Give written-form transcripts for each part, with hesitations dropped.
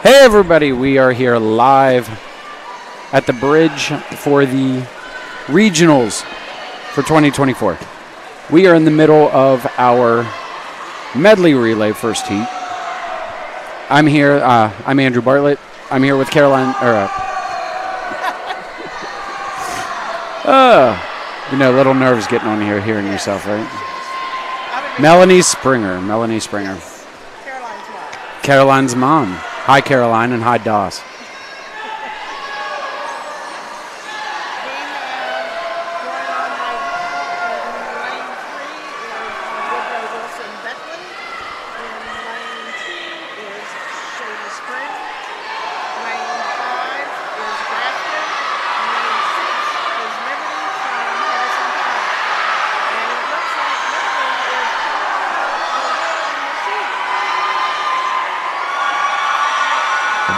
Hey everybody, we are here live at the bridge for the regionals for 2024. We are in the middle of our medley relay first heat. I'm here, I'm Andrew Bartlett. I'm here with Caroline, little nerves getting on here, hearing yourself, right? Melanie Springer. Caroline's mom. Hi, Caroline, and hi, Doss.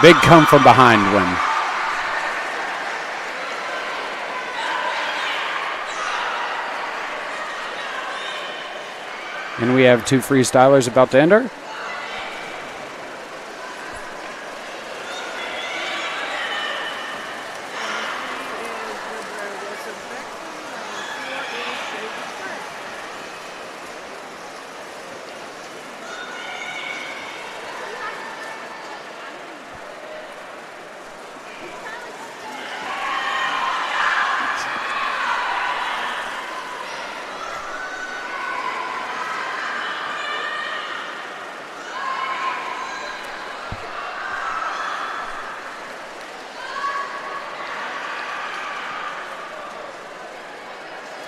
Big come from behind win. And we have two freestylers about to enter.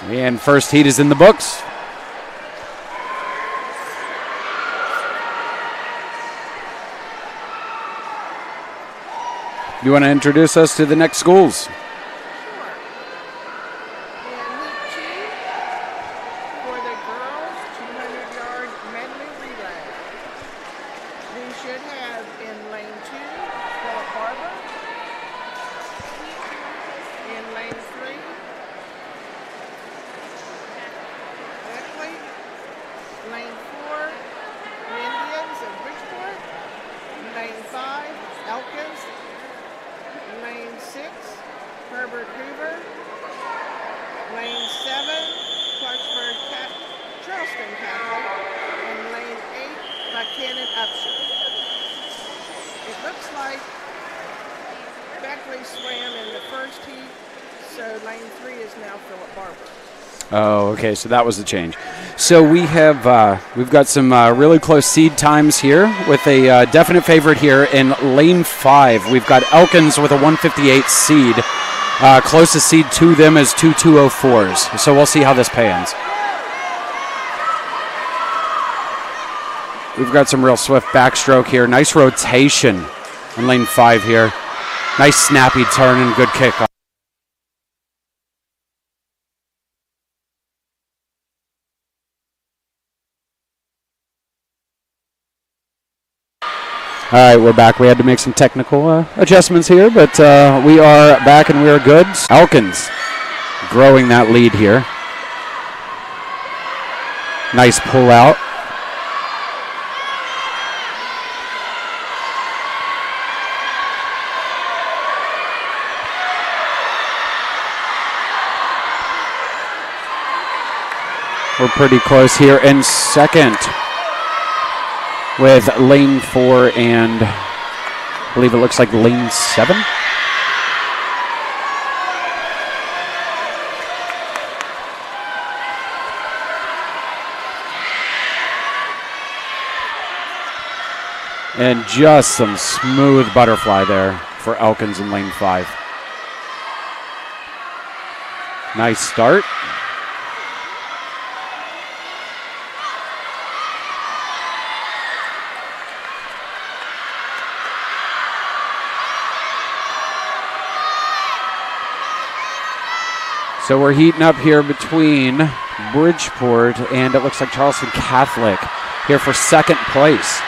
And first heat is in the books. You want to introduce us to the next schools? For the girls 200-yard medley relay. We should have in lane 2, Philip Barber. In lane 3, Medley. Lane 4, the Indians of Bridgeport. Lane 5, Elkins. Lane 6, Herbert Hoover. Lane 7, Clarksburg Charleston Catholic. And lane 8, Buchanan Upshur. It looks like Beckley swam in the first heat, so lane 3 is now Philip Barber. Oh, okay, so that was the change. So we've got some really close seed times here with a definite favorite here in lane 5. We've got Elkins with a 158 seed. Closest seed to them is 2 204s. So we'll see how this pans. We've got some real swift backstroke here. Nice rotation in lane 5 here. Nice snappy turn and good kickoff. All right, we're back. We had to make some technical adjustments here, but we are back and we are good. Elkins growing that lead here. Nice pull out. We're pretty close here in second with lane 4 and I believe it looks like lane 7. And just some smooth butterfly there for Elkins in lane 5. Nice start. So we're heating up here between Bridgeport and it looks like Charleston Catholic here for second place.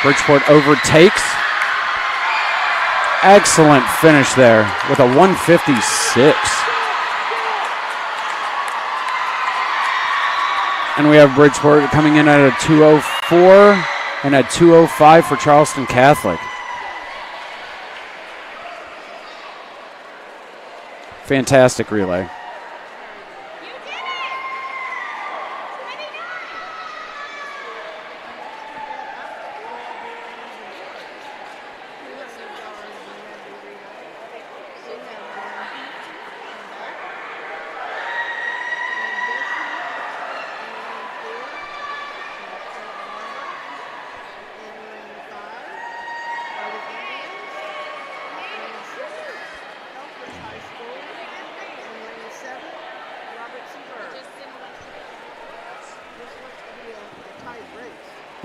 Bridgeport overtakes. Excellent finish there with a 156. And we have Bridgeport coming in at a 204. And a 2:05 for Charleston Catholic. Fantastic relay.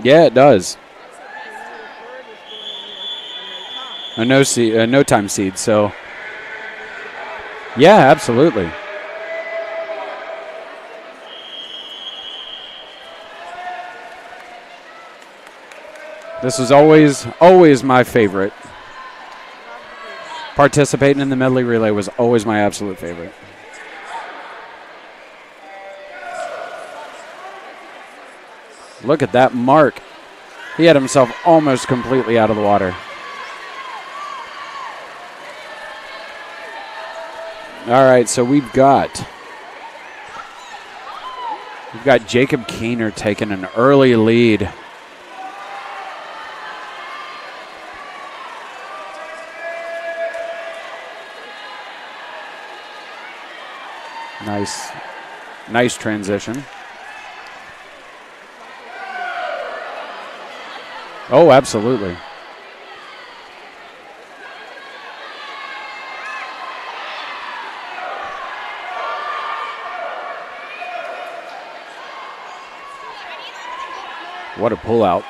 Yeah, it does. A no time seed. So, yeah, absolutely. This was always my favorite. Participating in the medley relay was always my absolute favorite. Look at that mark. He had himself almost completely out of the water. All right, so we've got Jacob Keener taking an early lead. Nice transition. Oh, absolutely. What a pullout.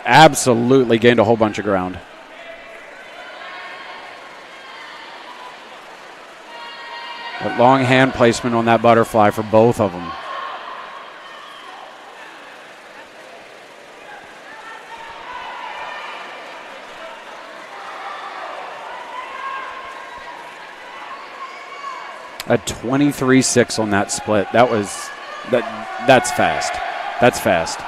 Absolutely gained a whole bunch of ground. But long hand placement on that butterfly for both of them. A 23-6 on that split. That's fast. That's fast.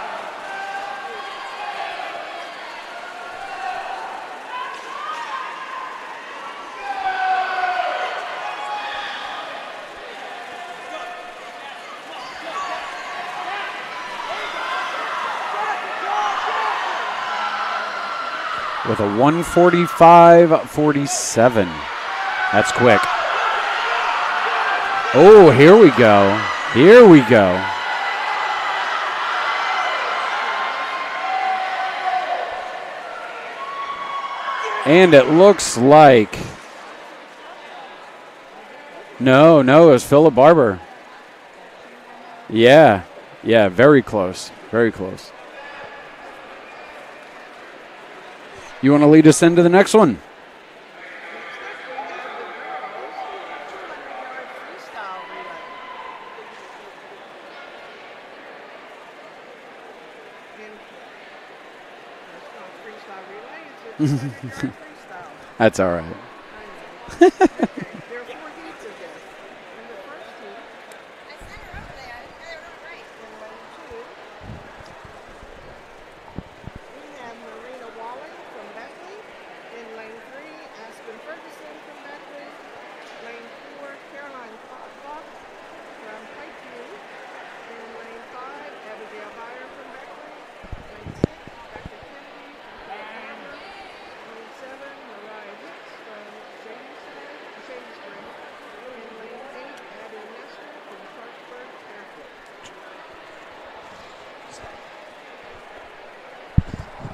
With a 1:45.47. That's quick. Oh, here we go. Here we go. And it looks like... No, it was Philip Barber. Yeah, very close. Very close. You want to lead us into the next one? That's all right. There are 4 heats of this. In the first heat, I sent her up there. I had her right. In lane 2, we have Marina Walling from Medley. In lane 3, Aspen Ferguson from Medley. Lane 4, Caroline Clark from Pikeview. In lane 5, Abigail Byer from Medley. Lane 6, Becca Kennedy from Alabama. Lane 7, Mariah Hicks from Shady Spring. In lane 8, Abby Nestor from Clarksburg Airport.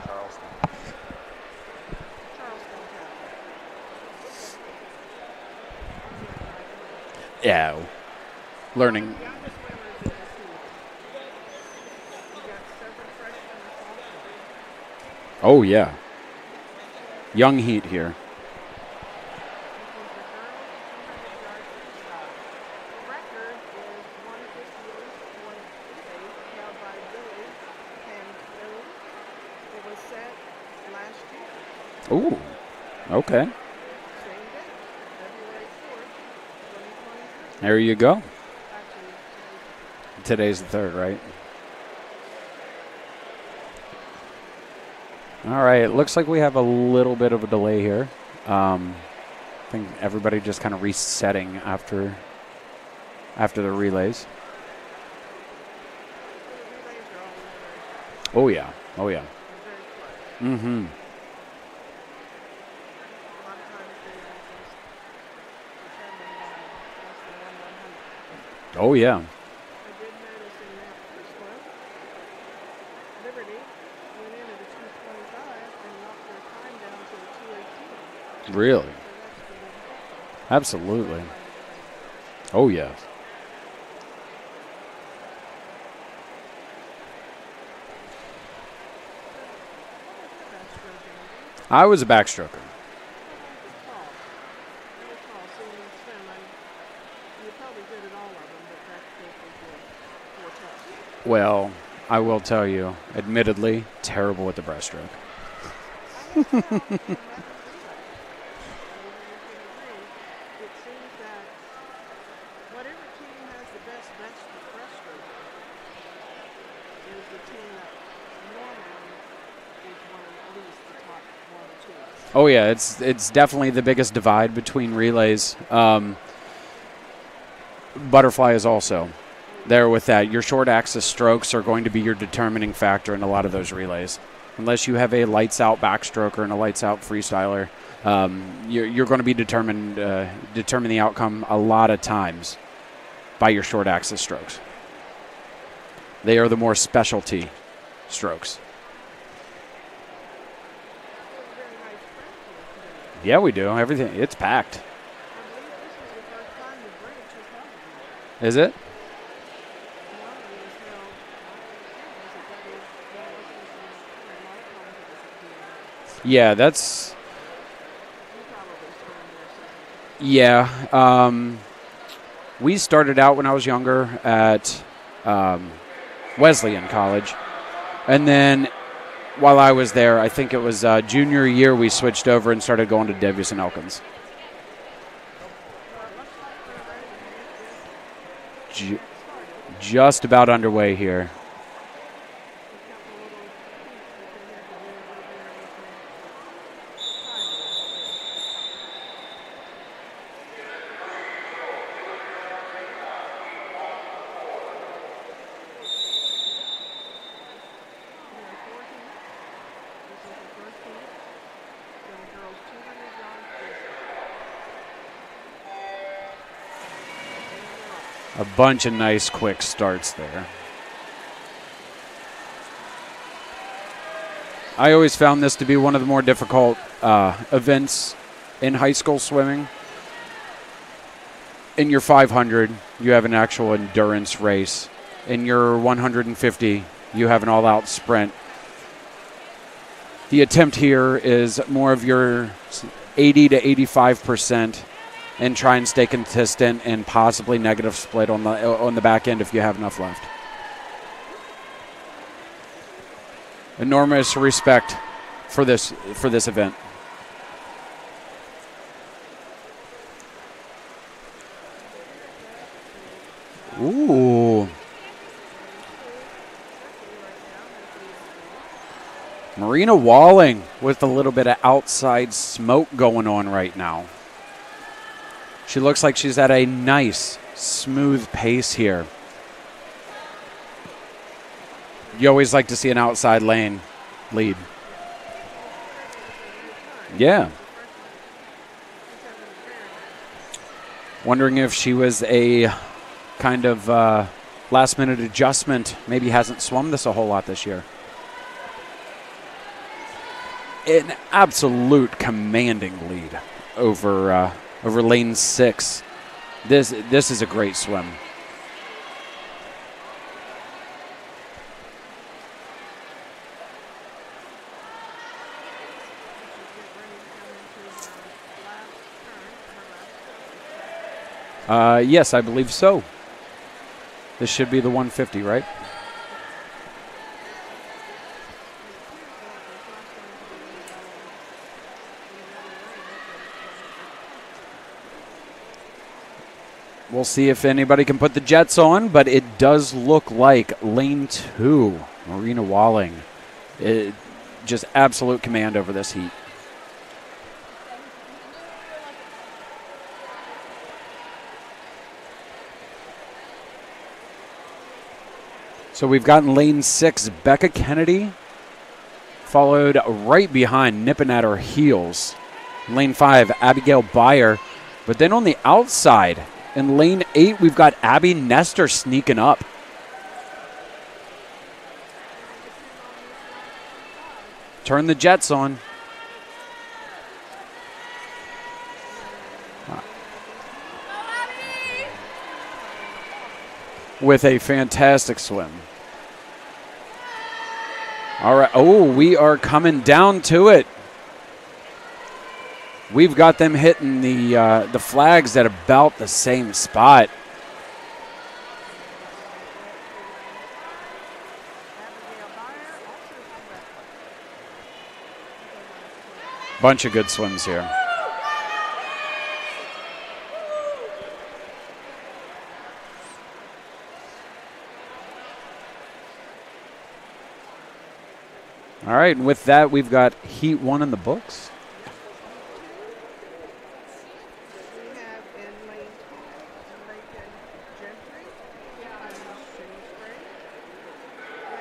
Charleston, Yeah. Learning. The youngest swimmers in this heat. We got 7 freshmen and sophomores. Oh, yeah. Young heat here. This is the girls' 200-yard freestyle. The record is 158.88, held by Billy Campione. It was set last year. Ooh. Okay. Same day, There you go. Actually, Today's the 3rd, right? All right. It looks like we have a little bit of a delay here. I think everybody just kind of resetting after the relays. the relays are all very, Oh, yeah. Oh, yeah. they're very close. Mm-hmm. A lot of times they are just determined by less than 1/100. Oh, yeah. I did notice in that first one, Liberty went in at a 2:25 and knocked their time down to a 2:18. Really? So that's pretty impressive. Absolutely. Right by the range. Oh, yes. What was your backstroke, Andy? I was a backstroker. I recall seeing you swim. You're probably good at all of them, but backstroke was your forte. Well, I will tell you, admittedly, terrible at the breaststroke. I have found from Medley relay, maybe you can agree, it seems that whatever team has the best breaststroke is the team that normally is one of at least the top 1 or 2. Oh, yeah. It's definitely the biggest divide between relays. Butterfly is also there with that. Your short axis strokes are going to be your determining factor in a lot of those relays. Unless you have a lights out backstroker and a lights out freestyler, you're going to be determine the outcome a lot of times by your short axis strokes. They are the more specialty strokes. Very nice practice today. Yeah, we do. Everything, it's packed. I believe this is the first time the bridge has held it. Is it? Normally it's held, Yeah, that's you probably swam there several times. yeah. We started out when I was younger at Wesleyan College, and then while I was there, I think it was junior year, we switched over and started going to Davies and Elkins. Well, it looks like we're ready to Ju- get started. just about underway here. A couple little tweaks that they had to do over there with their timing already. There are 4 heats. This is the first heat for the girls' 200-yard freestyle. A bunch of nice quick starts there. I always found this to be one of the more difficult events in high school swimming. In your 500, you have an actual endurance race. In your 150, you have an all-out sprint. The attempt here is more of your 80 to 85% and try and stay consistent and possibly negative split on the back end if you have enough left. Enormous respect for this event. Ooh. Marina Walling with a little bit of outside smoke going on right now. She looks like she's at a nice, smooth pace here. You always like to see an outside lane lead. Yeah. Wondering if she was a kind of last-minute adjustment. Maybe hasn't swum this a whole lot this year. An absolute commanding lead over lane 6. This is a great swim. Yes, I believe so. This should be the 150, right? We'll see if anybody can put the jets on, but it does look like lane 2, Marina Walling. Just absolute command over this heat. So we've got in lane 6, Becca Kennedy, followed right behind, nipping at her heels. Lane 5, Abigail Beyer. But then on the outside, in lane 8, we've got Abby Nestor sneaking up. Turn the jets on. With a fantastic swim. All right. Oh, we are coming down to it. We've got them hitting the flags at about the same spot. Bunch of good swims here. All right, and with that, we've got Heat 1 in the books. We have in lane 2, Lincoln Gentry, Shane Spring. Lane 3,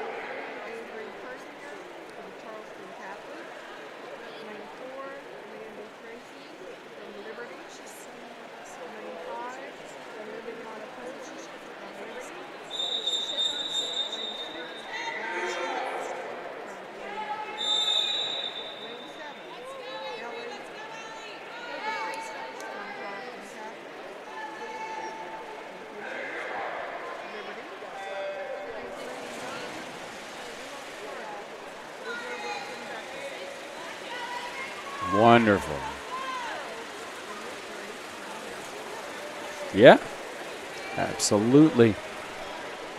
Avery Persinger from Charleston Catholic. Lane 4, Mandy Tracy from Liberty. Lane 5, Olivia Monapoach from Liberty. Lane 6, Ashley from Lane 3. Lane 7, Ellie from Charleston Catholic. Liberty. Lane 9, Woodrow Wilson Becker. Wonderful. Yeah, absolutely.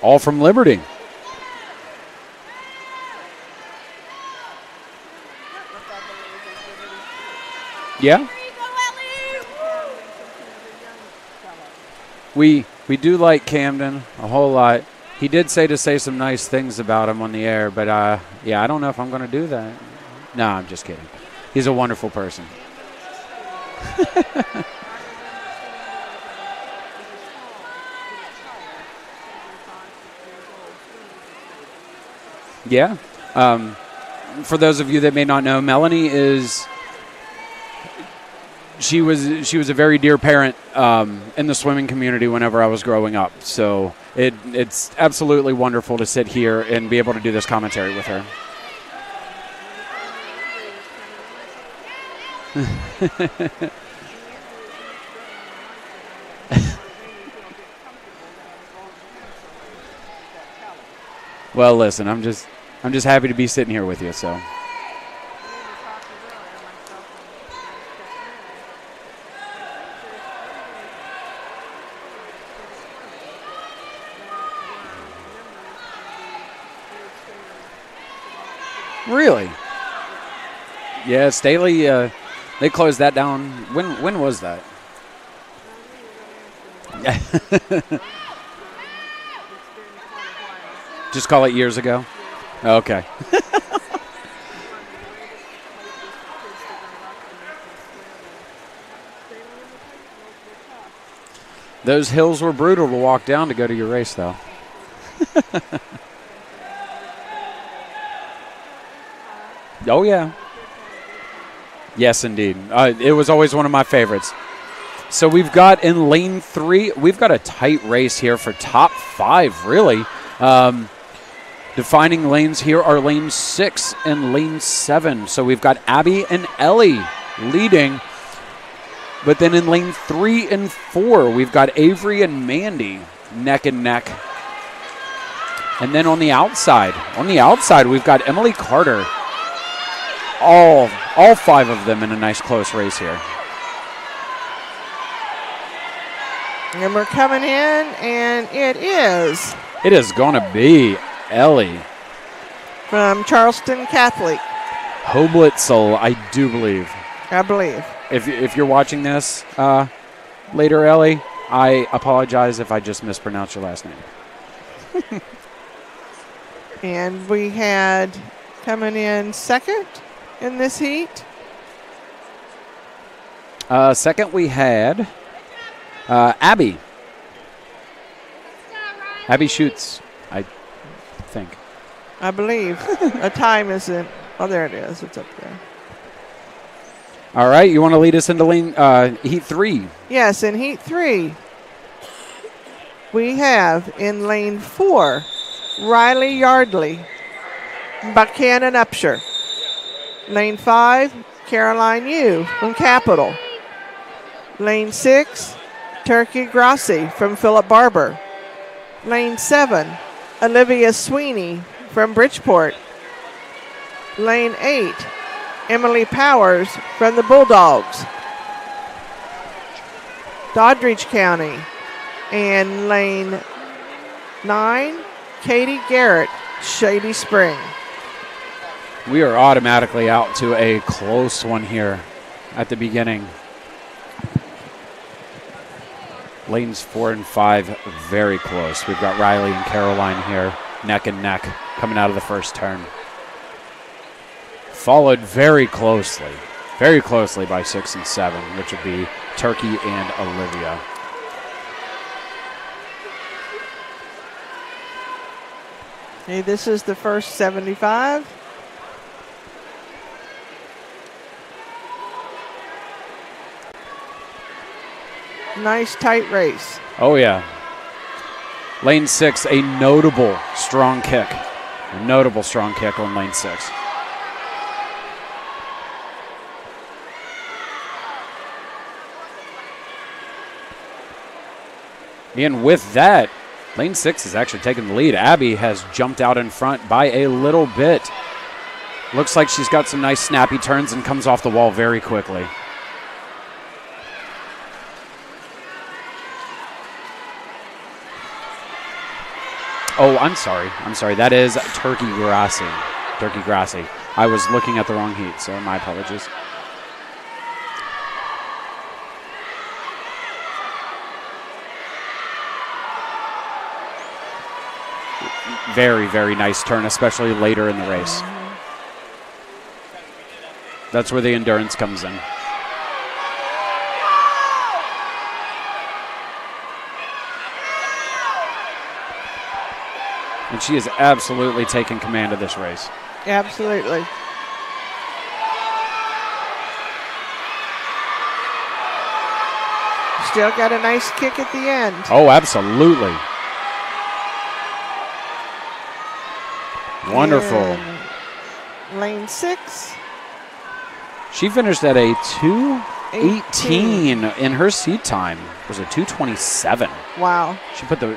All from Liberty. Yeah. We do like Camden a whole lot. He did say some nice things about him on the air, but yeah, I don't know if I'm going to do that. No, I'm just kidding. He's a wonderful person. Yeah. For those of you that may not know, Melanie is. She was a very dear parent in the swimming community whenever I was growing up. So it's absolutely wonderful to sit here and be able to do this commentary with her. Well, listen, I'm just happy to be sitting here with you. So. Really? Yeah, Staley, they closed that down. When was that? Just call it years ago? Okay. Those hills were brutal to walk down to go to your race, though. Oh, yeah. Yes, indeed. It was always one of my favorites. So we've got in lane 3, we've got a tight race here for top 5, really. Defining lanes here are lane 6 and lane 7. So we've got Abby and Ellie leading. But then in lane 3 and 4, we've got Avery and Mandy neck and neck. And then on the outside, we've got Emily Carter. All 5 of them in a nice close race here. And we're coming in, and it is going to be Ellie. From Charleston Catholic. Hoblitzel, I do believe. I believe. If you're watching this later, Ellie, I apologize if I just mispronounced your last name. And we had coming in second in this heat. Second, we had Abby. Abby Schutz, I think. I believe. A time isn't. Oh, there it is. It's up there. All right, you want to lead us into heat 3? Yes, in heat 3, we have in lane 4, Riley Yardley, Buchanan Upshur. Lane 5, Caroline Yu from Capital. Lane 6, Turkey Grassi from Philip Barber. Lane 7, Olivia Sweeney from Bridgeport. Lane 8, Emily Powers from the Bulldogs, Doddridge County. And lane 9, Katie Garrett, Shady Spring. We are automatically out to a close one here at the beginning. Lanes 4 and 5, very close. We've got Riley and Caroline here, neck and neck, coming out of the first turn. Followed very closely by 6 and 7, which would be Turkey and Olivia. Hey, this is the first 75. Nice tight race. Oh, yeah. Lane 6, a notable strong kick. A notable strong kick on lane 6. And with that, lane 6 is actually taking the lead. Abby has jumped out in front by a little bit. Looks like she's got some nice snappy turns and comes off the wall very quickly. Oh, I'm sorry. That is Turkey Grassi. I was looking at the wrong heat, so my apologies. Very, very nice turn, especially later in the race. That's where the endurance comes in. And she is absolutely taking command of this race. Absolutely. Still got a nice kick at the end. Oh, absolutely. Wonderful. And lane 6. She finished at a 2:18 in her seat time. It was a 2:27. Wow. She put the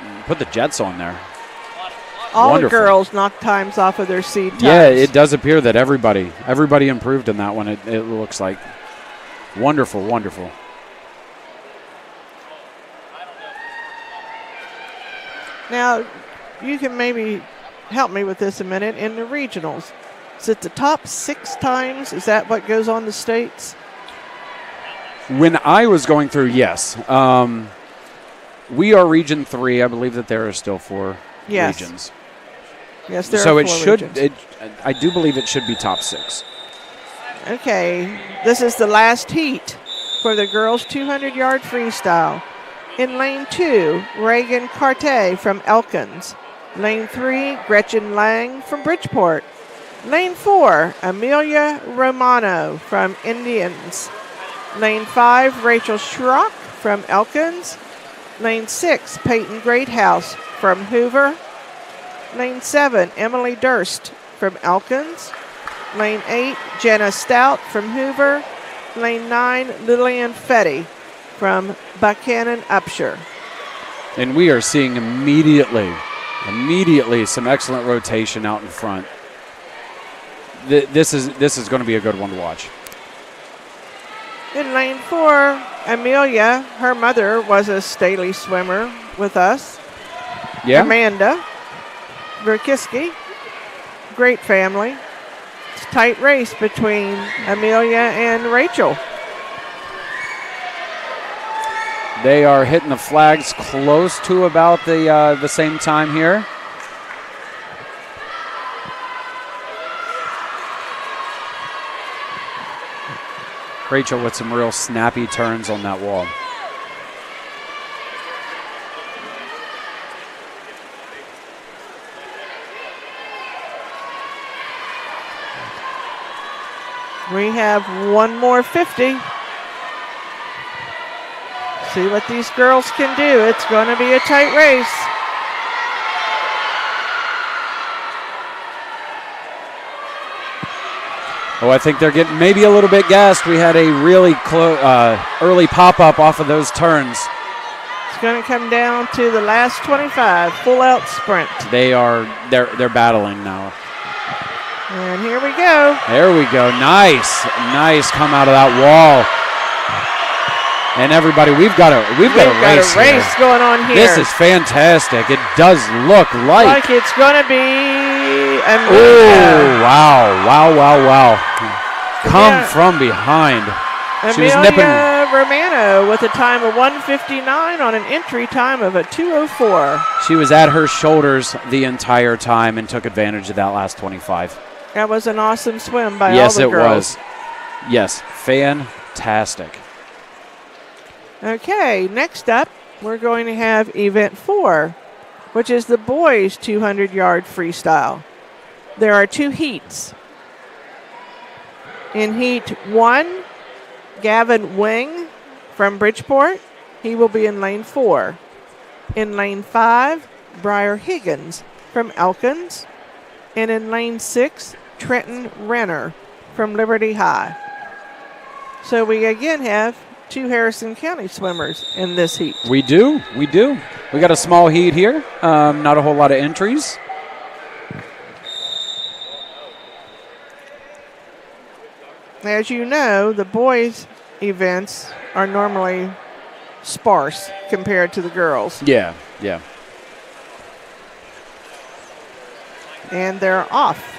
jets on there. All Wonderful. the girls knocked times off of their seat times. Yeah, it does appear that everybody improved in that one, it looks like. Wonderful, wonderful. Now, you can maybe help me with this a minute. In the regionals, is it the top 6 times? Is that what goes on the states? When I was going through, yes. We are Region 3. I believe that there are still 4 regions. Yes, there so are it 4 should. regions. I do believe it should be top 6. Okay, this is the last heat for the girls' 200-yard freestyle. In lane 2, Reagan Carte from Elkins. Lane 3, Gretchen Lang from Bridgeport. Lane 4, Amelia Romano from Indians. Lane 5, Rachel Schrock from Elkins. Lane 6, Peyton Greathouse from Hoover. Lane 7, Emily Durst from Elkins. Lane 8, Jenna Stout from Hoover. Lane 9, Lillian Fetty from Buchanan Upshur. And we are seeing immediately some excellent rotation out in front. This is going to be a good one to watch. In lane 4, Amelia, her mother was a Staley swimmer with us. Yeah. Amanda Verkiski, great family. It's a tight race between Amelia and Rachel. They are hitting the flags close to about the same time here. Rachel with some real snappy turns on that wall. We have one more 50. See what these girls can do. It's going to be a tight race. Oh, I think they're getting maybe a little bit gassed. We had a really early pop-up off of those turns. It's going to come down to the last 25, full-out sprint. They're battling now. And here we go. There we go. Nice come out of that wall. And everybody, we've got a race here. Going on here. This is fantastic. It does look like it's going to be a oh, wow. Come from behind. She was nipping. Romano with a time of 1:59 on an entry time of a 2:04. She was at her shoulders the entire time and took advantage of that last 25. That was an awesome swim by all Yes, the it girls. was. Yes, fantastic. Okay, next up, we're going to have event 4, which is the boys 200-yard freestyle. There are 2 heats. In heat 1, Gavin Wing from Bridgeport. He will be in lane 4. In lane 5, Briar Higgins from Elkins. And in lane 6, Trenton Renner from Liberty High. So we again have 2 Harrison County swimmers in this heat. We do. We got a small heat here. Not a whole lot of entries. As you know, the boys' events are normally sparse compared to the girls. Yeah. And they're off.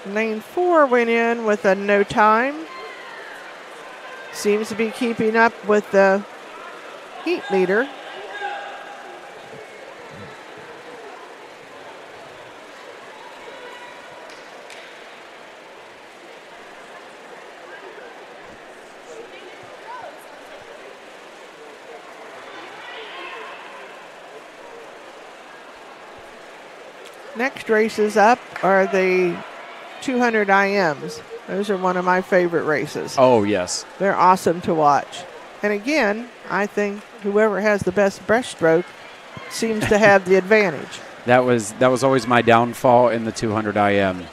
Lane 4 went in with a no time. Seems to be keeping up with the heat leader. Next races up are the 200 IMs. Those are one of my favorite races. Oh, yes. They're awesome to watch. And again, I think whoever has the best breaststroke seems to have the advantage. That was always my downfall in the 200 IM.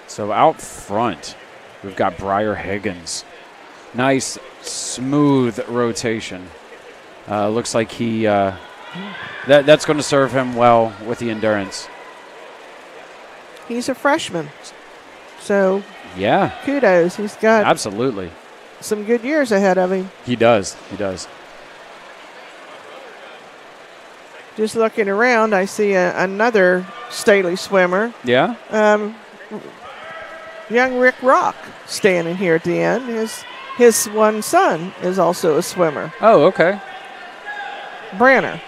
So out front, we've got Briar Higgins. Nice, smooth rotation. Looks like he that's going to serve him well with the endurance. He's a freshman, so yeah, kudos. He's got absolutely some good years ahead of him. He does. Just looking around, I see another Staley swimmer. Yeah. Young Rick Rock standing here at the end. His one son is also a swimmer. Oh, okay. Branner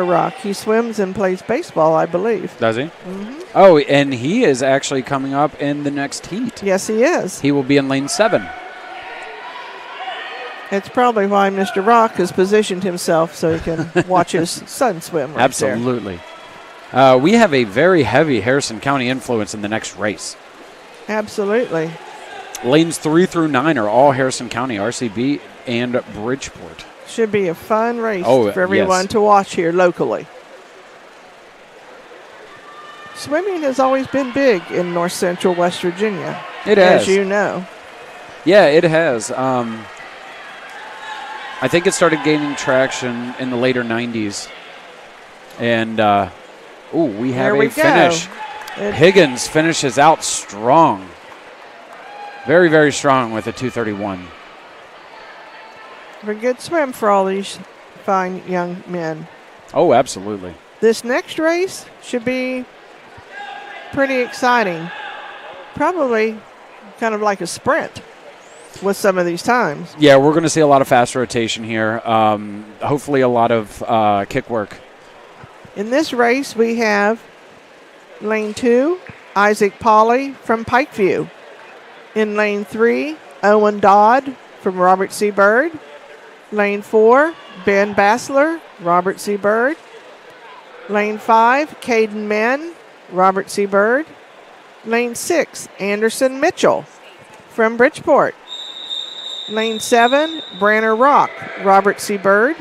Rock. He swims and plays baseball, I believe. Does he? Mm-hmm. Oh, and he is actually coming up in the next heat. Yes, he is. He will be in lane 7. It's probably why Mr. Rock has positioned himself so he can watch his son swim right Absolutely. We have a very heavy Harrison County influence in the next race. Absolutely. Lanes 3 through 9 are all Harrison County, RCB, and Bridgeport. Should be a fun race for everyone to watch here locally. Swimming has always been big in north central West Virginia. It has. As you know. Yeah, it has. I think it started gaining traction in the later 90s. And, we have a finish. Higgins finishes out strong. Very, very strong with a 2:31. A good swim for all these fine young men. Oh, absolutely. This next race should be pretty exciting. Probably kind of like a sprint with some of these times. Yeah, we're going to see a lot of fast rotation here. Hopefully a lot of kick work. In this race, we have lane 2, Isaac Pauley from Pikeview. In lane 3, Owen Dodd from Robert C. Byrd. Lane 4, Ben Bassler, Robert C. Byrd. Lane 5, Caden Menn, Robert C. Byrd. Lane 6, Anderson Mitchell from Bridgeport. Lane 7, Branner Rock, Robert C. Byrd.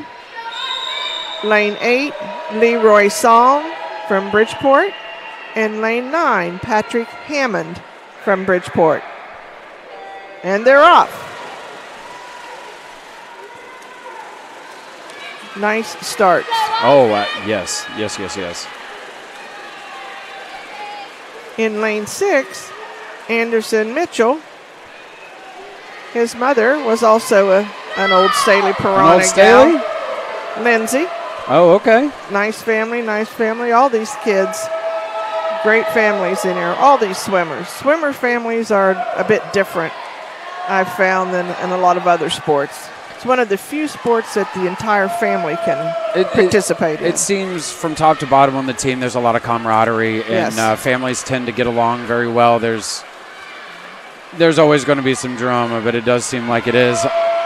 Lane 8, Leroy Song from Bridgeport. And lane 9, Patrick Hammond from Bridgeport. And they're off. Nice start. Oh, yes. In lane 6, Anderson Mitchell. His mother was also an old Staley Piranha gal. Lindsay. Oh, okay. Nice family. All these kids, great families in here. All these swimmers. Swimmer families are a bit different, I've found, than in a lot of other sports. It's one of the few sports that the entire family can participate in. It seems from top to bottom on the team there's a lot of camaraderie, and families tend to get along very well. There's always going to be some drama, but it does seem like it is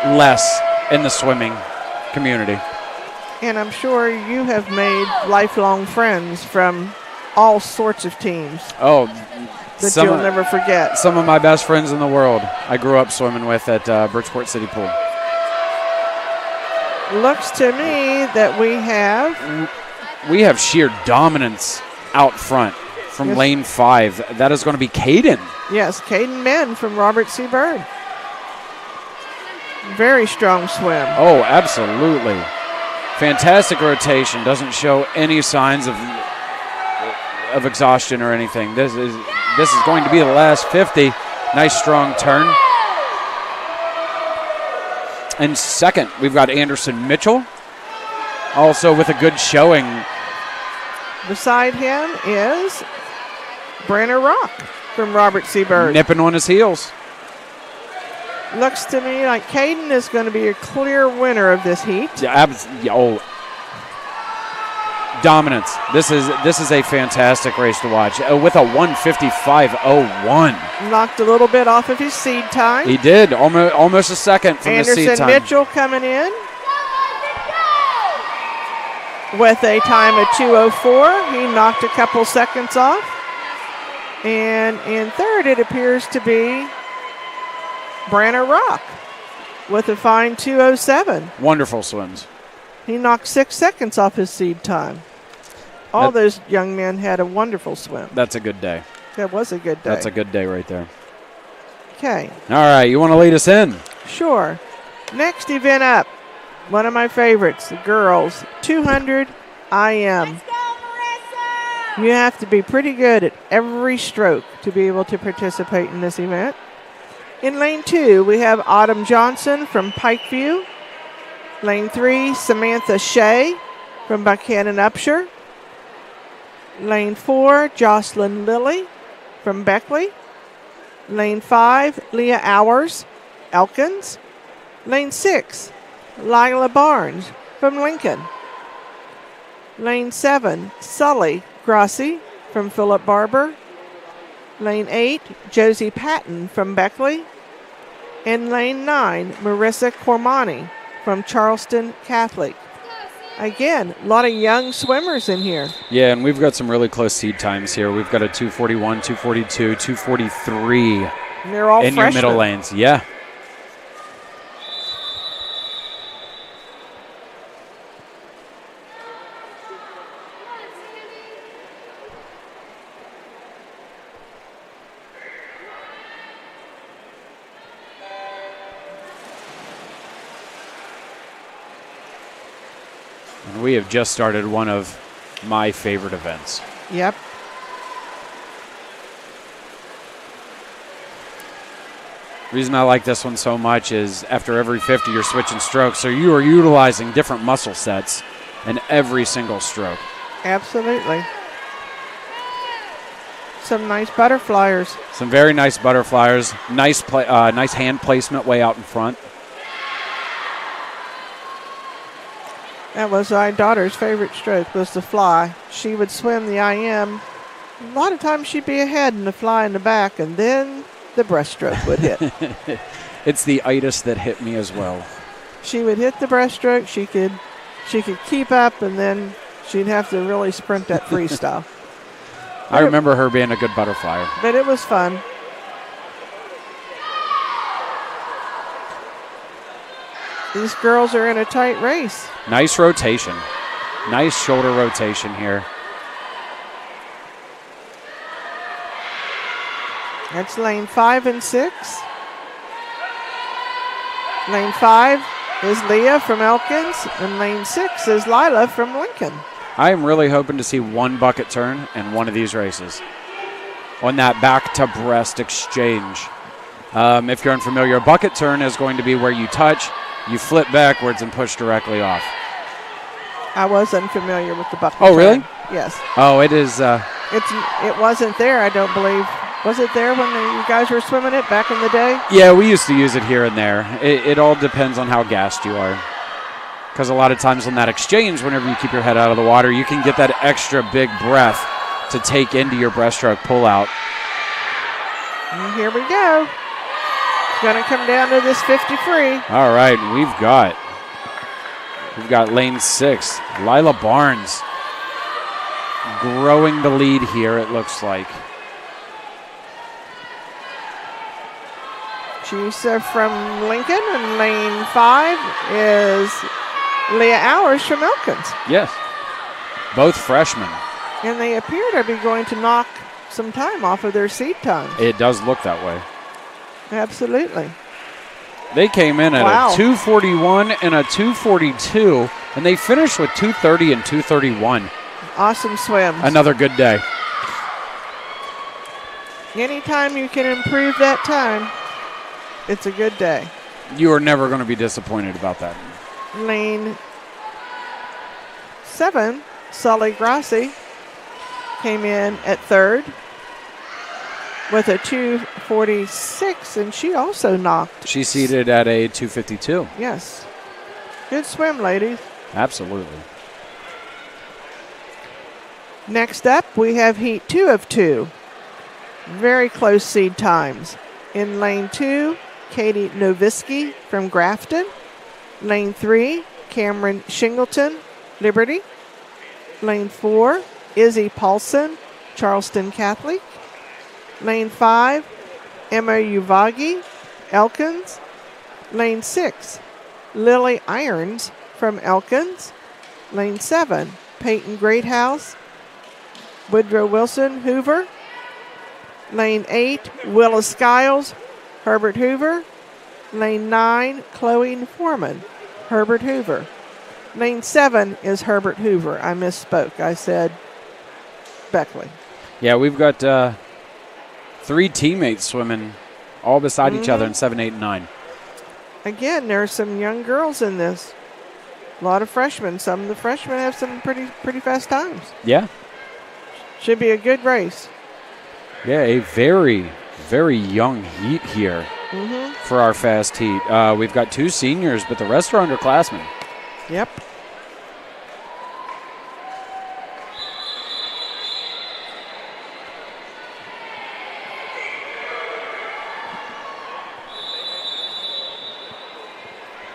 less in the swimming community. And I'm sure you have made lifelong friends from all sorts of teams. Oh, that you'll never forget. Some of my best friends in the world I grew up swimming with at Bridgeport City Pool. Looks to me that we have sheer dominance out front from lane 5. That is going to be Caden. Yes, Caden Menn from Robert C. Byrd. Very strong swim. Oh, absolutely. Fantastic rotation. Doesn't show any signs of exhaustion or anything. This is going to be the last 50. Nice strong turn. And second, we've got Anderson Mitchell, also with a good showing. Beside him is Branner Rock from Robert C. Byrd. Nipping on his heels. Looks to me like Caden is going to be a clear winner of this heat. Dominance. This is a fantastic race to watch with a 1:55.01. Knocked a little bit off of his seed time. He did, almost a second from the seed time. Anderson Mitchell coming in with a time of 2:04. He knocked a couple seconds off. And in third, it appears to be Branner Rock with a fine 2:07. Wonderful swims. He knocked 6 seconds off his seed time. All those young men had a wonderful swim. That's a good day. That was a good day. That's a good day right there. Okay. All right, you want to lead us in? Sure. Next event up, one of my favorites, the girls, 200 IM. Let's go, Marissa! You have to be pretty good at every stroke to be able to participate in this event. In lane 2, we have Autumn Johnson from Pikeview. Lane 3, Samantha Shea from Buchanan Upshur. Lane 4, Jocelyn Lilly from Beckley. Lane 5, Leah Hours, Elkins. Lane 6, Lila Barnes from Lincoln. Lane 7, Sully Grossi from Philip Barber. Lane 8, Josie Patton from Beckley. And lane 9, Marissa Cormani from Charleston Catholic. Again, a lot of young swimmers in here. Yeah, and we've got some really close seed times here. We've got a 2:41, 2:42, 2:43 and they're all in freshmen. your middle lanes. Yeah. And we have just started one of my favorite events. Yep. The reason I like this one so much is after every 50 you're switching strokes, so you are utilizing different muscle sets in every single stroke. Absolutely. Some nice butterflies. Some very nice butterflies. Nice hand placement way out in front. That was my daughter's favorite stroke, was the fly. She would swim the IM. A lot of times she'd be ahead and the fly in the back, and then the breaststroke would hit. It's the itis that hit me as well. She would hit the breaststroke. She could keep up, and then she'd have to really sprint that freestyle. I remember her being a good butterfly. But it was fun. These girls are in a tight race. Nice rotation. Nice shoulder rotation here. That's lane 5 and 6. Lane 5 is Leah from Elkins, and lane 6 is Lila from Lincoln. I am really hoping to see one bucket turn in one of these races on that back to breast exchange. If you're unfamiliar, a bucket turn is going to be where you touch, you flip backwards, and push directly off. I was unfamiliar with the bucket Oh, really? turn. Yes. Oh, it is. It wasn't there, I don't believe. Was it there when you guys were swimming it back in the day? Yeah, we used to use it here and there. It all depends on how gassed you are. Because a lot of times on that exchange, whenever you keep your head out of the water, you can get that extra big breath to take into your breaststroke pullout. And here we go. It's going to come down to this 50 free. All right, we've got lane 6, Lila Barnes, growing the lead here, it looks like. She's from Lincoln, and lane 5 is Leah Hours from Elkins. Yes, both freshmen. And they appear to be going to knock some time off of their seed time. It does look that way. Absolutely. They came in at a 2:41 and a 2:42, and they finished with 2:30 and 2:31. Awesome swims. Another good day. Anytime you can improve that time, it's a good day. You are never going to be disappointed about that. Lane 7, Sully Grassi, came in at 3rd with a 2:46, and she also knocked. She seated at a 2:52. Yes. Good swim, ladies. Absolutely. Next up, we have heat 2 of 2. Very close seed times. In lane 2, Katie Nowitzki from Grafton. Lane 3, Cameron Shingleton, Liberty. Lane 4, Izzy Paulson, Charleston Catholic. Lane 5, Emma Uvagi, Elkins. Lane 6, Lily Irons from Elkins. Lane 7, Peyton Greathouse, Woodrow Wilson, Hoover. Lane 8, Willa Skiles, Herbert Hoover. Lane 9, Chloe Foreman, Herbert Hoover. Lane 7 is Herbert Hoover. I misspoke. I said Beckley. Yeah, we've got 3 teammates swimming all beside each other in 7, 8, and 9. Again, there are some young girls in this. A lot of freshmen. Some of the freshmen have some pretty fast times. Yeah. Should be a good race. Yeah, a very, very young heat here for our fast heat. We've got 2 seniors, but the rest are underclassmen. Yep.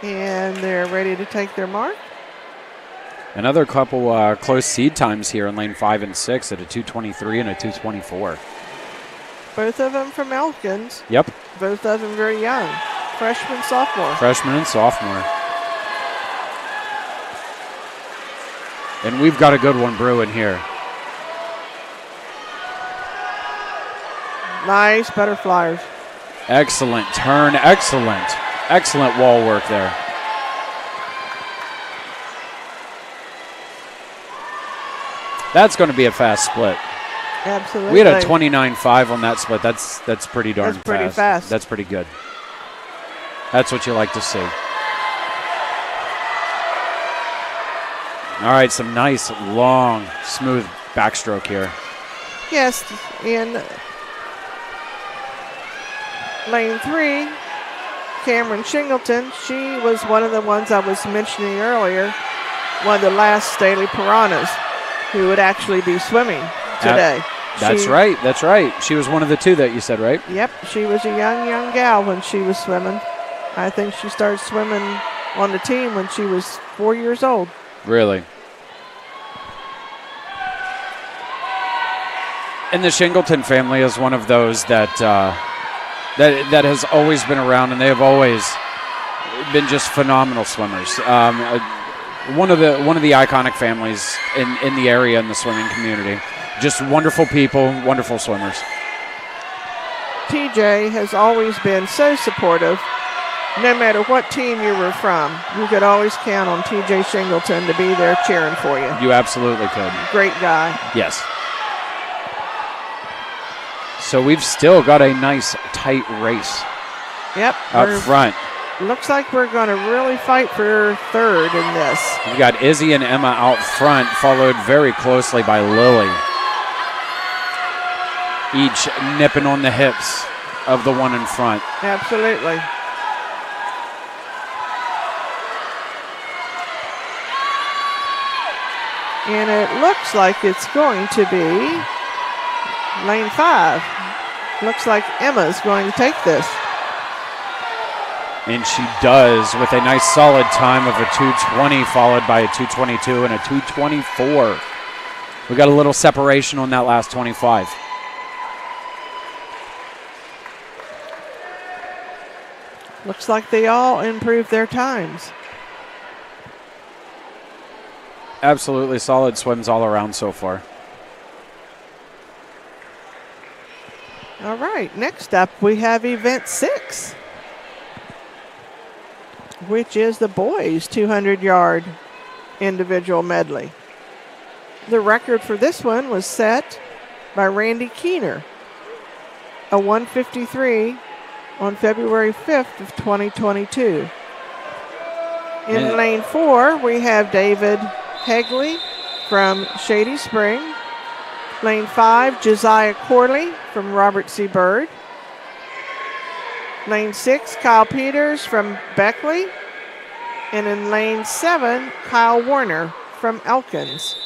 And they're ready to take their mark. Another couple close seed times here in lane 5 and 6 at a 2:23 and a 2:24. Both of them from Elkins. Yep. Both of them very young. Freshman, sophomore. Freshman and sophomore. And we've got a good one brewing here. Nice butterflies. Excellent turn. Excellent wall work there. That's going to be a fast split. Absolutely. We had a 29.5 on that split. That's pretty darn That's pretty fast. That's pretty good. That's what you like to see. All right, some nice, long, smooth backstroke here. Yes, in lane 3, Cameron Shingleton, she was one of the ones I was mentioning earlier, one of the last Staley Piranhas who would actually be swimming today. That's right. She was one of the 2 that you said, right? Yep, she was a young gal when she was swimming. I think she started swimming on the team when she was 4 years old. Really? And the Shingleton family is one of those that that has always been around, and they have always been just phenomenal swimmers. One of the iconic families in the area, in the swimming community. Just wonderful people, wonderful swimmers. TJ has always been so supportive. No matter what team you were from, you could always count on TJ Shingleton to be there cheering for you. You absolutely could. Great guy. Yes. So we've still got a nice, tight race. Yep. Up front. Looks like we're going to really fight for third in this. We've got Izzy and Emma out front, followed very closely by Lily. Each nipping on the hips of the one in front. Absolutely. And it looks like it's going to be lane 5. Looks like Emma's going to take this. And she does, with a nice solid time of a 2:20, followed by a 2:22 and a 2:24. We got a little separation on that last 25. Looks like they all improved their times. Absolutely solid swims all around so far. All right, next up we have event 6, which is the boys' 200-yard individual medley. The record for this one was set by Randy Keener, a 1:53 on February 5th of 2022. In lane 4, we have David Hegley from Shady Spring. Lane 5, Josiah Corley from Robert C. Byrd. Lane 6, Kyle Peters from Beckley. And in lane 7, Kyle Warner from Elkins.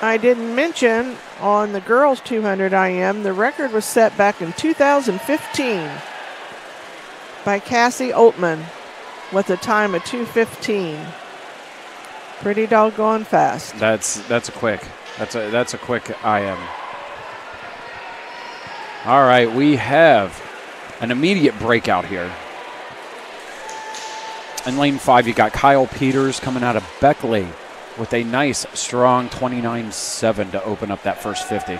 I didn't mention on the girls 200 IM, the record was set back in 2015 by Cassie Oltman with a time of 2:15. Pretty doggone fast. That's a quick. That's a quick IM. All right, we have an immediate breakout here. In lane 5, you got Kyle Peters coming out of Beckley with a nice, strong 29.7 to open up that first 50.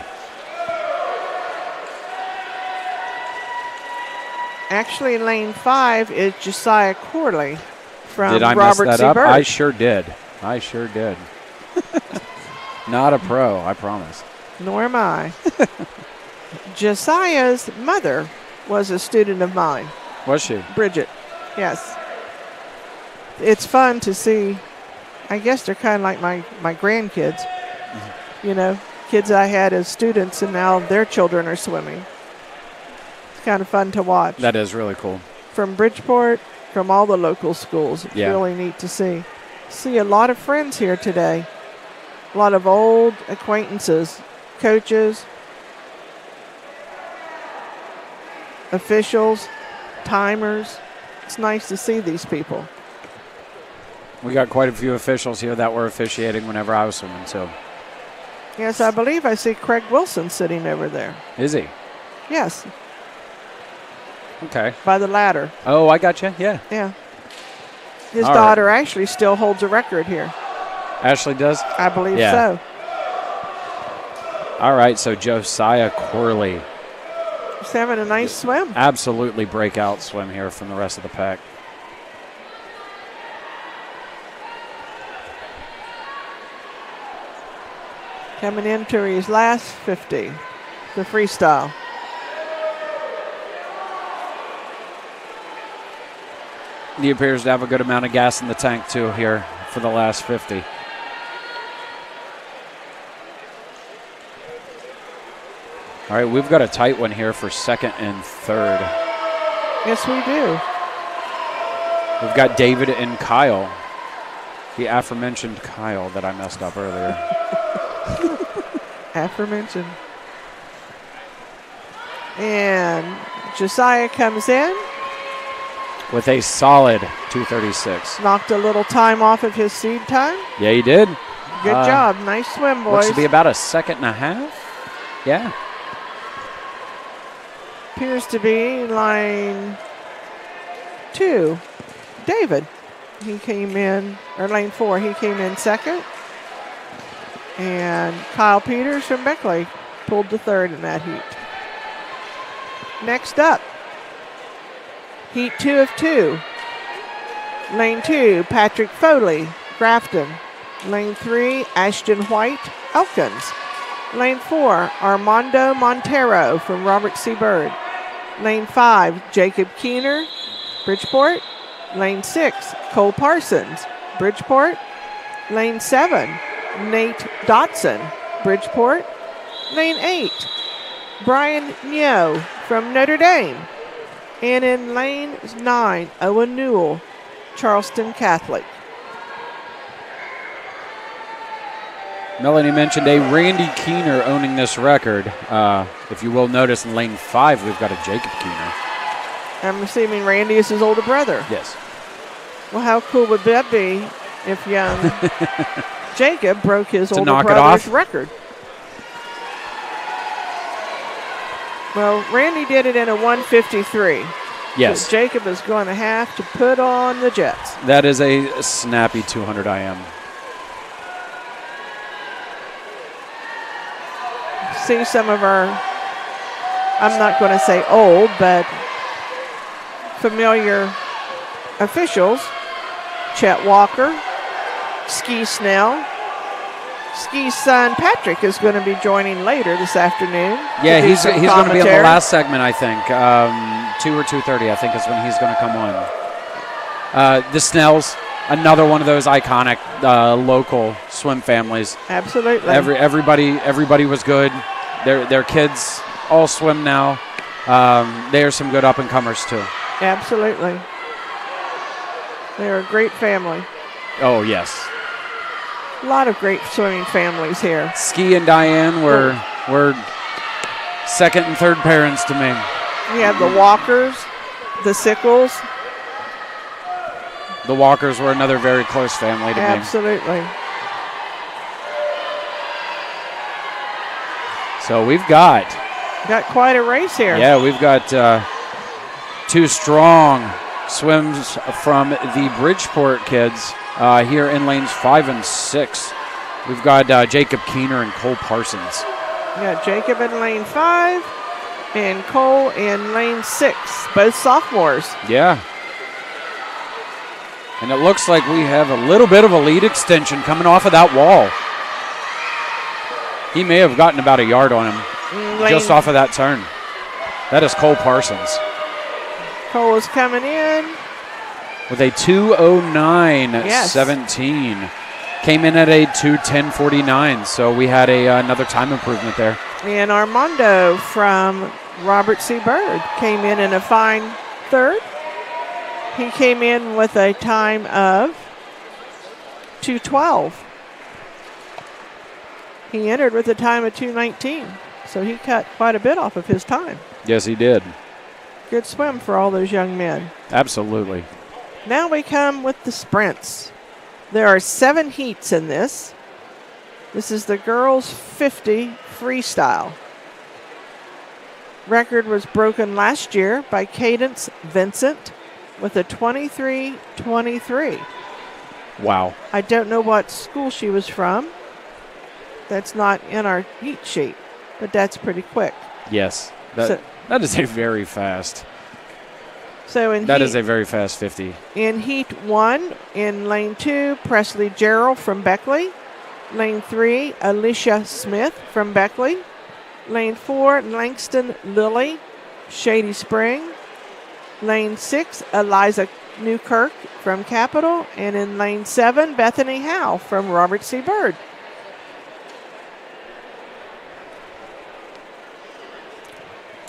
Actually, lane 5 is Josiah Corley from Did I Robert mess C. that up? Byrd. I sure did. Not a pro, I promise. Nor am I. Josiah's mother was a student of mine. Was she? Bridget, yes. It's fun to see. I guess they're kind of like my grandkids. Mm-hmm. You know, kids I had as students, and now their children are swimming. It's kind of fun to watch. That is really cool. From Bridgeport, from all the local schools. It's yeah. really neat to see. See a lot of friends here today. A lot of old acquaintances, coaches, officials, timers. It's nice to see these people. We got quite a few officials here that were officiating whenever I was swimming, so. Yes, I believe I see Craig Wilson sitting over there. Is he? Yes. Okay. By the ladder. Oh, I got you. Yeah. Yeah. His All daughter right. actually still holds a record here. Ashley does? I believe yeah. so. All right, so Josiah Corley. He's having a nice swim. Absolutely breakout swim here from the rest of the pack. Coming into his last 50, the freestyle. He appears to have a good amount of gas in the tank, too, here for the last 50. All right, we've got a tight one here for second and third. Yes, we do. We've got David and Kyle. The aforementioned Kyle that I messed up earlier. Aforementioned. And Josiah comes in. With a solid 2:36. Knocked a little time off of his seed time. Yeah, he did. Good job. Nice swim, boys. Looks to be about a second and a half. Yeah. Appears to be line 2. David. He came in, or lane 4, he came in second. And Kyle Peters from Beckley pulled the third in that heat. Next up, heat 2 of 2. Lane 2, Patrick Foley, Grafton. Lane 3, Ashton White, Elkins. Lane 4, Armando Montero from Robert C. Byrd. Lane 5, Jacob Keener, Bridgeport. Lane 6, Cole Parsons, Bridgeport. Lane 7, Nate Dotson, Bridgeport. Lane 8, Brian Neo from Notre Dame. And in lane 9, Owen Newell, Charleston Catholic. Melanie mentioned a Randy Keener owning this record. If you will notice, in lane 5, we've got a Jacob Keener. I'm assuming Randy is his older brother. Yes. Well, how cool would that be if young Jacob broke his older knock it brother's off? record? Well, Randy did it in a 1:53. Yes. So Jacob is going to have to put on the Jets. That is a snappy 200 IM. See some of our, I'm not going to say old, but familiar officials. Chet Walker, Ski Snell. Ski's son Patrick is going to be joining later this afternoon. Yeah, he's going to be in the last segment, I think. 2 or 2:30, I think, is when he's going to come on. The Snells, another one of those iconic local swim families. Absolutely. Everybody was good. Their kids all swim now. They are some good up and comers too. Absolutely. They're a great family. Oh yes. A lot of great swimming families here. Ski and Diane were second and third parents to me. We have the Walkers, the Sickles. The Walkers were another very close family to me. Absolutely. So we've got quite a race here. Yeah, we've got two strong swims from the Bridgeport kids here in lanes 5 and 6. We've got Jacob Keener and Cole Parsons. We got Jacob in lane 5 and Cole in lane 6, both sophomores. Yeah. And it looks like we have a little bit of a lead extension coming off of that wall. He may have gotten about a yard on him just off of that turn. That is Cole Parsons. Cole is coming in with a 2:09.17. Came in at a 2:10.49, so we had another time improvement there. And Armando from Robert C. Byrd came in a fine third. He came in with a time of 2:12. He entered with a time of 2:19, so he cut quite a bit off of his time. Yes, he did. Good swim for all those young men. Absolutely. Now we come with the sprints. There are 7 heats in this. This is the girls' 50 freestyle. Record was broken last year by Cadence Vincent with a 23:23. Wow. I don't know what school she was from. That's not in our heat sheet, but that's pretty quick. Yes. That is a very fast. So that is a very fast 50. In heat 1, in lane 2, Presley Gerald from Beckley. Lane 3, Alicia Smith from Beckley. Lane 4, Langston Lilly, Shady Spring. Lane 6, Eliza Newkirk from Capitol. And in lane 7, Bethany Howe from Robert C. Byrd.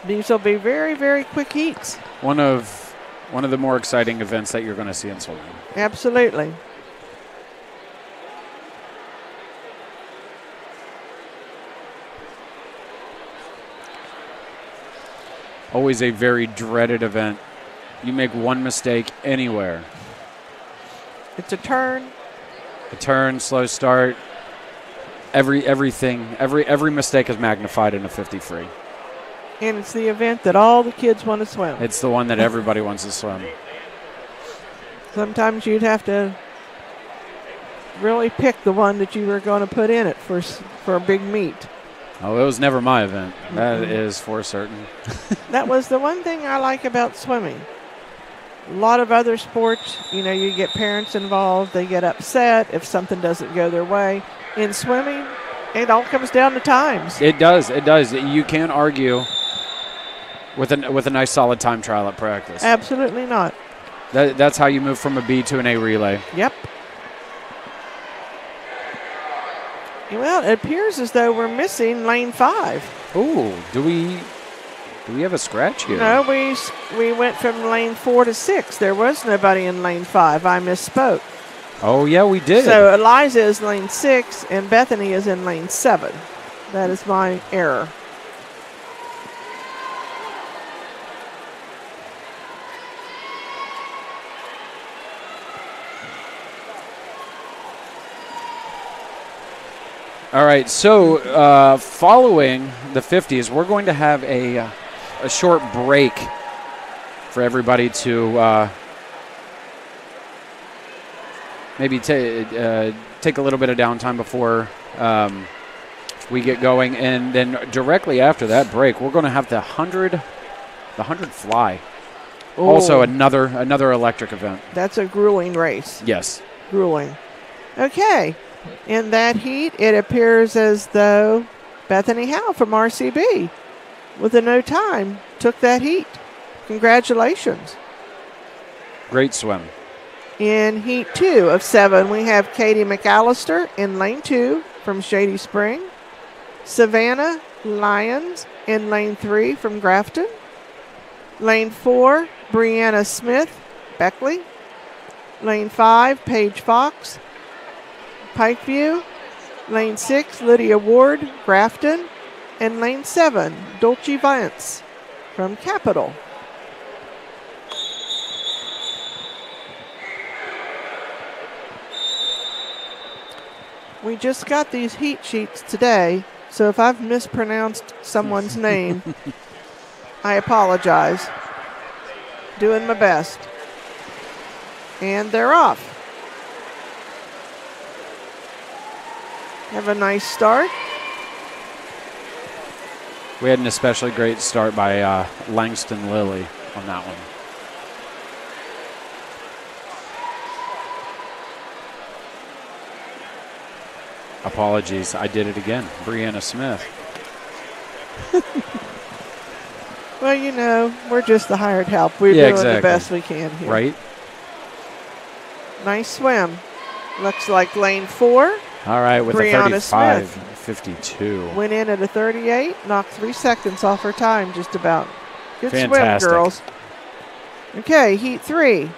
These will be very, very quick heats. One of the more exciting events that you're going to see in swimming. Absolutely. Always a very dreaded event. You make one mistake anywhere. It's a turn. A turn, slow start. Every mistake is magnified in a 50 free. And it's the event that all the kids want to swim. It's the one that everybody wants to swim. Sometimes you'd have to really pick the one that you were going to put in it for a big meet. Oh, it was never my event. That is for certain. That was the one thing I like about swimming. A lot of other sports, you get parents involved. They get upset if something doesn't go their way. In swimming, it all comes down to times. It does. You can't argue with a nice solid time trial at practice. Absolutely not. That's how you move from a B to an A relay. Yep. Well, it appears as though we're missing lane 5. Ooh, do we have a scratch here? No, we went from lane 4 to 6. There was nobody in lane 5. I misspoke. Oh, yeah, we did. So Eliza is lane 6 and Bethany is in lane 7. That is my error. All right, so following the 50s, we're going to have a short break for everybody to maybe take a little bit of downtime before we get going. And then directly after that break, we're going to have the 100 fly. Ooh. Also another electric event. That's a grueling race. Yes. Grueling. Okay. In that heat, it appears as though Bethany Howe from RCB, with a no time, took that heat. Congratulations. Great swim. In heat 2 of 7, we have Katie McAllister in lane 2 from Shady Spring. Savannah Lyons in lane 3 from Grafton. Lane 4, Brianna Smith, Beckley. Lane 5, Paige Fox, Pikeview. Lane 6, Lydia Ward, Grafton. And lane 7, Dolce Vance from Capitol. We just got these heat sheets today, so if I've mispronounced someone's name, I apologize. Doing my best. And they're off. Have a nice start. We had an especially great start by Langston Lilly on that one. Apologies, I did it again. Brianna Smith. Well, we're just the hired help. We're doing the best we can here. Right. Nice swim. Looks like lane 4. All right, with Brianna a 35.52. Went in at a 38, knocked 3 seconds off her time just about. Good Fantastic. swim, girls. Okay, heat 3.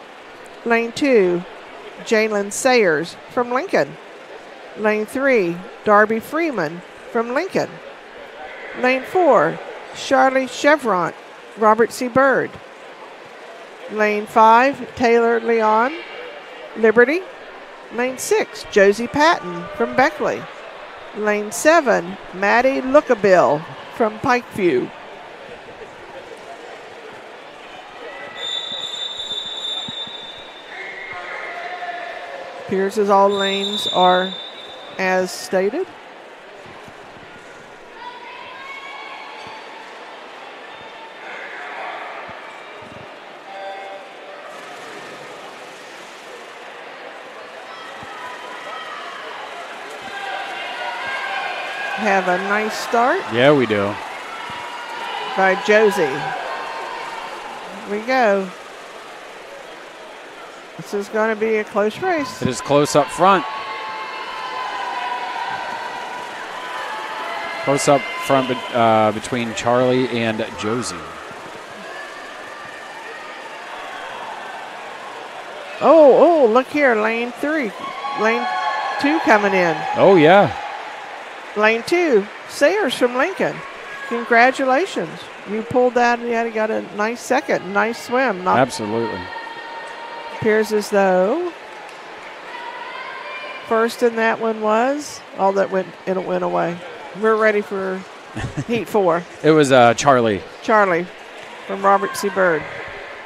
Lane 2, Jalen Sayers from Lincoln. Lane 3, Darby Freeman from Lincoln. Lane 4, Charlie Chevron, Robert C. Byrd. Lane 5, Taylor Leon, Liberty. Lane 6, Josie Patton from Beckley. Lane 7, Maddie Lookabill from Pikeview. Appears as all lanes are as stated. have a nice start Yeah, we do. by Josie. Here we go. This is going to be a close race. It is close up front. Close up front between Charlie and Josie. Oh, look here, lane 3. Lane 2 coming in. Oh, yeah. Lane 2, Sayers from Lincoln. Congratulations. You pulled that and you got a nice second. Nice swim. Absolutely. Appears as though first in that one was, it went away. We're ready for Heat 4. It was Charlie. Charlie from Robert C. Byrd.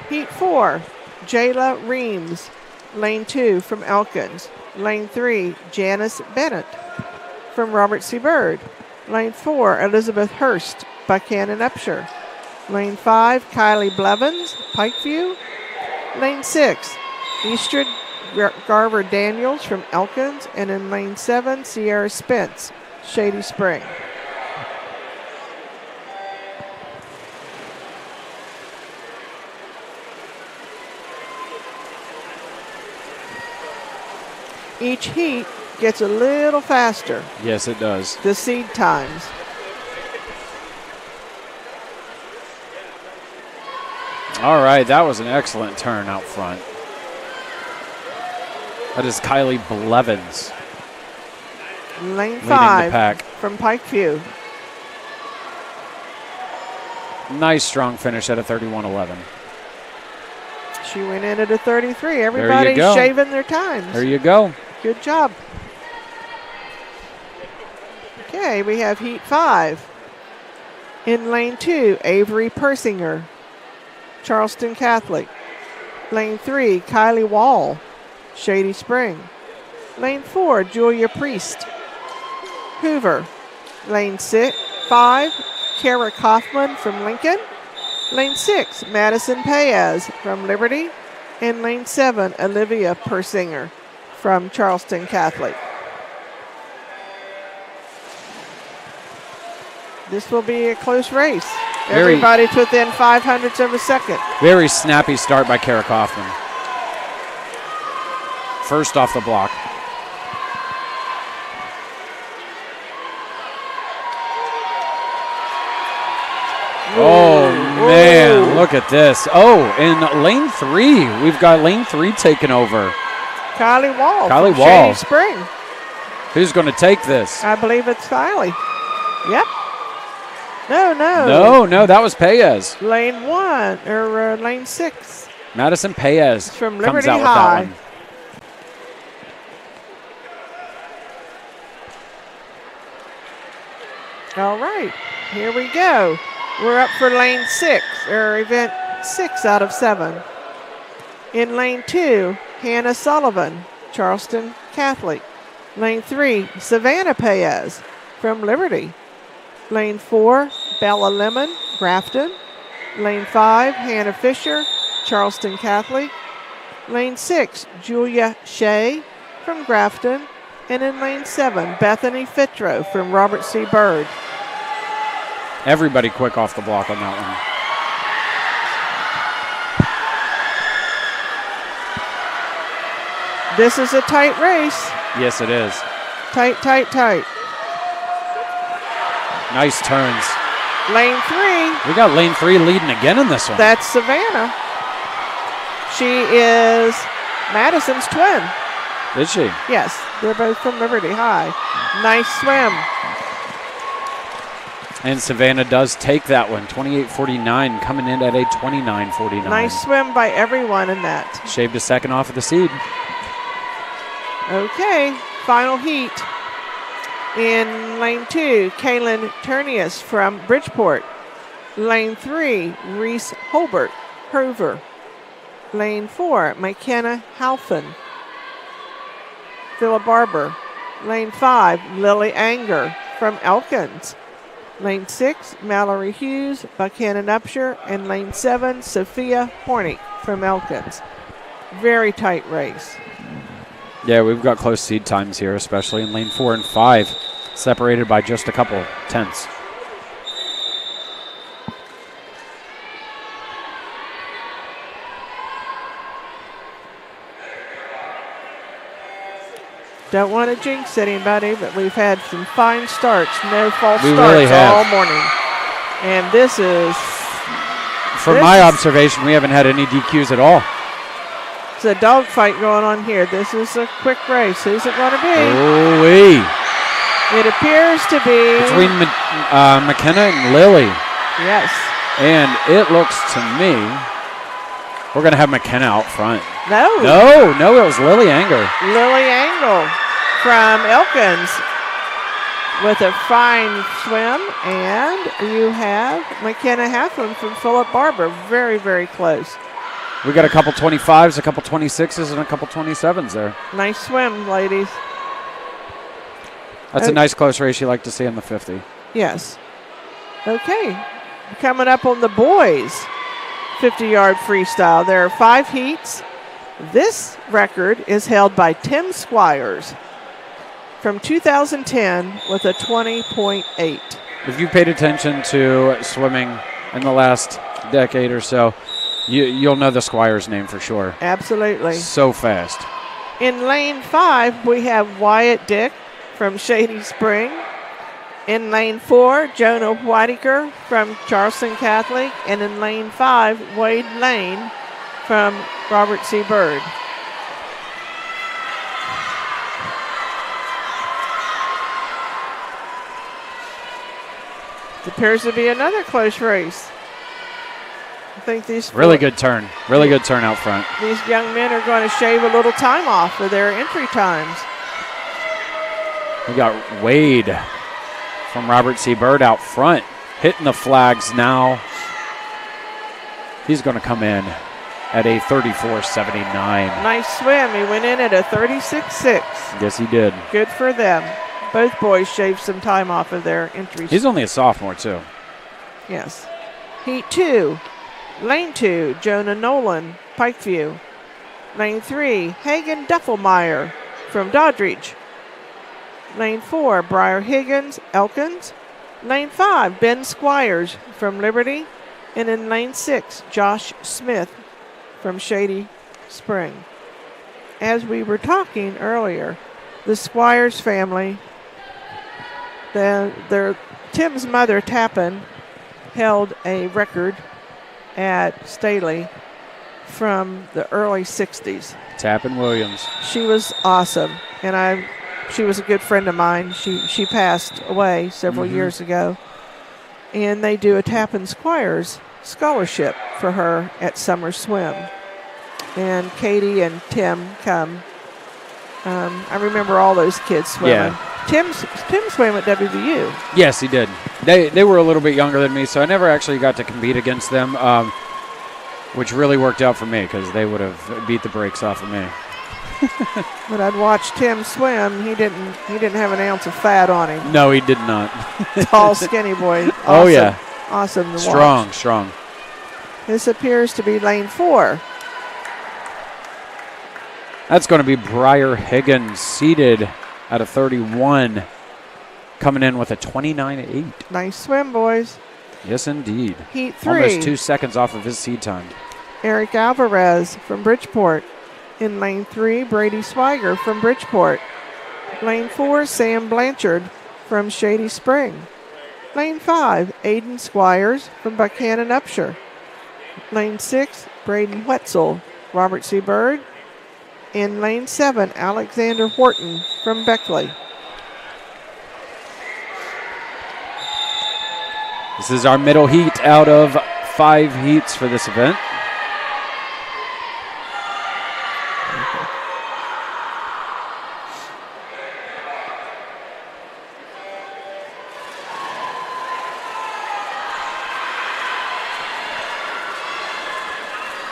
Heat 4, Jayla Reams, lane 2 from Elkins. Lane 3, Janice Bennett from Robert C. Byrd. Lane 4, Elizabeth Hurst, Buchanan Upshur. Lane 5, Kylie Blevins, Pikeview. Lane 6, Eastrid Garver Daniels from Elkins. And in lane 7, Sierra Spence, Shady Spring. Each heat gets a little faster. Yes, it does. The seed times. All right, that was an excellent turn out front. That is Kylie Blevins. Lane Leading 5 the pack. from Pikeview. Nice strong finish at a 31.11. She went in at a 33. Everybody's go. shaving their times. There you go. Good job. Okay, we have Heat 5. In lane 2, Avery Persinger, Charleston Catholic. Lane 3, Kylie Wall, Shady Spring. Lane 4, Julia Priest, Hoover. Lane 5, Kara Kaufman from Lincoln. Lane 6, Madison Paez from Liberty. And lane 7, Olivia Persinger from Charleston Catholic. This will be a close race. Everybody's within 0.05 of a second. Very snappy start by Kara Kaufman. First off the block. Oh, man, look at this. Oh, in lane 3, we've got lane 3 taken over. Kylie Wall. Kylie from Wall. Shady Spring. Who's going to take this? I believe it's Kylie. Yep. No. No, that was Paez. Lane 1, or lane 6. Madison Paez From comes Liberty out with High. that one. All right, here we go. We're up for lane 6, or event 6 out of 7. In lane 2, Hannah Sullivan, Charleston Catholic. Lane 3, Savannah Paez from Liberty. Lane 4, Bella Lemon, Grafton. Lane 5, Hannah Fisher, Charleston Catholic. Lane 6, Julia Shea from Grafton. And in lane 7, Bethany Fitro from Robert C. Byrd. Everybody quick off the block on that one. This is a tight race. Yes, it is. Tight. Nice turns. Lane 3. We got lane 3 leading again in this one. That's Savannah. She is Madison's twin. Is she? Yes, they're both from Liberty High. Nice swim. And Savannah does take that one. 28.49 coming in at a 29.49. Nice swim by everyone in that. Shaved a second off of the seed. Okay, final heat. In lane 2, Kaylin Turnius from Bridgeport. Lane 3, Reese Holbert, Hoover. Lane 4, McKenna Halfin, Philip Barber. Lane 5, Lily Anger from Elkins. Lane 6, Mallory Hughes, Buchanan Upshur. And lane 7, Sophia Hornick from Elkins. Very tight race. Yeah, we've got close seed times here, especially in lane 4 and 5. separated by just a couple tenths. Don't want to jinx anybody, but we've had some fine starts. No false We starts really have. all morning. And this is... From my observation, we haven't had any DQs at all. It's a dogfight going on here. This is a quick race. Who's it going to be? Ooh-wee. It appears to be... Between McKenna and Lily. Yes. And it looks to me, we're going to have McKenna out front. No, it was Lily Anger. Lily Angle from Elkins with a fine swim. And you have McKenna Halfland from Philip Barber. Very, very close. We got a couple 25s, a couple 26s, and a couple 27s there. Nice swim, ladies. That's a nice close race you like to see in the 50. Yes. Okay. Coming up on the boys' 50-yard freestyle. There are 5 heats. This record is held by Tim Squires from 2010 with a 20.8. If you paid attention to swimming in the last decade or so, you'll know the Squires name for sure. Absolutely. So fast. In lane 5, we have Wyatt Dick from Shady Spring. In lane 4, Jonah Whitaker from Charleston Catholic. And in lane 5, Wade Lane from Robert C. Byrd. It appears to be another close race. I think these really good turn. Really good turn out front. These young men are going to shave a little time off for their entry times. We got Wade from Robert C. Byrd out front, hitting the flags now. He's going to come in at a 34.79. Nice swim. He went in at a 36.6. Yes, he did. Good for them. Both boys shaved some time off of their entries. He's only a sophomore, too. Yes. Heat 2. Lane 2, Jonah Nolan, Pikeview. Lane 3, Hagen Duffelmeyer from Doddridge. Lane 4, Briar Higgins, Elkins. Lane 5, Ben Squires from Liberty. And in lane 6, Josh Smith from Shady Spring. As we were talking earlier, the Squires family, Tim's mother, Tappan, held a record at Staley from the early 60s. Tappan Williams. She was awesome, and she was a good friend of mine. She passed away several years ago, and they do a Tappan Squires scholarship for her at Summer Swim. And Katie and Tim come. I remember all those kids swimming. Yeah. Tim swam at WVU. Yes, he did. They were a little bit younger than me, so I never actually got to compete against them, which really worked out for me because they would have beat the brakes off of me. But I'd watch Tim swim. He didn't have an ounce of fat on him. No, he did not. Tall, skinny boy. Awesome. Oh, yeah. Awesome to watch. Strong. This appears to be lane 4. That's going to be Briar Higgins, seated at a 31, coming in with a 29.8. Nice swim, boys. Yes, indeed. Heat 3. Almost 2 seconds off of his seed time. Eric Alvarez from Bridgeport. In lane 3, Brady Swiger from Bridgeport. Lane 4, Sam Blanchard from Shady Spring. Lane 5, Aiden Squires from Buchanan Upshur. Lane 6, Braden Wetzel, Robert C. Byrd. In lane 7, Alexander Horton from Beckley. This is our middle heat out of 5 heats for this event.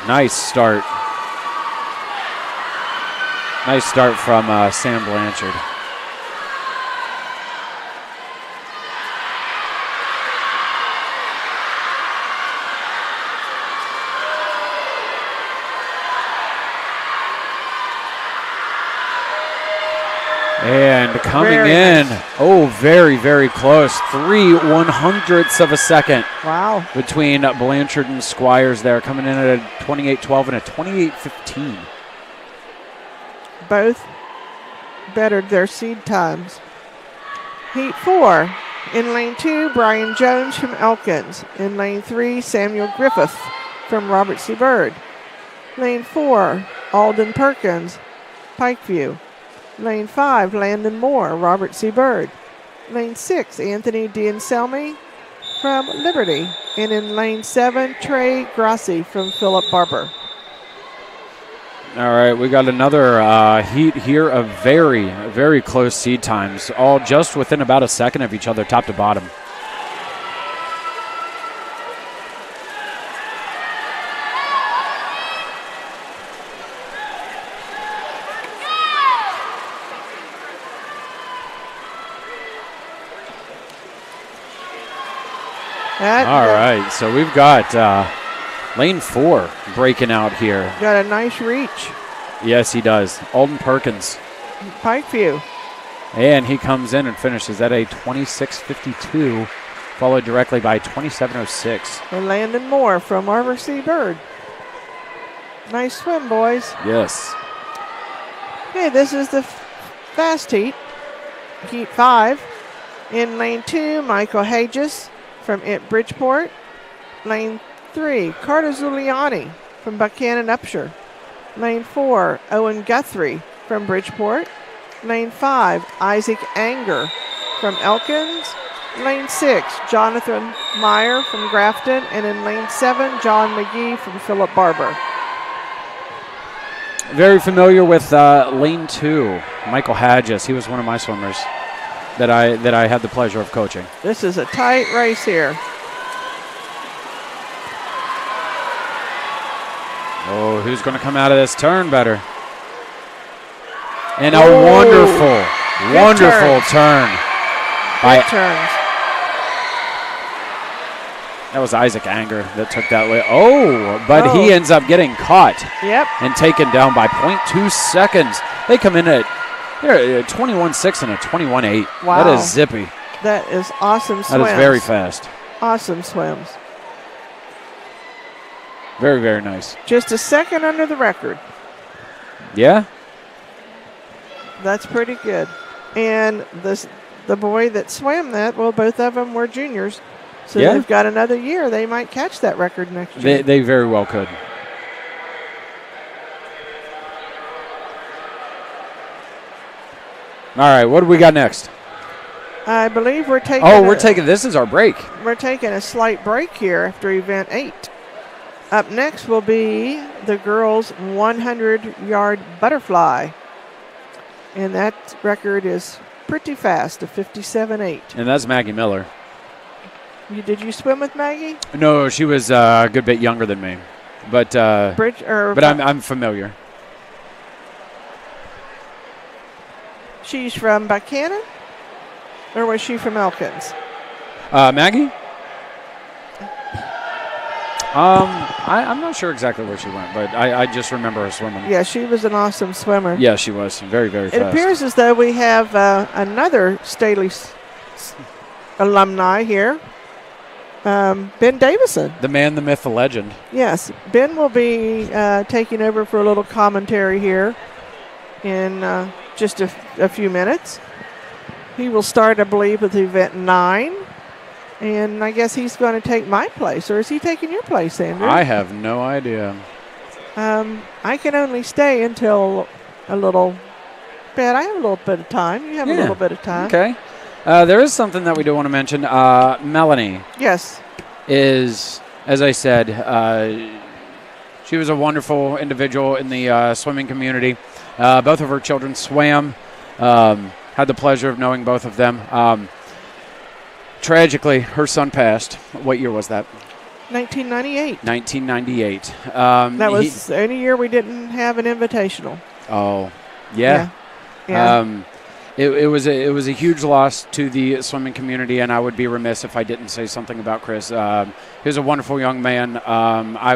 Nice start. Nice start from Sam Blanchard. And coming in, very, very close. 3/100ths of a second. Wow. Between Blanchard and Squires there, coming in at a 28:12 and a 28:15. Both bettered their seed times. Heat 4. In lane 2, Brian Jones from Elkins. In lane 3, Samuel Griffith from Robert C. Byrd. Lane 4, Alden Perkins, Pikeview. Lane 5, Landon Moore, Robert C. Byrd. Lane 6, Anthony D'Anselmi from Liberty. And in lane 7, Trey Grassi from Philip Barber. All right, we got another heat here of very, very close seed times, all just within about a second of each other, top to bottom. All right, so we've got lane 4 breaking out here. Got a nice reach. Yes, he does. Alden Perkins. Pikeview. And he comes in and finishes at a 26:52, followed directly by 27:06. And Landon Moore from Robert C. Byrd. Nice swim, boys. Yes. Okay, this is the fast heat. Heat 5. In lane 2, Michael Hages from Bridgeport. Lane 3, Carter Zuliani from Buchanan Upshur. Lane 4, Owen Guthrie from Bridgeport. Lane 5, Isaac Anger from Elkins. Lane 6, Jonathan Meyer from Grafton. And in lane 7, John McGee from Philip Barber. Very familiar with lane 2, Michael Hadges. He was one of my swimmers that I had the pleasure of coaching. This is a tight race here. Oh, who's going to come out of this turn better? And a wonderful turn. Good turns. That was Isaac Anger that took that way. But he ends up getting caught. Yep. And taken down by 0.2 seconds. They come in at 21.6 and a 21.8. Wow. That is zippy. That is awesome swims. That is very fast. Awesome swims. Very, very nice. Just a second under the record. Yeah? That's pretty good. And the boy that swam that, well, both of them were juniors. So they've got another year. They might catch that record next year. They very well could. All right, what do we got next? I believe we're taking this is our break. We're taking a slight break here after event 8. Up next will be the girls' 100-yard butterfly. And that record is pretty fast, a 57.8. And that's Maggie Miller. Did you swim with Maggie? No, she was a good bit younger than me. But I'm familiar. She's from Buchanan? Or was she from Elkins? Maggie? I'm not sure exactly where she went, but I just remember her swimming. Yeah, she was an awesome swimmer. Yeah, she was. Very, very fast. It appears as though we have another Staley alumni here, Ben Davison. The man, the myth, the legend. Yes, Ben will be taking over for a little commentary here in just a few minutes. He will start, I believe, with event 9. And I guess he's going to take my place. Or is he taking your place, Andrew? I have no idea. I can only stay until a little bit. I have a little bit of time. You have a little bit of time. Okay. There is something that we do want to mention. Melanie. Yes. Is, as I said, she was a wonderful individual in the swimming community. Both of her children swam. Had the pleasure of knowing both of them. Tragically, her son passed. What year was that? 1998. 1998. That was the only year we didn't have an invitational. Oh, yeah. It was a huge loss to the swimming community, and I would be remiss if I didn't say something about Chris. He was a wonderful young man. I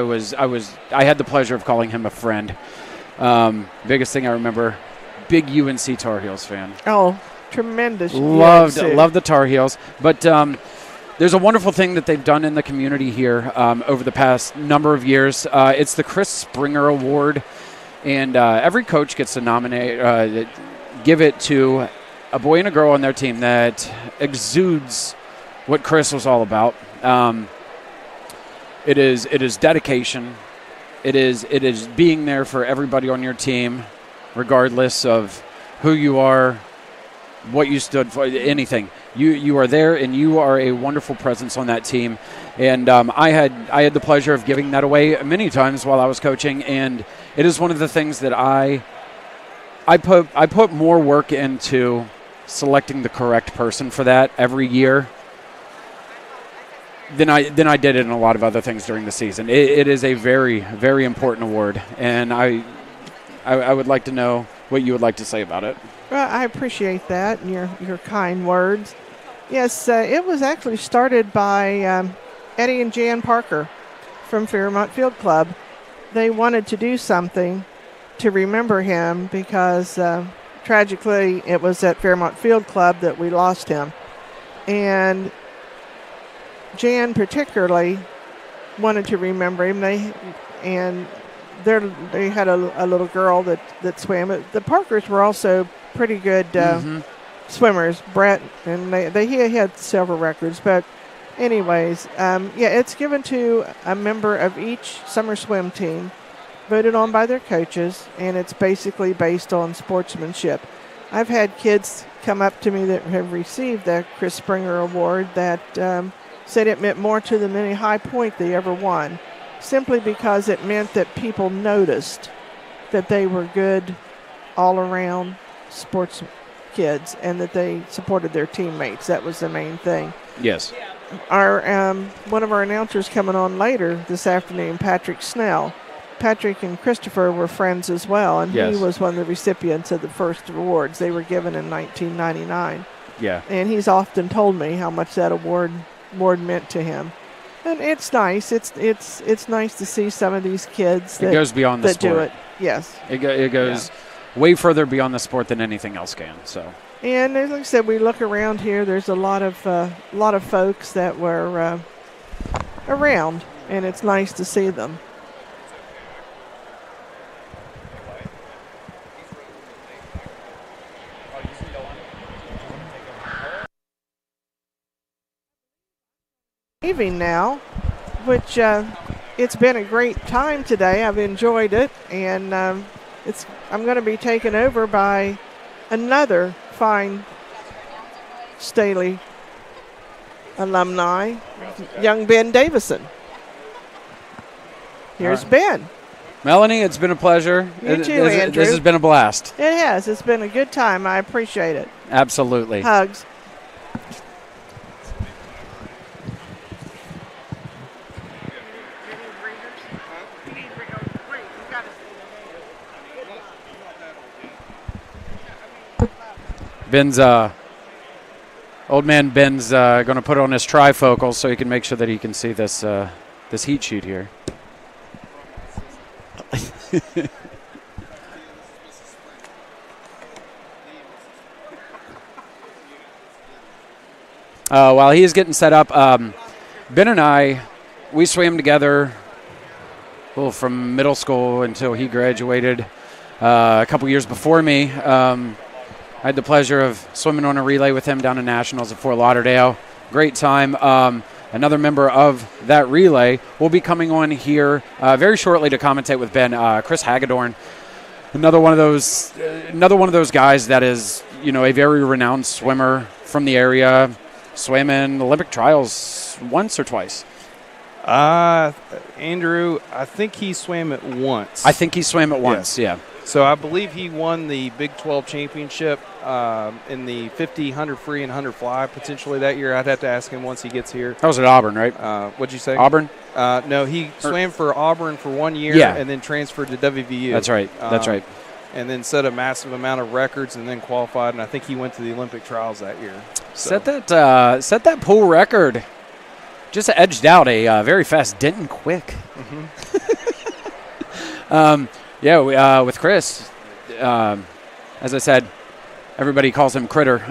had the pleasure of calling him a friend. Biggest thing I remember big UNC Tar Heels fan. Oh, tremendous. Loved UNC. the Tar Heels. But there's a wonderful thing that they've done in the community here over the past number of years. It's the Chris Springer Award, and every coach gets to nominate, give it to a boy and a girl on their team that exudes what Chris was all about. It is dedication. It is being there for everybody on your team, regardless of who you are, what you stood for, anything. You are there, and you are a wonderful presence on that team. And I had the pleasure of giving that away many times while I was coaching, and it is one of the things that I put more work into selecting the correct person for that every year than I did in a lot of other things during the season. It is a very, very important award, and I would like to know what you would like to say about it. Well, I appreciate that and your kind words. Yes, it was actually started by Eddie and Jan Parker from Fairmont Field Club. They wanted to do something to remember him because tragically it was at Fairmont Field Club that we lost him. And Jan particularly wanted to remember him. They had a little girl that swam. The Parkers were also pretty good swimmers, Brett, and he had several records. But anyways, it's given to a member of each summer swim team, voted on by their coaches, and it's basically based on sportsmanship. I've had kids come up to me that have received the Chris Springer Award that said it meant more to them than any high point they ever won, simply because it meant that people noticed that they were good all-around sports kids and that they supported their teammates. That was the main thing. Yes. Our one of our announcers coming on later this afternoon, Patrick Snell. Patrick and Christopher were friends as well, and yes. He was one of the recipients of the first awards. They were given in 1999. Yeah. And he's often told me how much that award meant to him. And it's nice. It's nice to see some of these kids that, it goes beyond the that sport. do it. Yes. It goes way further beyond the sport than anything else can. So. And like I said, we look around here. There's a lot of folks that were around, and it's nice to see them. Leaving now, which it's been a great time today. I've enjoyed it, and I'm going to be taken over by another fine Staley alumni, young Ben Davison. Here's Ben. Melanie, it's been a pleasure. You too, Andrew. This has been a blast. It has. It's been a good time. I appreciate it. Absolutely. Hugs. Ben's old man Ben's going to put on his trifocal so he can make sure that he can see this this heat sheet here. While he is getting set up, Ben and I, we swam together from middle school until he graduated a couple years before me. I had the pleasure of swimming on a relay with him down in Nationals at Fort Lauderdale. Great time. Another member of that relay will be coming on here very shortly to commentate with Ben. Chris Hagedorn, another one of those guys that is, a very renowned swimmer from the area. Swam in Olympic trials once or twice. Andrew, I think he swam it once. I think he swam it once. Yeah. So I believe he won the Big 12 championship in the 50, 100 free, and 100 fly potentially that year. I'd have to ask him once he gets here. That was at Auburn, right? What'd you say? Auburn? No, he swam for Auburn for 1 year and then transferred to WVU. That's right. That's right. And then set a massive amount of records and then qualified, and I think he went to the Olympic trials that year. So. Set that pool record. Just edged out a very fast Denton Quick. Mm-hmm. With Chris, as I said, everybody calls him Critter.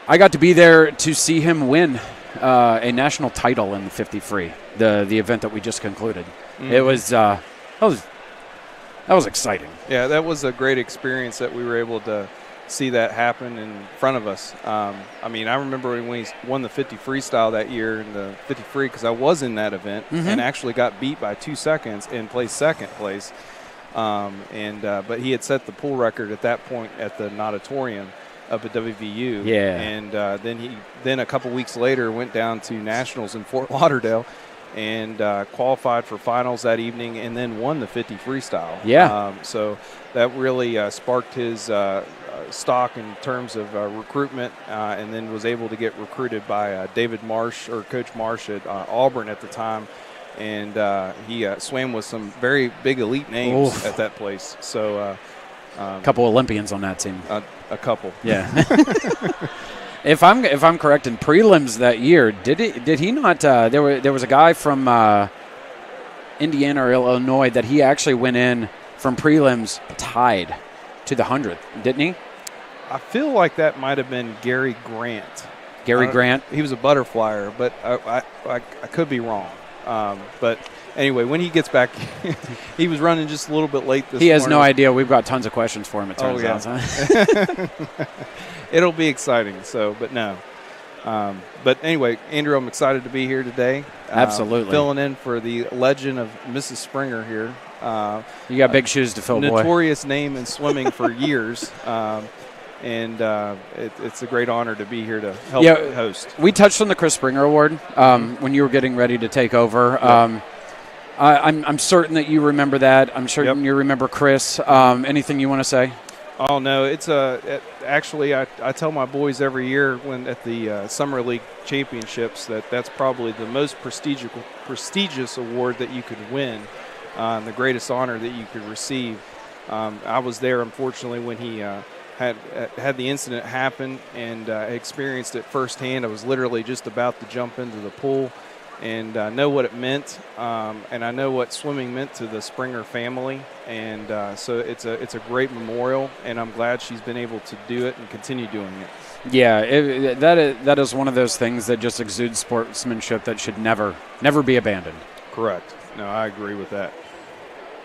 I got to be there to see him win a national title in the 50 free, the event that we just concluded. Mm-hmm. It was that was exciting. Yeah, that was a great experience that we were able to see that happen in front of us. I mean, I remember when he won the 50 freestyle that year in the 50 free, because I was in that event and actually got beat by 2 seconds and placed second place. But he had set the pool record at that point at the Auditorium up at WVU. Yeah. And then a couple weeks later went down to nationals in Fort Lauderdale and qualified for finals that evening, and then won the 50 freestyle. Yeah. So that really sparked his stock in terms of recruitment, and then was able to get recruited by David Marsh, or Coach Marsh at Auburn at the time. And he swam with some very big elite names at that place. So a couple Olympians on that team. A couple. Yeah. If I'm correct, in prelims that year, did he not? There was a guy from Indiana or Illinois that he actually went in from prelims tied to the 100th, didn't he? I feel like that might have been Gary Grant. Gary Grant. He was a butterflyer, but I could be wrong. But anyway, when he gets back, he was running just a little bit late this morning. He has no idea. We've got tons of questions for him, it turns out. Huh? It'll be exciting. But no. But anyway, Andrew, I'm excited to be here today. Absolutely. Filling in for the legend of Mrs. Springer here. You got big shoes to fill, boy. Notorious name in swimming for years. And it's a great honor to be here to help host. We touched on the Chris Springer Award when you were getting ready to take over. Yep. I'm certain that you remember that. I'm certain you remember Chris. Anything you want to say? Oh, no. It's actually, I tell my boys every year when at the Summer League Championships that's probably the most prestigious award that you could win, and the greatest honor that you could receive. I was there, unfortunately, when he had the incident happen, and experienced it firsthand. I was literally just about to jump into the pool, and know what it meant, and I know what swimming meant to the Springer family, and so it's a great memorial, and I'm glad she's been able to do it and continue doing it. Yeah, that is one of those things that just exudes sportsmanship that should never be abandoned. Correct. No, I agree with that.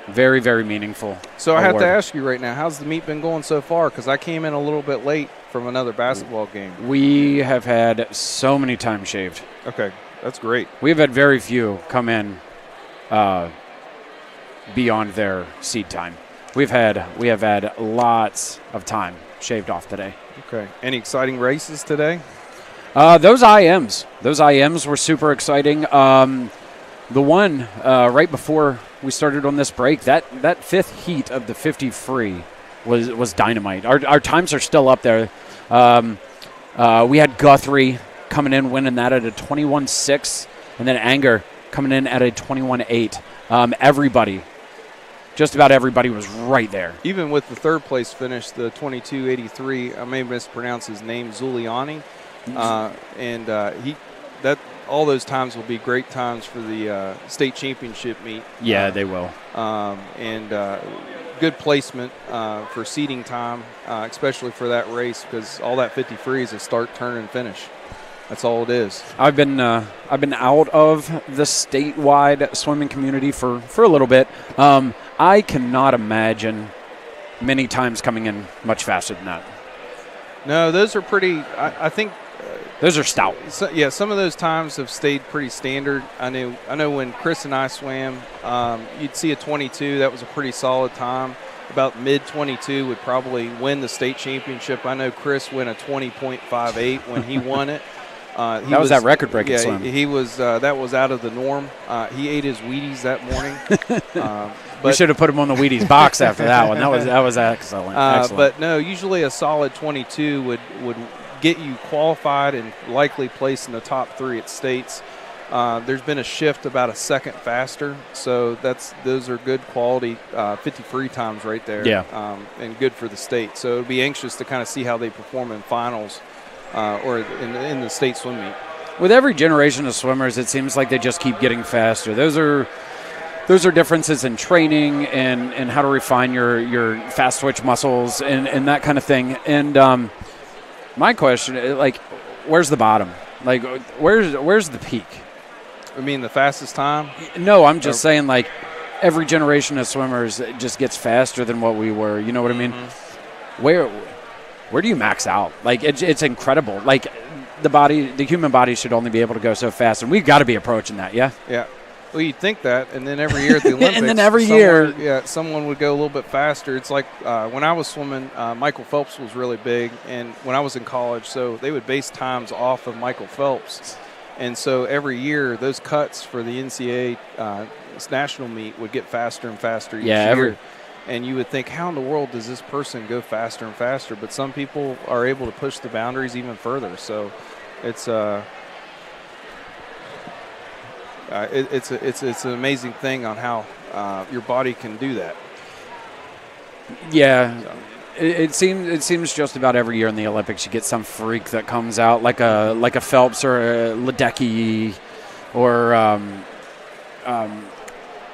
Very, very meaningful. So I have to ask you right now, how's the meet been going so far? Because I came in a little bit late from another basketball game. We have had so many times shaved. Okay, that's great. We've had very few come in beyond their seed time. We have had lots of time shaved off today. Okay. Any exciting races today? Those IMs were super exciting. The one right before we started on this break, that fifth heat of the 50 free was dynamite. Our times are still up there. We had Guthrie coming in, winning that at a 21.6, and then Anger coming in at a 21.8. Just about everybody was right there. Even with the third place finish, the 22.83, I may mispronounce his name, Zuliani, all those times will be great times for the state championship meet. Yeah, they will. Good placement for seeding time, especially for that race, because all that 50 free is a start, turn, and finish. That's all it is. I've been out of the statewide swimming community for a little bit. I cannot imagine many times coming in much faster than that. No, those are pretty. I think. Those are stout. So, yeah, some of those times have stayed pretty standard. I know when Chris and I swam, you'd see a 22. That was a pretty solid time. About mid-22 would probably win the state championship. I know Chris went a 20.58 when he won it. That was that record-breaking swim. He was. That was out of the norm. He ate his Wheaties that morning. We should have put him on the Wheaties box after that one. That was excellent. But no, usually a solid 22 would get you qualified and likely placed in the top 3 at states. There's been a shift about a second faster, so those are good quality 50 free times right there. Yeah. And good for the state. So it'll be anxious to kind of see how they perform in finals or in the state swim meet. With every generation of swimmers, it seems like they just keep getting faster. Those are those are differences in training and how to refine your fast twitch muscles and that kind of thing. And my question, like, where's the bottom? Like, where's the peak? I mean, the fastest time? No, I'm just saying, like, every generation of swimmers just gets faster than what we were. You know what I mean? Where do you max out? Like, it's incredible. Like, the human body should only be able to go so fast, and we've got to be approaching that, yeah? Yeah. Well, you'd think that, and then every year at the Olympics, and then every year, someone would go a little bit faster. It's like when I was swimming, Michael Phelps was really big, and when I was in college, so they would base times off of Michael Phelps, and so every year those cuts for the NCAA national meet would get faster and faster each year. And you would think, how in the world does this person go faster and faster? But some people are able to push the boundaries even further. So it's it's an amazing thing on how your body can do that. Yeah. So. It seems just about every year in the Olympics you get some freak that comes out like a Phelps or a Ledecky or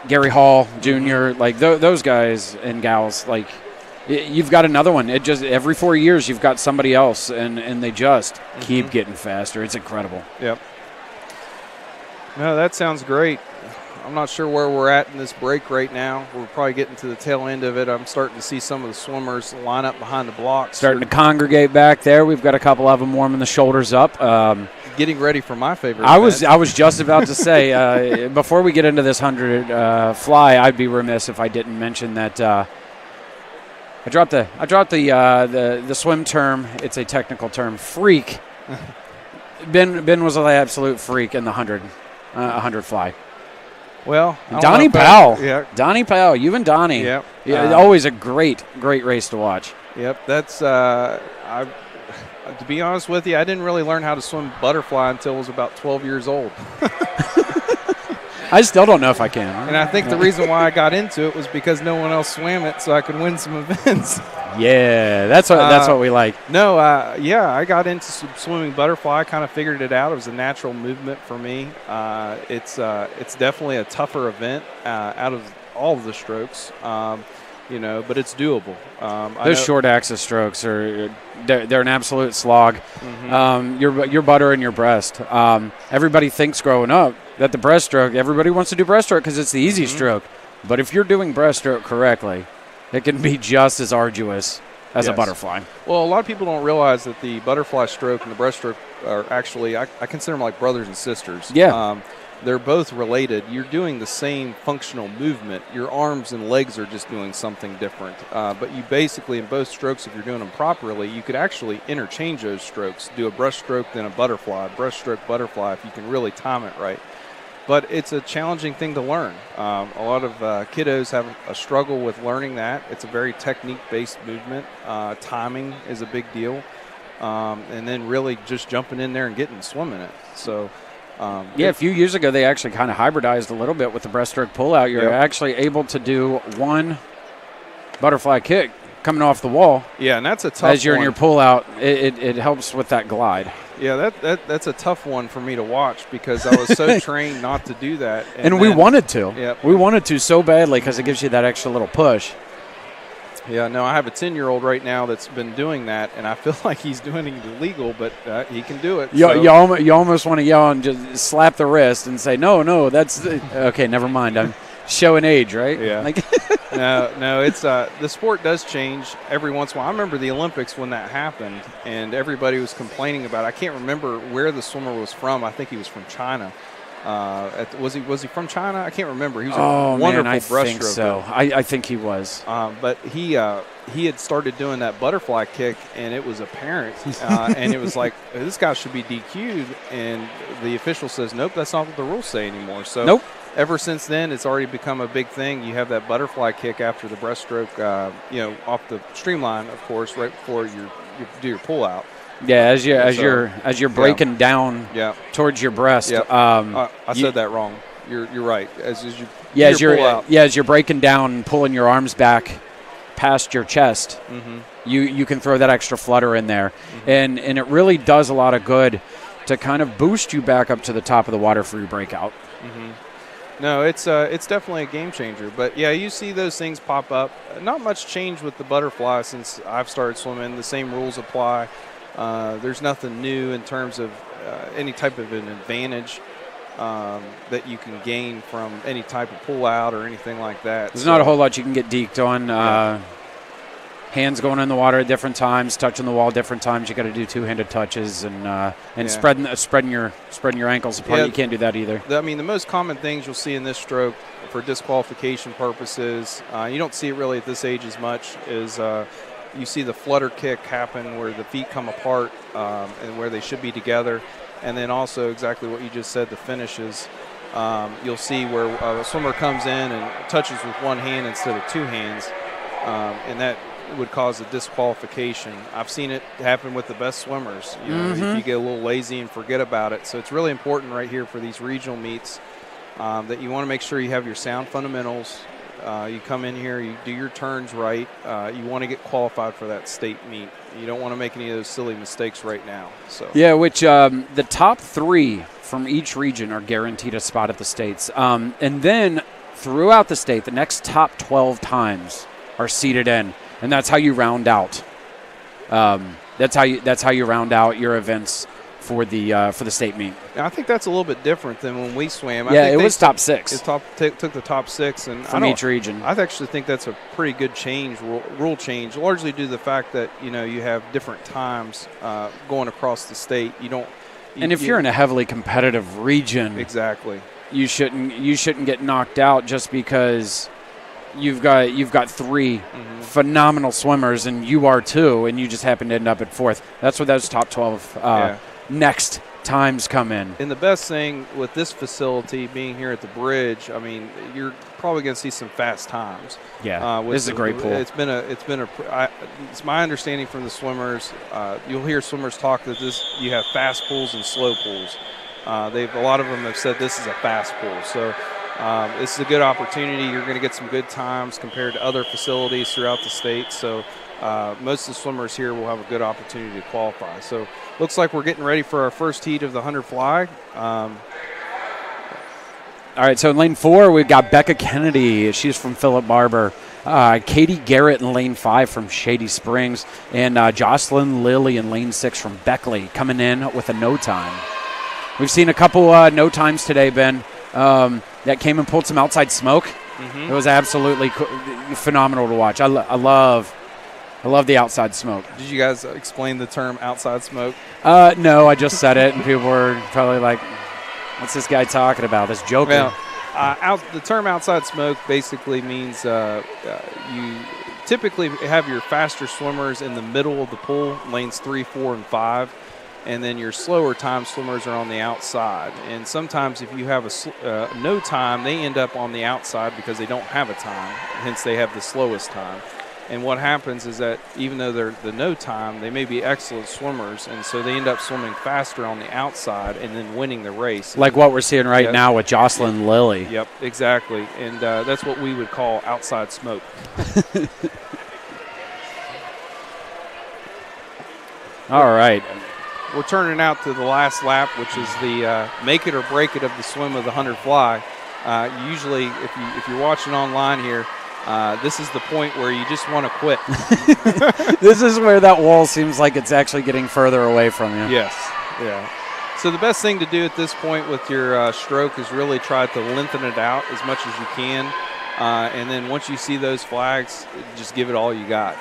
Gary Hall Jr. Like those guys and gals. Like you've got another one. It just every 4 years you've got somebody else, and they just keep getting faster. It's incredible. Yep. No, that sounds great. I'm not sure where we're at in this break right now. We're probably getting to the tail end of it. I'm starting to see some of the swimmers line up behind the blocks. Starting to congregate back there. We've got a couple of them warming the shoulders up. Getting ready for my favorite event. I was just about to say, before we get into this 100 fly, I'd be remiss if I didn't mention that I dropped the swim term. It's a technical term, freak. Ben was an absolute freak in the 100 fly. Well, Donnie Powell. Yeah. Donnie Powell, you and Donnie. Yep. Yeah, always a great race to watch. Yep. That's to be honest with you, I didn't really learn how to swim butterfly until I was about 12 years old. I still don't know if I can. And I think the reason why I got into it was because no one else swam it, so I could win some events. Yeah, that's what we like. No, I got into swimming butterfly. I kind of figured it out. It was a natural movement for me. It's definitely a tougher event out of all of the strokes, but it's doable. Those short axis strokes they're an absolute slog. Your butter and your breast. Everybody thinks growing up that the breaststroke, everybody wants to do breaststroke because it's the easy stroke. But if you're doing breaststroke correctly, it can be just as arduous as a butterfly. Well, a lot of people don't realize that the butterfly stroke and the breaststroke are actually, I consider them like brothers and sisters. Yeah. They're both related. You're doing the same functional movement. Your arms and legs are just doing something different. But you basically, in both strokes, if you're doing them properly, you could actually interchange those strokes. Do a breaststroke, then a butterfly. Breaststroke, butterfly, if you can really time it right. But it's a challenging thing to learn. A lot of kiddos have a struggle with learning that. It's a very technique-based movement. Timing is a big deal. And then really just jumping in there and getting swimming it. So... a few years ago they actually kind of hybridized a little bit with the breaststroke pullout. You're actually able to do one butterfly kick coming off the wall. Yeah, and that's a tough one. As you're in your pullout, it helps with that glide. Yeah, that's a tough one for me to watch because I was so trained not to do that. And we wanted to. Yep. We wanted to so badly because it gives you that extra little push. Yeah, no, I have a 10-year-old right now that's been doing that, and I feel like he's doing it illegal, but he can do it. You almost want to yell and just slap the wrist and say, no, that's – okay, never mind. I'm showing age, right? Yeah. No, it's the sport does change every once in a while. I remember the Olympics when that happened, and everybody was complaining about it. I can't remember where the swimmer was from. I think he was from China. Was he from China? I can't remember. He was a wonderful breaststroker. Think so. I think he was. But he had started doing that butterfly kick, and it was apparent. And it was like, this guy should be DQ'd. And the official says, nope, that's not what the rules say anymore. So nope. Ever since then, it's already become a big thing. You have that butterfly kick after the breaststroke, off the streamline, of course, right before you do your pull out. Yeah, as you're breaking down towards your breast. Yep. I said that wrong. You're right. As you're breaking down and pulling your arms back past your chest, you can throw that extra flutter in there, and it really does a lot of good to kind of boost you back up to the top of the water for your breakout. No, it's definitely a game changer. But yeah, you see those things pop up. Not much change with the butterfly since I've started swimming. The same rules apply. There's nothing new in terms of any type of an advantage that you can gain from any type of pull out or anything like that. There's not a whole lot you can get deked on. Yeah. Hands going in the water at different times, touching the wall different times. You got to do two-handed touches and spreading your ankles apart. Yeah. You can't do that either. I mean, the most common things you'll see in this stroke for disqualification purposes, you don't see it really at this age as much, is you see the flutter kick happen where the feet come apart and where they should be together. And then also exactly what you just said, the finishes. You'll see where a swimmer comes in and touches with one hand instead of two hands, and that would cause a disqualification. I've seen it happen with the best swimmers. You know, if you get a little lazy and forget about it. So it's really important right here for these regional meets that you want to make sure you have your sound fundamentals. You come in here, you do your turns right. You want to get qualified for that state meet. You don't want to make any of those silly mistakes right now. So yeah, which the top 3 from each region are guaranteed a spot at the states, and then throughout the state, the next top 12 times are seeded in. And that's how you round out. That's how you round out your events for the state meet. Now, I think that's a little bit different than when we swam. Yeah, it was top 6. It took the top 6 and from each region. I actually think that's a pretty good change, rule change, largely due to the fact that you have different times going across the state. And if you're in a heavily competitive region, exactly, you shouldn't get knocked out just because you've got 3 phenomenal swimmers and you are too, and you just happen to end up at 4th. That's where those top 12 next times come in. And the best thing with this facility being here at the bridge, I mean, you're probably going to see some fast times. Yeah, this is a great pool. It's my understanding from the swimmers. You'll hear swimmers talk that you have fast pools and slow pools. A lot of them have said this is a fast pool. So. This is a good opportunity. You're going to get some good times compared to other facilities throughout the state. So most of the swimmers here will have a good opportunity to qualify. So looks like we're getting ready for our first heat of the 100 fly. All right, so in lane 4, we've got Becca Kennedy. She's from Philip Barber. Katie Garrett in lane 5 from Shady Springs. And Jocelyn Lilly in lane 6 from Beckley coming in with a no time. We've seen a couple no times today, Ben. That came and pulled some outside smoke. It was absolutely phenomenal to watch. I love the outside smoke. Did you guys explain the term outside smoke? No, I just said it, and people were probably like, what's this guy talking about? This joking. Well, the term outside smoke basically means you typically have your faster swimmers in the middle of the pool, lanes 3, 4, and 5. And then your slower time swimmers are on the outside. And sometimes if you have a no time, they end up on the outside because they don't have a time. Hence, they have the slowest time. And what happens is that even though they're the no time, they may be excellent swimmers. And so they end up swimming faster on the outside and then winning the race. Like what we're seeing right now with Jocelyn Lilly. Yep, exactly. And that's what we would call outside smoke. All right. We're turning out to the last lap, which is the make it or break it of the swim of the 100 fly. Usually, if you're watching online here, this is the point where you just want to quit. This is where that wall seems like it's actually getting further away from you. Yes, yeah. So the best thing to do at this point with your stroke is really try to lengthen it out as much as you can. And then once you see those flags, just give it all you got.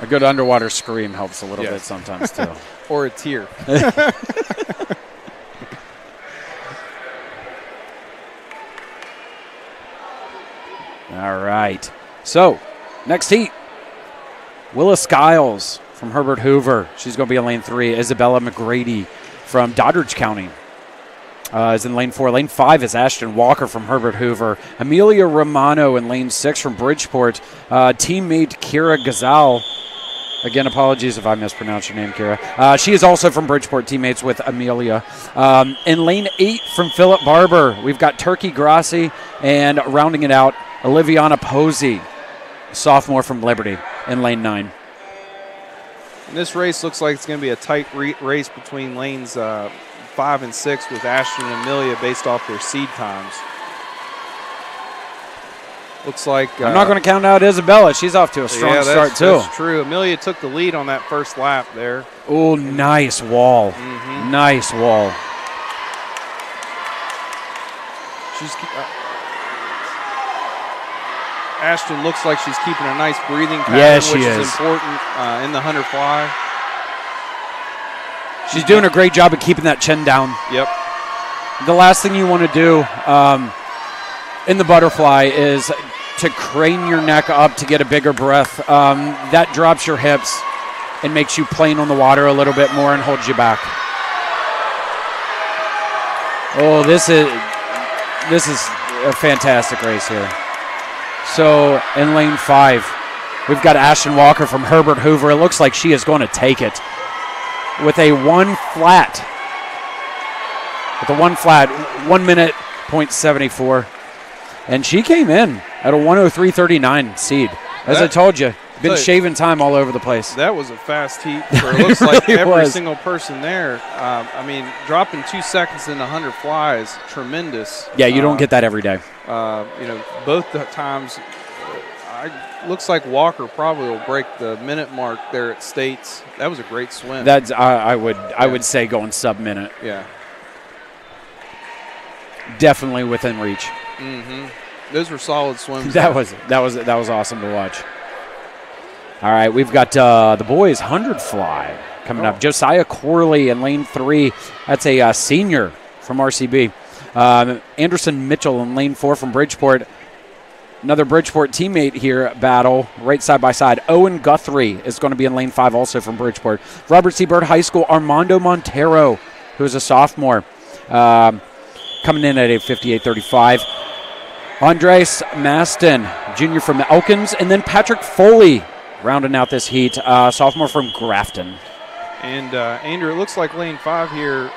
A good underwater scream helps a little bit sometimes, too. Or a tear. All right. So, next heat. Willa Skiles from Herbert Hoover. She's going to be in lane 3. Isabella McGrady from Doddridge County is in lane 4. Lane 5 is Ashton Walker from Herbert Hoover. Amelia Romano in lane 6 from Bridgeport. Teammate Kira Gazal. Again, apologies if I mispronounced your name, Kira. She is also from Bridgeport, teammates with Amelia. In lane 8 from Philip Barber, we've got Turkey Grassi, and rounding it out, Oliviana Posey, sophomore from Liberty, in lane 9. And this race looks like it's going to be a tight race between lanes 5 and 6 with Ashton and Amelia based off their seed times. Looks like I'm not going to count out Isabella. She's off to a strong start too. That's true. Amelia took the lead on that first lap there. Oh, nice wall. Nice wall. Ashton looks like she's keeping a nice breathing pattern, Yeah, she which is is. important in the 100 fly. She's doing a great job of keeping that chin down. Yep. The last thing you want to do in the butterfly is to crane your neck up to get a bigger breath. That drops your hips and makes you plane on the water a little bit more and holds you back. Oh, this is a fantastic race here. So in lane 5, we've got Ashton Walker from Herbert Hoover. It looks like she is going to take it with a 1 flat. With a 1 flat, 1 minute, .74. And she came in at a 103.39 seed. As I told you, been shaving time all over the place. That was a fast heat. It looks like really every was. single person there. I mean, dropping 2 seconds in the 100 fly is tremendous. Yeah, you don't get that every day. Both the times, looks like Walker probably will break the minute mark there at States. That was a great swim. That's I would say going sub-minute. Yeah. Definitely within reach. Those were solid swims. That was awesome to watch. All right, we've got the boys 100 fly coming up. Josiah Corley in lane 3. That's a senior from RCB. Anderson Mitchell in lane 4 from Bridgeport. Another Bridgeport teammate here battle, right side by side. Owen Guthrie is going to be in lane 5 also from Bridgeport. Robert C. Byrd High School, Armando Montero, who is a sophomore, coming in at a 58.35. Andres Maston, junior from Elkins, and then Patrick Foley rounding out this heat, sophomore from Grafton. And Andrew, it looks like lane 5 here,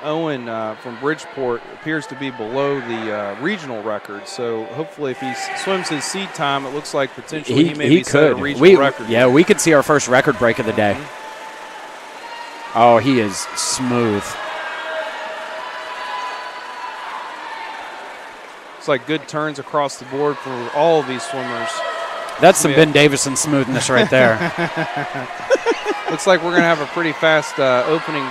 Owen from Bridgeport appears to be below the regional record. So hopefully if he swims his seed time, it looks like potentially he may set a regional record. Yeah, we could see our first record break of the day. Oh, he is smooth. It's like good turns across the board for all of these swimmers. That's some Ben Davison smoothness right there. Looks like we're going to have a pretty fast opening.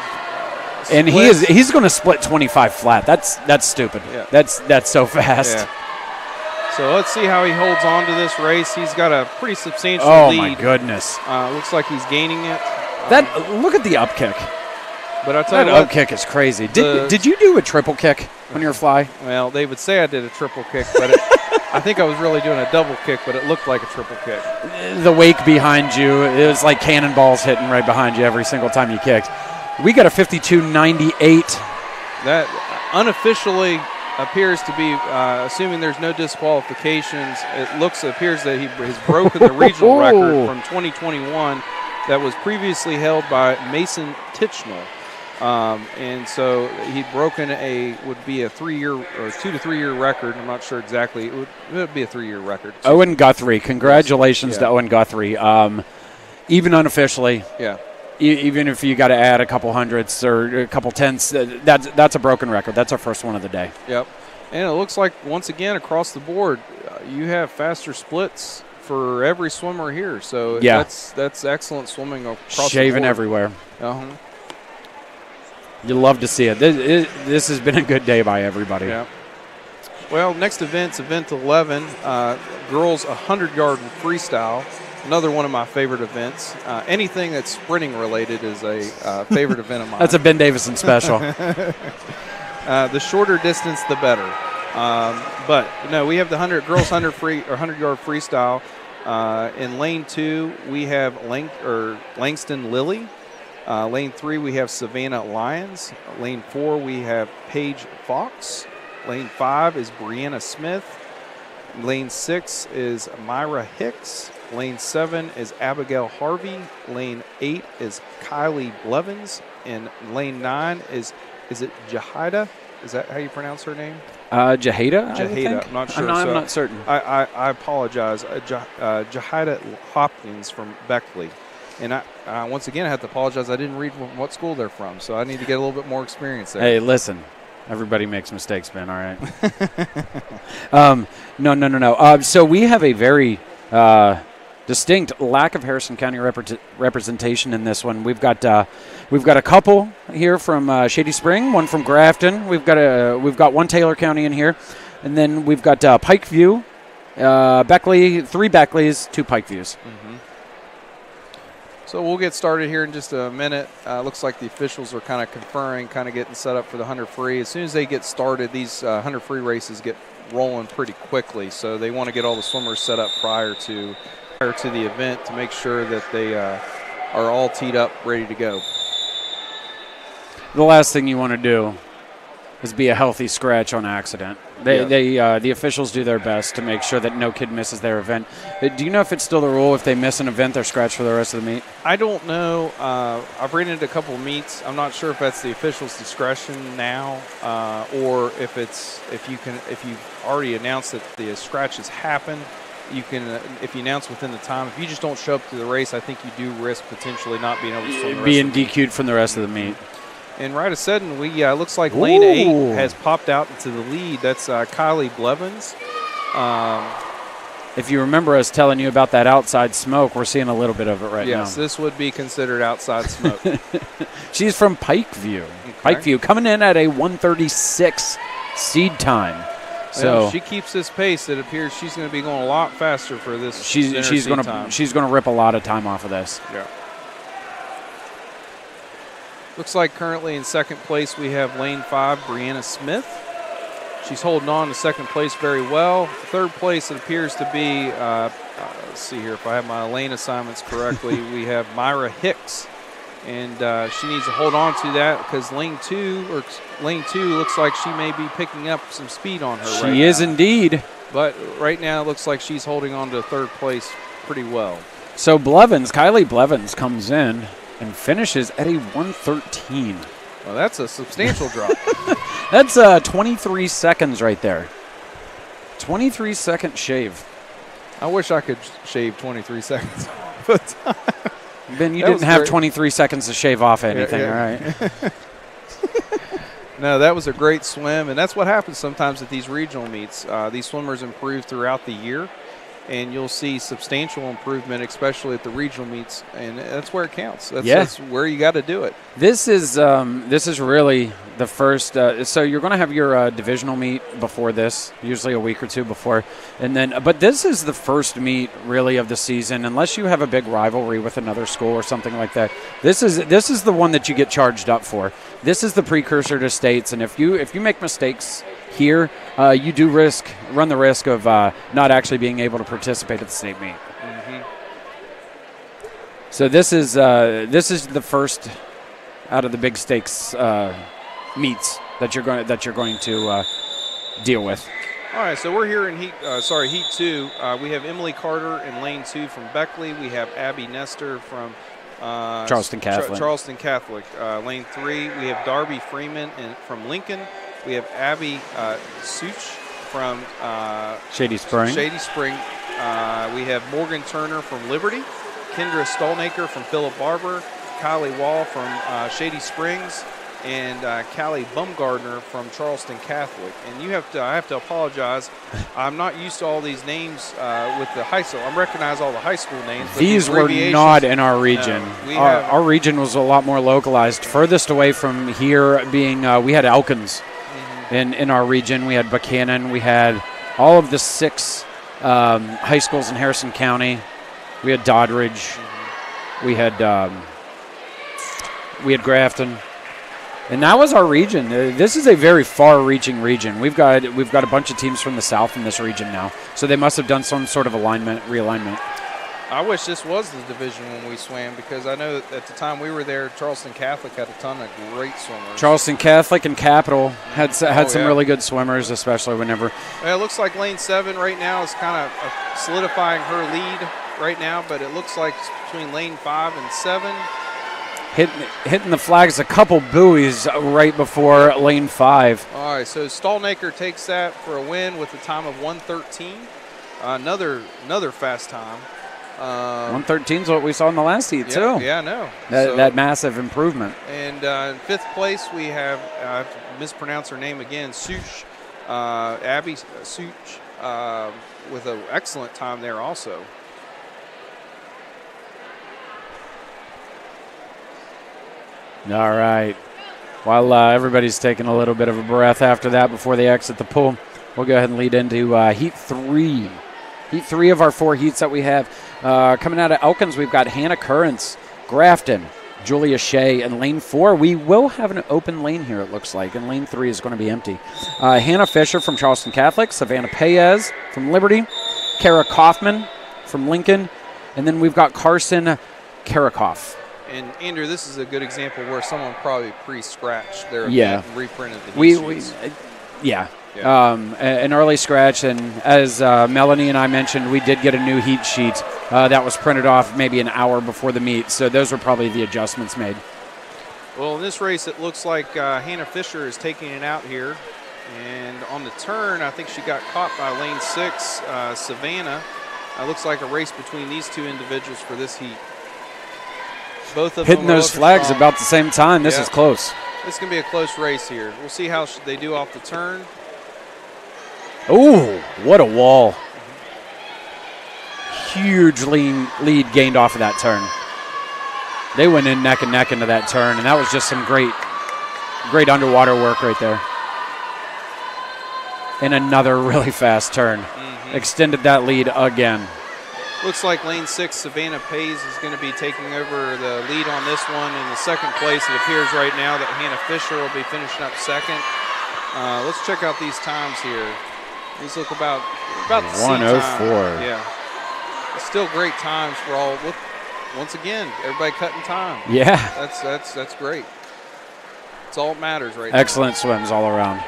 And he's going to split 25 flat. That's stupid. Yeah. That's so fast. Yeah. So let's see how he holds on to this race. He's got a pretty substantial lead. Oh my goodness! Looks like he's gaining it. Look at the up kick. But I'll tell you that up kick is crazy. Did you do a triple kick on your fly? Well, they would say I did a triple kick, but I think I was really doing a double kick, but it looked like a triple kick. The wake behind you, it was like cannonballs hitting right behind you every single time you kicked. We got a 52.98. That unofficially appears to be, assuming there's no disqualifications, appears that he has broken the regional record from 2021 that was previously held by Mason Tichnell. And so he'd broken would be a 3-year or 2 to 3 year record. I'm not sure exactly. It would be a 3-year record. Owen Guthrie, congratulations to Owen Guthrie. Even unofficially, even if you got to add a couple hundredths or a couple tenths, that's a broken record. That's our first one of the day. Yep. And it looks like once again across the board, you have faster splits for every swimmer here. So that's excellent swimming across Shaving the board. everywhere. Uh-huh. You love to see it. This has been a good day by everybody. Yeah. Well, next event's event 11, girls 100-yard freestyle. Another one of my favorite events. Anything that's sprinting related is a favorite event of mine. That's a Ben Davison special. The shorter distance, the better. But no, we have the girls 100-yard freestyle. In lane 2, we have Langston Lilly. Lane 3, we have Savannah Lyons. Lane 4, we have Paige Fox. Lane 5 is Brianna Smith. Lane 6 is Myra Hicks. Lane 7 is Abigail Harvey. Lane 8 is Kylie Blevins. And lane 9 is it Jahida? Is that how you pronounce her name? Jahida? Jahida. I'm not sure. I'm not certain. I apologize. Jahida Hopkins from Beckley. And I once again, I have to apologize. I didn't read what school they're from, so I need to get a little bit more experience there. Hey, listen. Everybody makes mistakes, Ben, all right? No. So we have a very distinct lack of Harrison County representation in this one. We've got a couple here from Shady Spring, one from Grafton. We've got one Taylor County in here, and then we've got Pikeview, Beckley, 3 Beckleys, 2 Pikeviews. Mm-hmm. So we'll get started here in just a minute. Looks like the officials are kind of conferring, kind of getting set up for the 100 free. As soon as they get started, these 100 free races get rolling pretty quickly. So they want to get all the swimmers set up prior to the event to make sure that they are all teed up, ready to go. The last thing you want to do is be a healthy scratch on accident. The officials do their best to make sure that no kid misses their event. Do you know if it's still the rule if they miss an event, they're scratched for the rest of the meet? I don't know. I've ran into a couple of meets. I'm not sure if that's the officials' discretion now, or if you've already announced that the scratch has happened. You can, if you announce within the time. If you just don't show up to the race, I think you do risk potentially not being able to swim. Being DQ'd from the rest of the meet. And right a sudden, looks like lane 8 has popped out into the lead. That's Kylie Blevins. If you remember us telling you about that outside smoke, we're seeing a little bit of it right now. Yes, this would be considered outside smoke. She's from Pikeview. Okay. Pikeview coming in at a 1:36 seed time. So if she keeps this pace, it appears she's going to be going a lot faster for this. She's going to rip a lot of time off of this. Yeah. Looks like currently in second place we have lane 5, Brianna Smith. She's holding on to second place very well. Third place it appears to be, let's see here if I have my lane assignments correctly, we have Myra Hicks. And she needs to hold on to that because lane 2 looks like she may be picking up some speed on her right now. She is indeed. But right now it looks like she's holding on to third place pretty well. So Kylie Blevins comes in and finishes at a 1:13. Well, that's a substantial drop. That's 23 seconds right there. 23-second shave. I wish I could shave 23 seconds. Ben, you didn't have 23 seconds to shave off anything, all right? No, that was a great swim, and that's what happens sometimes at these regional meets. These swimmers improve throughout the year, and you'll see substantial improvement, especially at the regional meets, and that's where it counts. That's where you got to do it. This is really the first. So you're going to have your divisional meet before this, usually a week or two before, but this is the first meet really of the season, unless you have a big rivalry with another school or something like that. This is the one that you get charged up for. This is the precursor to states, and if you make mistakes here, you do run the risk of not actually being able to participate at the state meet. Mm-hmm. So this is the first out of the big stakes meets that you're going to deal with. All right, so we're here in heat 2. We have Emily Carter in lane 2 from Beckley. We have Abby Nestor from Charleston Catholic. Lane 3, we have Darby Freeman from Lincoln. We have Abby Such from Shady Spring. We have Morgan Turner from Liberty, Kendra Stolnaker from Philip Barber, Kylie Wall from Shady Springs, and Callie Bumgardner from Charleston Catholic. And I have to apologize. I'm not used to all these names with the high school. I recognize all the high school names. But these were not in our region. No, our region was a lot more localized. Furthest away from here being we had Elkins. In our region, we had Buchanan. We had all of the 6 high schools in Harrison County. We had Doddridge. We had Grafton, and that was our region. This is a very far-reaching region. We've got a bunch of teams from the south in this region now, so they must have done some sort of realignment. I wish this was the division when we swam, because I know that at the time we were there, Charleston Catholic had a ton of great swimmers. Charleston Catholic and Capital had some really good swimmers, especially whenever. Well, it looks like lane 7 right now is kind of solidifying her lead right now, but it looks like it's between lane 5 and 7. Hitting the flags a couple buoys right before lane 5. All right, so Stolnaker takes that for a win with a time of 1:13. Another fast time. 113 is what we saw in the last heat, too. Yeah, I know. That massive improvement. And in 5th place, we have, I have to mispronounce her name again, Such, Abby Such, with an excellent time there also. All right. While everybody's taking a little bit of a breath after that before they exit the pool, we'll go ahead and lead into Heat 3. Heat 3 of our 4 heats that we have. Coming out of Elkins, we've got Hannah Currents, Grafton, Julia Shea, and lane 4. We will have an open lane here, it looks like, and lane 3 is going to be empty. Hannah Fisher from Charleston Catholic, Savannah Paez from Liberty, Kara Kaufman from Lincoln, and then we've got Carson Karakoff. And Andrew, this is a good example where someone probably pre-scratched their event and reprinted the heat sheets. Yeah. An early scratch, and as Melanie and I mentioned, we did get a new heat sheet that was printed off maybe an hour before the meet, so those were probably the adjustments made. Well, in this race, it looks like Hannah Fisher is taking it out here, and on the turn, I think she got caught by lane 6, Savannah. Looks like a race between these two individuals for this heat. Both of hitting them those flags strong. about the same time. This is close. This is going to be a close race here. We'll see how they do off the turn. Ooh, what a wall. Huge lead gained off of that turn. They went in neck and neck into that turn, and that was just some great underwater work right there. And another really fast turn. Extended that lead again. Looks like lane 6, Savannah Paez, is going to be taking over the lead on this one. In the second place, it appears right now that Hannah Fisher will be finishing up second. Let's check out these times here. These look about the same 104. time. Yeah. Still great times for all. Look, once again, everybody cutting time. Yeah. That's great. That's all that matters right now. Excellent swims all around.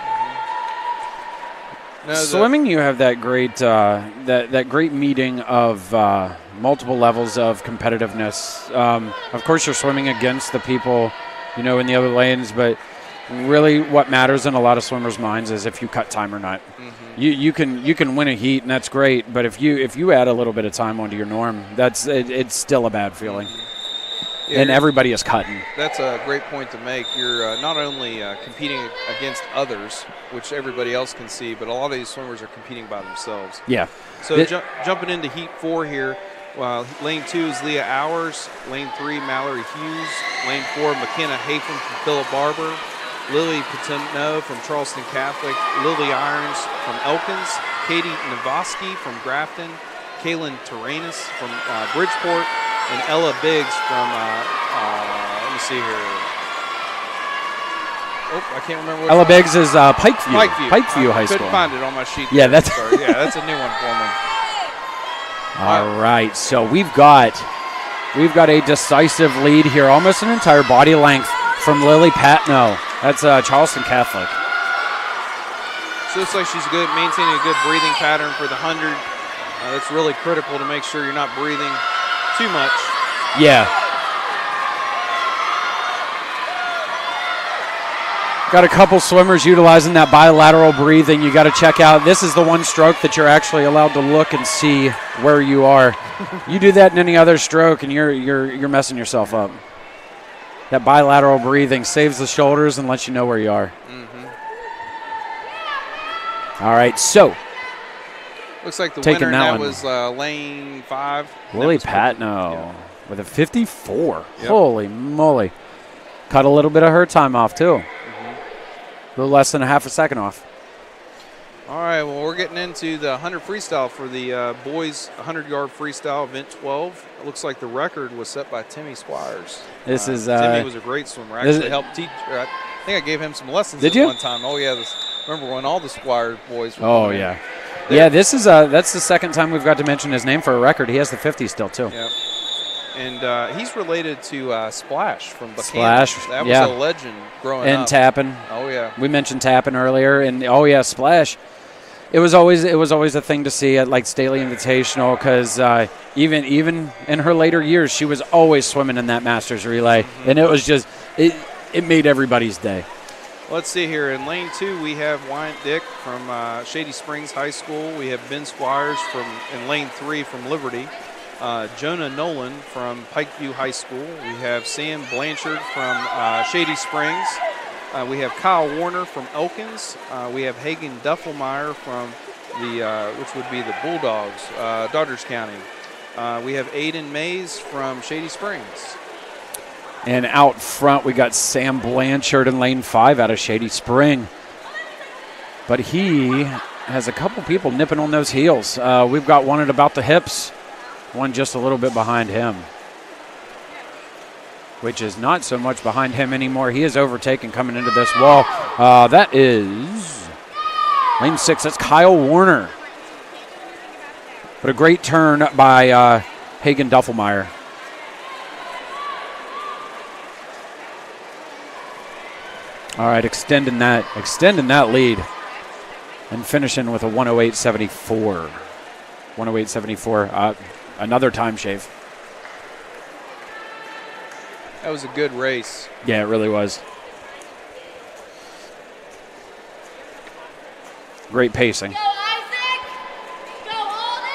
No, swimming, you have that great that great meeting of multiple levels of competitiveness. Of course, you're swimming against the people, in the other lanes, but really what matters in a lot of swimmers' minds is if you cut time or not. You can win a heat, and that's great, but if you add a little bit of time onto your norm, it's still a bad feeling. Yeah, and everybody is cutting. That's a great point to make. You're not only competing against others, which everybody else can see, but a lot of these swimmers are competing by themselves. Yeah. So jumping into Heat 4 here, lane 2 is Leah Hours, lane 3 Mallory Hughes, lane 4 McKenna Hafen from Philip Barber, Lily Patino from Charleston Catholic, Lily Irons from Elkins, Katie Navoski from Grafton, Kaylin Taranis from Bridgeport, and Ella Biggs from, let me see here. Oh, I can't remember. Ella Biggs is Pikeview. Pikeview High School. Couldn't find it on my sheet. Yeah, that's a new one for me. All right, so we've got a decisive lead here, almost an entire body length from Lily Patno. That's Charleston Catholic. She looks like she's good, maintaining a good breathing pattern for the 100. That's really critical to make sure you're not breathing too much. Yeah. Got a couple swimmers utilizing that bilateral breathing. You got to check out. This is the one stroke that you're actually allowed to look and see where you are. You do that in any other stroke, and you're messing yourself up. That bilateral breathing saves the shoulders and lets you know where you are. All right, so. Looks like the winner that was lane 5. Lily Patno with a 54. Yep. Holy moly. Cut a little bit of her time off, too. A little less than a half a second off. All right, well, we're getting into the 100 freestyle for the boys 100-yard freestyle event 12. It looks like the record was set by Timmy Squires. Timmy was a great swimmer. Actually helped teach. I think I gave him some lessons one time. Oh, yeah. Remember when all the Squires boys were coming in? Yeah, this is that's the second time we've got to mention his name for a record. He has the 50 still, too. Yep. And he's related to Splash from Buchanan. Splash, that was a legend growing up. And Tappan. Oh, yeah. We mentioned Tappan earlier. And, Splash. It was always a thing to see at, like, Staley Invitational because even in her later years, she was always swimming in that Masters relay. And it was just it made everybody's day. Let's see here. In lane 2, we have Wyatt Dick from Shady Springs High School. We have Ben Squires in lane 3 from Liberty. Jonah Nolan from Pikeview High School. We have Sam Blanchard from Shady Springs. We have Kyle Warner from Elkins. We have Hagen Duffelmeyer from which would be the Bulldogs, Doddridge County. We have Aiden Mays from Shady Springs. And out front, we got Sam Blanchard in lane 5 out of Shady Spring. But he has a couple people nipping on those heels. We've got one at about the hips, one just a little bit behind him, which is not so much behind him anymore. He is overtaken coming into this wall. That is lane 6. That's Kyle Warner. But a great turn by Hagen Duffelmeyer. All right, extending that lead and finishing with a 108.74. 108.74. Another time shave. That was a good race. Yeah, it really was. Great pacing. Go, Isaac! Go, Alden!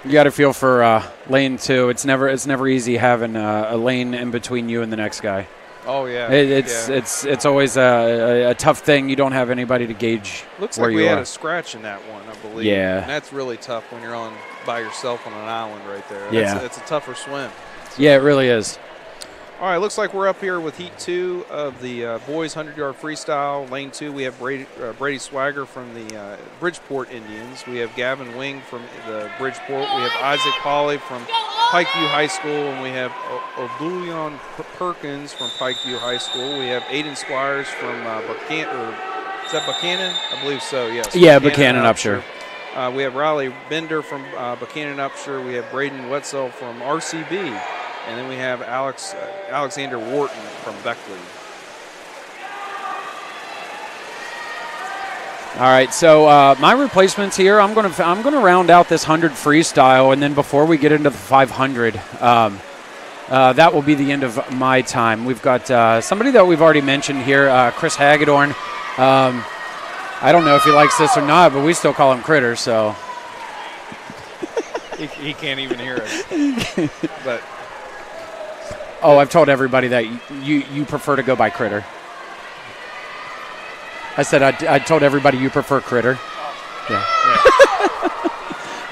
You got to feel for lane 2. It's never easy having a lane in between you and the next guy. Oh yeah, it's always a tough thing. You don't have anybody to gauge Looks where like you we had are. a scratch in that one, I believe. Yeah. And that's really tough when you're on by yourself on an island right there. Yeah. It's a tougher swim. Yeah, it really is. All right, looks like we're up here with Heat 2 of the boys 100-yard freestyle. Lane 2, we have Brady Swagger from the Bridgeport Indians. We have Gavin Wing from the Bridgeport. We have Isaac Pauley from Pikeview High School, and we have Obulion Perkins from Pikeview High School. We have Aiden Squires from Buchanan. Is that Buchanan? I believe so, yes. Yeah, Buchanan Upshur. We have Riley Bender from Buchanan Upshur. We have Braden Wetzel from RCB. And then we have Alexander Wharton from Beckley. All right, so my replacements here. I'm gonna round out this 100 freestyle, and then before we get into the 500, that will be the end of my time. We've got somebody that we've already mentioned here, Chris Hagedorn. I don't know if he likes this or not, but we still call him Critter. So he can't even hear us. But. Oh, I've told everybody that you prefer to go by Critter. I said I told everybody you prefer Critter. Yeah.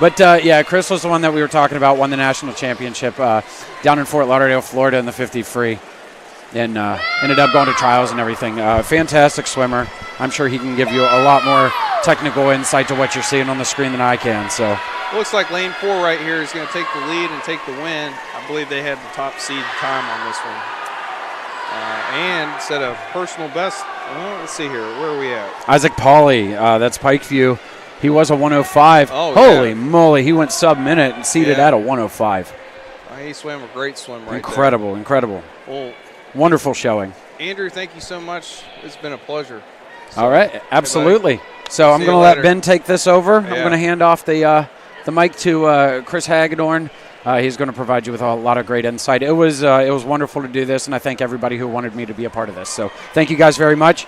But, yeah, Chris was the one that we were talking about, won the national championship down in Fort Lauderdale, Florida in the 50 free. And ended up going to trials and everything. Fantastic swimmer. I'm sure he can give you a lot more technical insight to what you're seeing on the screen than I can. So looks like lane 4 right here is going to take the lead and take the win. I believe they had the top seed time on this one. And set a personal best. Well, let's see here. Where are we at? Isaac Pauley, that's Pikeview. He was a 105. Oh, holy yeah. moly. He went sub-minute and seated at a 105. He swam a great swim right Incredible. Well, wonderful showing. Andrew, thank you so much. It's been a pleasure. So, all right, absolutely. So I'm going to let Ben take this over. Yeah. I'm going to hand off the mic to Chris Hagedorn. He's going to provide you with a lot of great insight. It was wonderful to do this, and I thank everybody who wanted me to be a part of this. So thank you guys very much,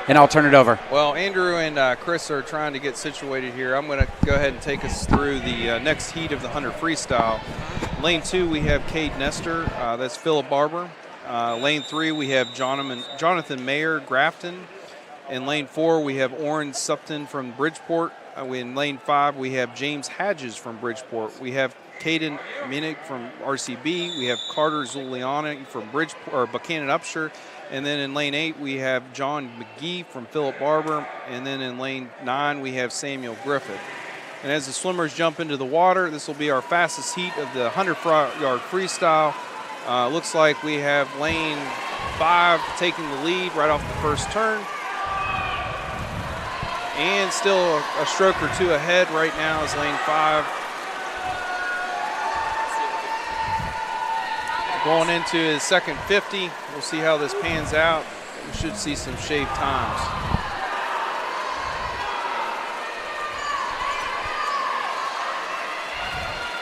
and I'll turn it over. Well, Andrew and Chris are trying to get situated here. I'm going to go ahead and take us through the next heat of the 100 freestyle. Lane 2, we have Cade Nestor. That's Philip Barber. Lane 3, we have Jonathan Mayer, Grafton. In lane 4, we have Oren Supton from Bridgeport. In lane 5, we have James Hadges from Bridgeport. We have Caden Minnick from RCB. We have Carter Zuliani from Buchanan Upshur. And then in lane 8, we have John McGee from Philip Barber. And then in lane 9, we have Samuel Griffith. And as the swimmers jump into the water, this will be our fastest heat of the 100-yard freestyle. Looks like we have lane 5 taking the lead right off the first turn. And still a stroke or two ahead right now is lane 5. Going into his second 50. We'll see how this pans out. We should see some shaved times.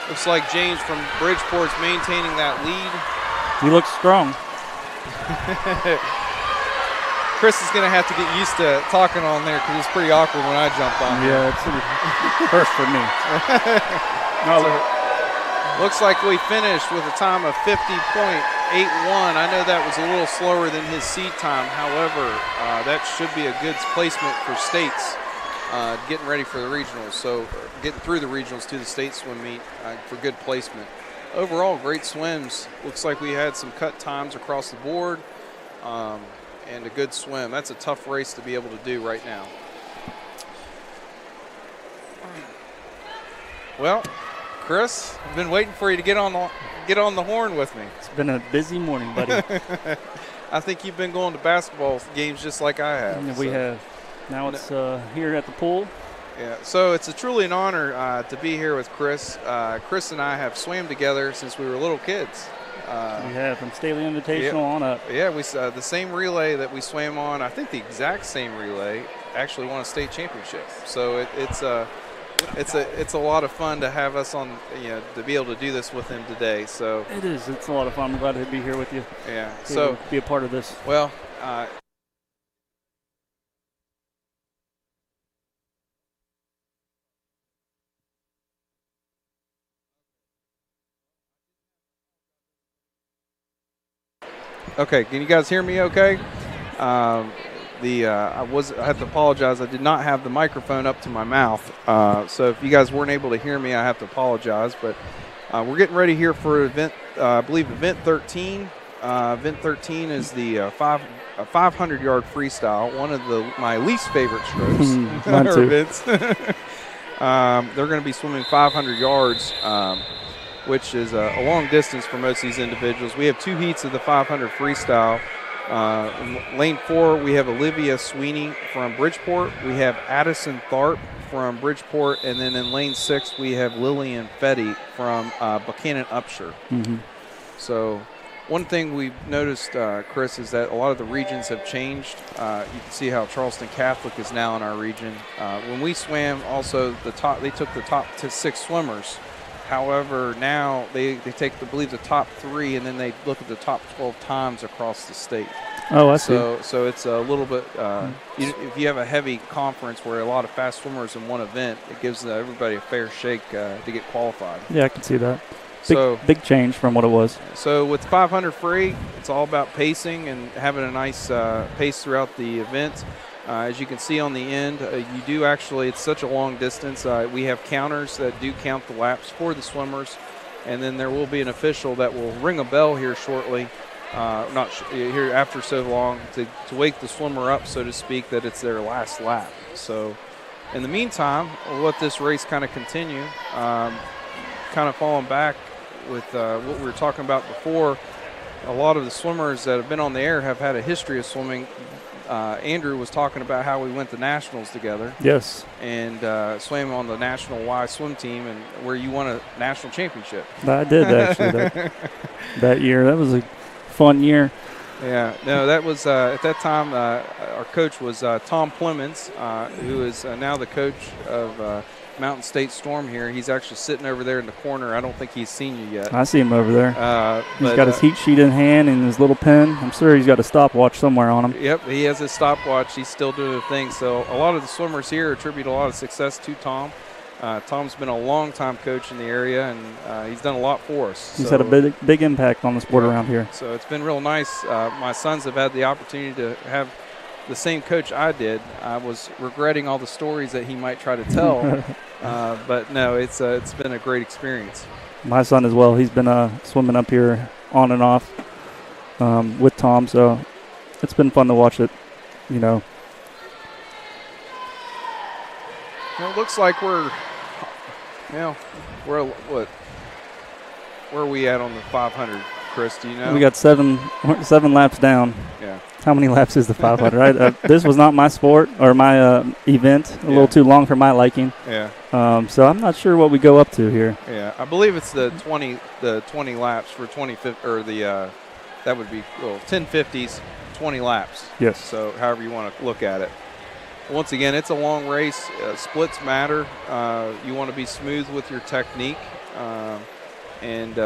Looks like James from Bridgeport's maintaining that lead. He looks strong. Chris is going to have to get used to talking on there because it's pretty awkward when I jump on. Yeah, it's a first for me. So, looks like we finished with a time of 50.81. I know that was a little slower than his seed time. However, that should be a good placement for states getting ready for the regionals. So getting through the regionals to the state swim meet for good placement. Overall, great swims. Looks like we had some cut times across the board and a good swim. That's a tough race to be able to do right now. Well, Chris, I've been waiting for you to get on the horn with me. It's been a busy morning, buddy. I think you've been going to basketball games just like I have. And we have. Now it's here at the pool. Yeah, so it's truly an honor to be here with Chris. Chris and I have swam together since we were little kids. We have from Staley Invitational on up. Yeah, we the same relay that we swam on, I think the exact same relay, actually won a state championship. So it's a lot of fun to have us on, to be able to do this with him today. So it is. It's a lot of fun. I'm glad to be here with you. Yeah. So be a part of this. Well. Okay, can you guys hear me okay? I have to apologize. I did not have the microphone up to my mouth. So if you guys weren't able to hear me, I have to apologize. But we're getting ready here for event, I believe event 13. Event 13 is the 500-yard freestyle, one of my least favorite strokes. Mine too. Events. They're going to be swimming 500 yards. Which is a long distance for most of these individuals. We have two heats of the 500 freestyle. In lane 4, we have Olivia Sweeney from Bridgeport. We have Addison Tharp from Bridgeport. And then in lane 6, we have Lillian Fetty from Buchanan Upshur. Mm-hmm. So one thing we've noticed, Chris, is that a lot of the regions have changed. You can see how Charleston Catholic is now in our region. When we swam, also they took the top 6 swimmers. However, now they take, I believe, the top 3, and then they look at the top 12 times across the state. Oh, I see. So it's a little bit, if you have a heavy conference where a lot of fast swimmers in one event, it gives everybody a fair shake to get qualified. Yeah, I can see that. Big change from what it was. So with 500 free, it's all about pacing and having a nice pace throughout the event. As you can see on the end, you do actually, it's such a long distance. We have counters that do count the laps for the swimmers, and then there will be an official that will ring a bell here shortly, here after so long, to wake the swimmer up, so to speak, that it's their last lap. So in the meantime, we'll let this race kind of continue. Kind of falling back with what we were talking about before, a lot of the swimmers that have been on the air have had a history of swimming. Andrew was talking about how we went to nationals together. Yes. And swam on the national Y swim team, and where you won a national championship. I did actually that year. That was a fun year. Yeah. No, that was at that time. Our coach was Tom Plemons, who is now the coach of Mountain State Storm here. He's actually sitting over there in the corner. I don't think he's seen you yet. I see him over there. He's got his heat sheet in hand and his little pen. I'm sure he's got a stopwatch somewhere on him. Yep, he has his stopwatch. He's still doing the thing. So a lot of the swimmers here attribute a lot of success to Tom. Tom's been a long-time coach in the area, and he's done a lot for us. He's had a big impact on the sport around here. So it's been real nice. My sons have had the opportunity to have the same coach I did. I was regretting all the stories that he might try to tell, but no, it's been a great experience. My son as well. He's been swimming up here on and off with Tom, so it's been fun to watch it, Well, it looks like we're what? Where are we at on the 500, Chris? Do you know? We got seven laps down. Yeah. How many laps is the 500? This was not my sport or my event. A little too long for my liking. Yeah. So I'm not sure what we go up to here. Yeah, I believe it's the 20 laps for 25, or the that would be 1050s, 20 laps. Yes. So however you want to look at it. Once again, it's a long race. Splits matter. You want to be smooth with your technique. And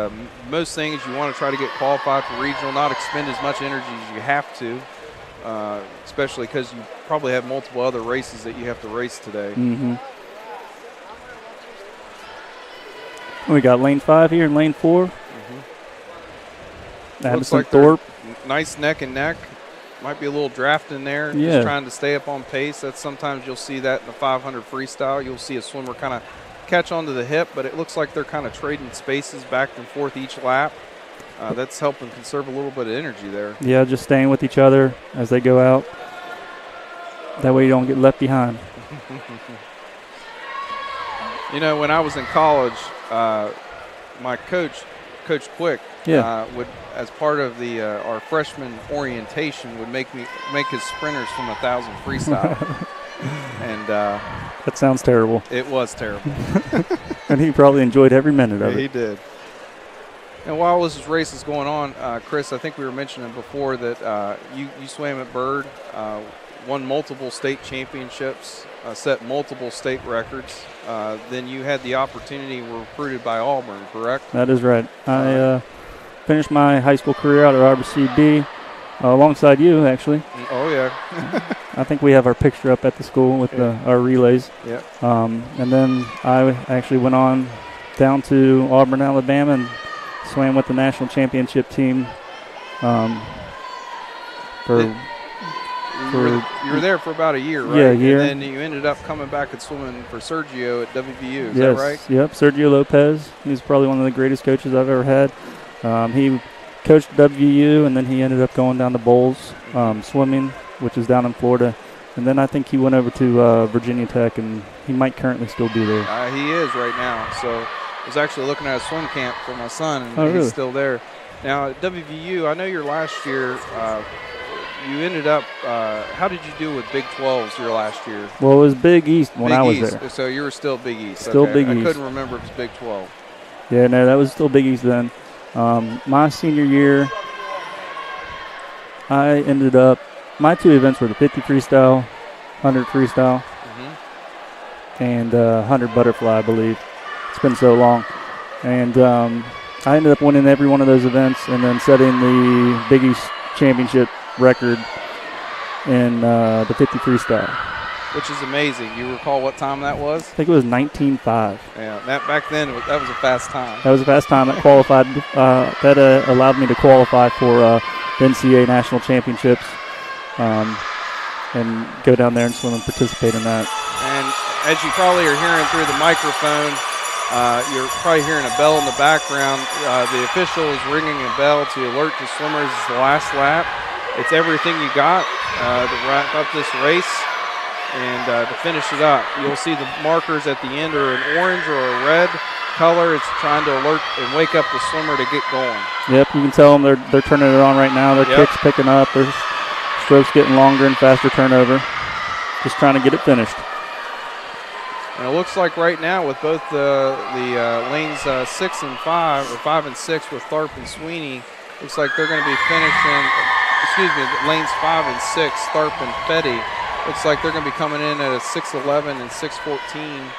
most things you want to try to get qualified for regional, not expend as much energy as you have to, especially because you probably have multiple other races that you have to race today. Mm-hmm. We got lane 5 here and lane 4. Looks like Thorpe. Nice neck and neck. Might be a little draft in there. Yeah. Just trying to stay up on pace. That's sometimes you'll see that in the 500 freestyle. You'll see a swimmer kind of catch onto the hip, but it looks like they're kind of trading spaces back and forth each lap. That's helping conserve a little bit of energy there. Yeah, just staying with each other as they go out. That way you don't get left behind. You know, when I was in college, my coach, Coach Quick, would, as part of the our freshman orientation, would make his sprinters from 1,000 freestyle. And that sounds terrible. It was terrible. And he probably enjoyed every minute of it. He did. And while this race is going on, Chris, I think we were mentioning before that you swam at Bird, won multiple state championships, set multiple state records. Then you had the opportunity, were recruited by Auburn, correct? That is right. I finished my high school career out at RBCB alongside you, actually. Oh, yeah. I think we have our picture up at the school with our relays. Yeah. And then I actually went on down to Auburn, Alabama, and swam with the national championship team. You were there for about a year, right? Yeah, a year. And then you ended up coming back and swimming for Sergio at WVU. Is yes, that right? Yep. Sergio Lopez. He's probably one of the greatest coaches I've ever had. He coached WVU, and then he ended up going down to Bowles swimming, which is down in Florida. And then I think he went over to Virginia Tech, and he might currently still be there. He is right now. So I was actually looking at a swim camp for my son, and really? he's still there. Now, at WVU, I know your last year, you ended up, how did you do with Big 12s your last year? Well, it was Big East when I was East. there. So you were still Big East. Still okay. Big East. I couldn't remember if it was Big 12. Yeah, no, that was still Big East then. My senior year, I ended up, my two events were the 50 freestyle, 100 freestyle, and 100 butterfly, I believe. It's been so long. And I ended up winning every one of those events and then setting the Big East championship record in the 50 freestyle. Which is amazing. You recall what time that was? I think it was 19.5. Yeah, back then, that was a fast time. That was a fast time. That qualified. That allowed me to qualify for the NCAA national championships and go down there and swim and participate in that. And as you probably are hearing through the microphone, you're probably hearing a bell in the background. The official is ringing a bell to alert the swimmers it's the last lap. It's everything you got to wrap up this race. And to finish it up, you'll see the markers at the end are an orange or a red color. It's trying to alert and wake up the swimmer to get going. Yep, you can tell them they're turning it on right now. Their kick's picking up. Their strokes getting longer and faster turnover. Just trying to get it finished. And it looks like right now with both the lanes 6 and 5, or 5 and 6 with Tharp and Sweeney, looks like they're going to be finishing, lanes 5 and 6, Tharp and Fetty. Looks like they're going to be coming in at a 6:11 and 6:14,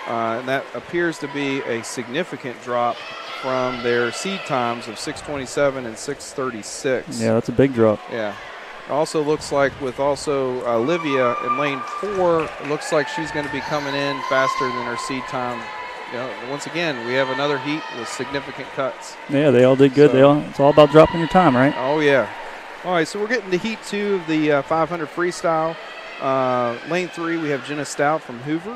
and that appears to be a significant drop from their seed times of 6:27 and 6:36. Yeah, that's a big drop. Yeah. It also looks like with Olivia in lane 4, it looks like she's going to be coming in faster than her seed time. You know, once again, we have another heat with significant cuts. Yeah, they all did good. It's all about dropping your time, right? Oh, yeah. All right, so we're getting to heat 2 of the 500 freestyle. Lane 3, we have Jenna Stout from Hoover.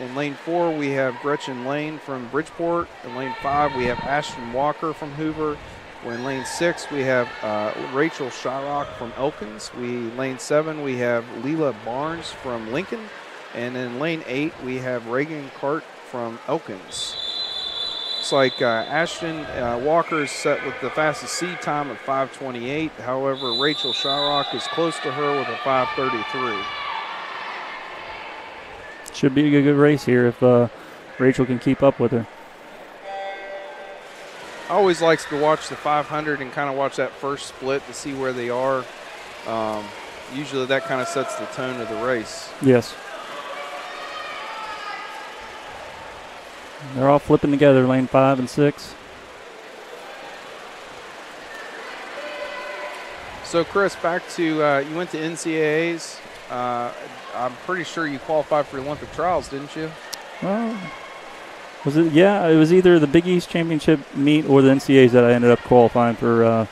In lane 4, we have Gretchen Lane from Bridgeport. In lane 5, we have Ashton Walker from Hoover. In lane 6, we have Rachel Shyrock from Elkins. Lane 7, we have Leela Barnes from Lincoln. And in lane 8, we have Reagan Cart from Elkins. Looks like Ashton Walker is set with the fastest seed time of 5:28. However, Rachel Shyrock is close to her with a 5:33. Should be a good race here if Rachel can keep up with her. I always likes to watch the 500 and kind of watch that first split to see where they are. Usually that kind of sets the tone of the race. Yes. They're all flipping together, lane 5 and 6. So, Chris, back to you went to NCAAs. I'm pretty sure you qualified for Olympic trials, didn't you? Well, was it? Yeah, it was either the Big East Championship meet or the NCAAs that I ended up qualifying for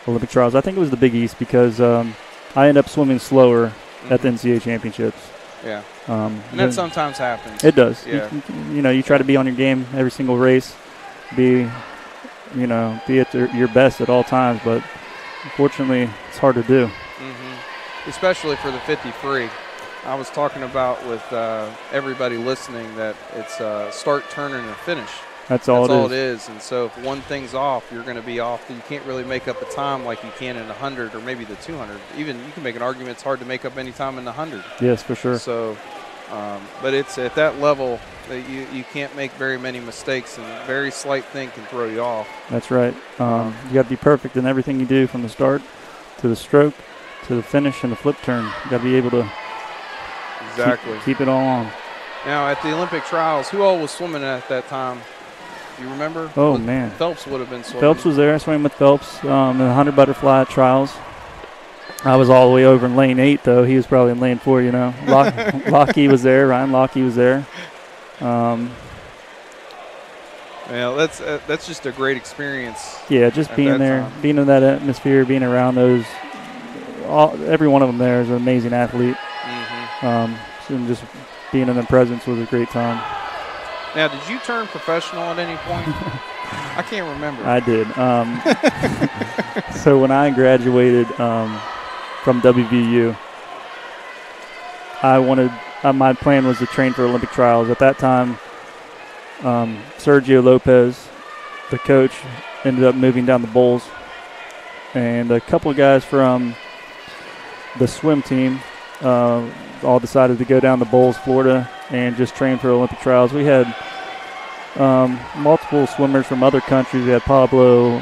Olympic trials. I think it was the Big East because I ended up swimming slower at the NCAA championships. Yeah. And that sometimes happens. It does. Yeah. You try to be on your game every single race, be at your best at all times, but unfortunately, it's hard to do. Especially for the 50 free. I was talking about with everybody listening that it's start, turn, and a finish. That's all it is. And so if one thing's off, you're going to be off. You can't really make up a time like you can in 100 or maybe the 200. Even you can make an argument it's hard to make up any time in the 100. Yes, for sure. So, but it's at that level that you can't make very many mistakes, and a very slight thing can throw you off. That's right. You got to be perfect in everything you do, from the start to the stroke to the finish and the flip turn. You got to be able to keep it all on. Now, at the Olympic trials, who all was swimming at that time? Do you remember? Oh, man. Phelps would have been swimming. Phelps was there. I swam with Phelps in the 100 butterfly trials. I was all the way over in lane 8, though. He was probably in lane 4, Lockie was there. Ryan Lockie was there. Well, that's just a great experience. Yeah, just being there, being in that atmosphere, being around those. Every one of them there is an amazing athlete. So just being in their presence was a great time. Now, did you turn professional at any point? I can't remember. I did. So when I graduated from WVU, my plan was to train for Olympic trials. At that time, Sergio Lopez, the coach, ended up moving down the bowls, and a couple of guys from the swim team all decided to go down to Bowles, Florida, and just train for Olympic trials. We had multiple swimmers from other countries. We had Pablo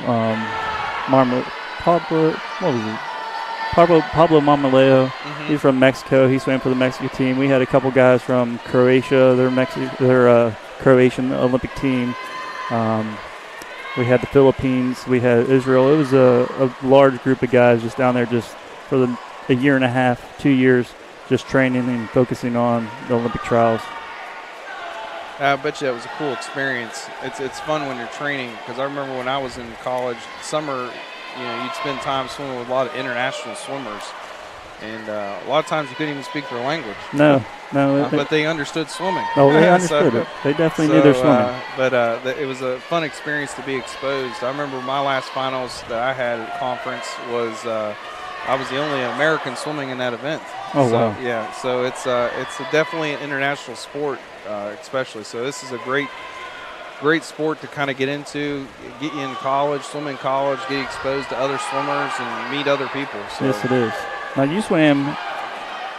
Marmoleo. He's from Mexico. He swam for the Mexican team. We had a couple guys from Croatia. Their Croatian Olympic team. We had the Philippines. We had Israel. It was a large group of guys just down there just for a year and a half, 2 years, just training and focusing on the Olympic trials. I bet you that was a cool experience. It's fun when you're training, because I remember when I was in college, summer, you'd spend time swimming with a lot of international swimmers, and a lot of times you couldn't even speak their language. No. But they understood swimming. Oh, they understood it. They definitely knew their swimming. But it was a fun experience to be exposed. I remember my last finals that I had at conference was I was the only American swimming in that event. Oh, wow. Yeah, so it's definitely an international sport, especially. So this is a great sport to kind of get into, get you in college, swim in college, get exposed to other swimmers and meet other people. So. Yes, it is. Now, you swam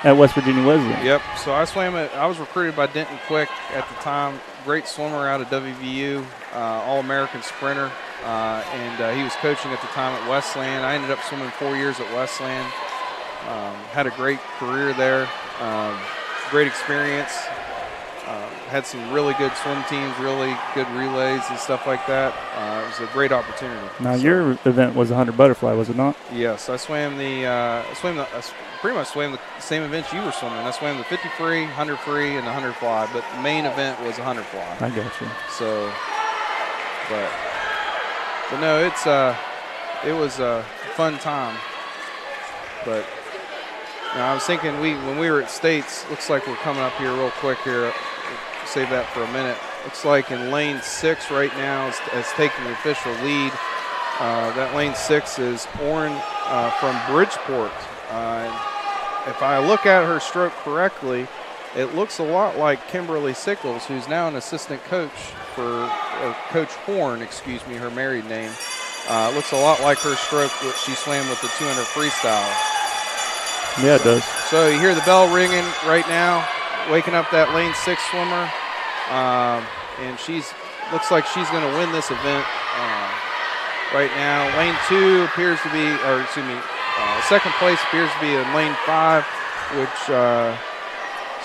at West Virginia Wesleyan. Yep. So I was recruited by Denton Quick at the time. Great swimmer out of WVU, All-American sprinter. And he was coaching at the time at Wesleyan. I ended up swimming 4 years at Wesleyan. Had a great career there. Great experience. Had some really good swim teams, really good relays and stuff like that. It was a great opportunity. Now, your event was 100 butterfly, was it not? Yes, I pretty much swam the same events you were swimming. I swam the 50 free, 100 free, and the 100 fly, but the main event was 100 fly. I got you. So, but no, it was a fun time. But now I was thinking when we were at States, looks like we're coming up here real quick here. Save that for a minute. Looks like in lane 6 right now is taking the official lead. That lane 6 is Orrin from Bridgeport. If I look at her stroke correctly, it looks a lot like Kimberly Sickles, who's now an assistant coach or Coach Horn, excuse me, her married name. Looks a lot like her stroke that she swam with the 200 freestyle. Yeah, it does. So you hear the bell ringing right now, waking up that lane 6 swimmer, and looks like she's going to win this event right now. Lane 2 appears to be, second place appears to be in lane 5, which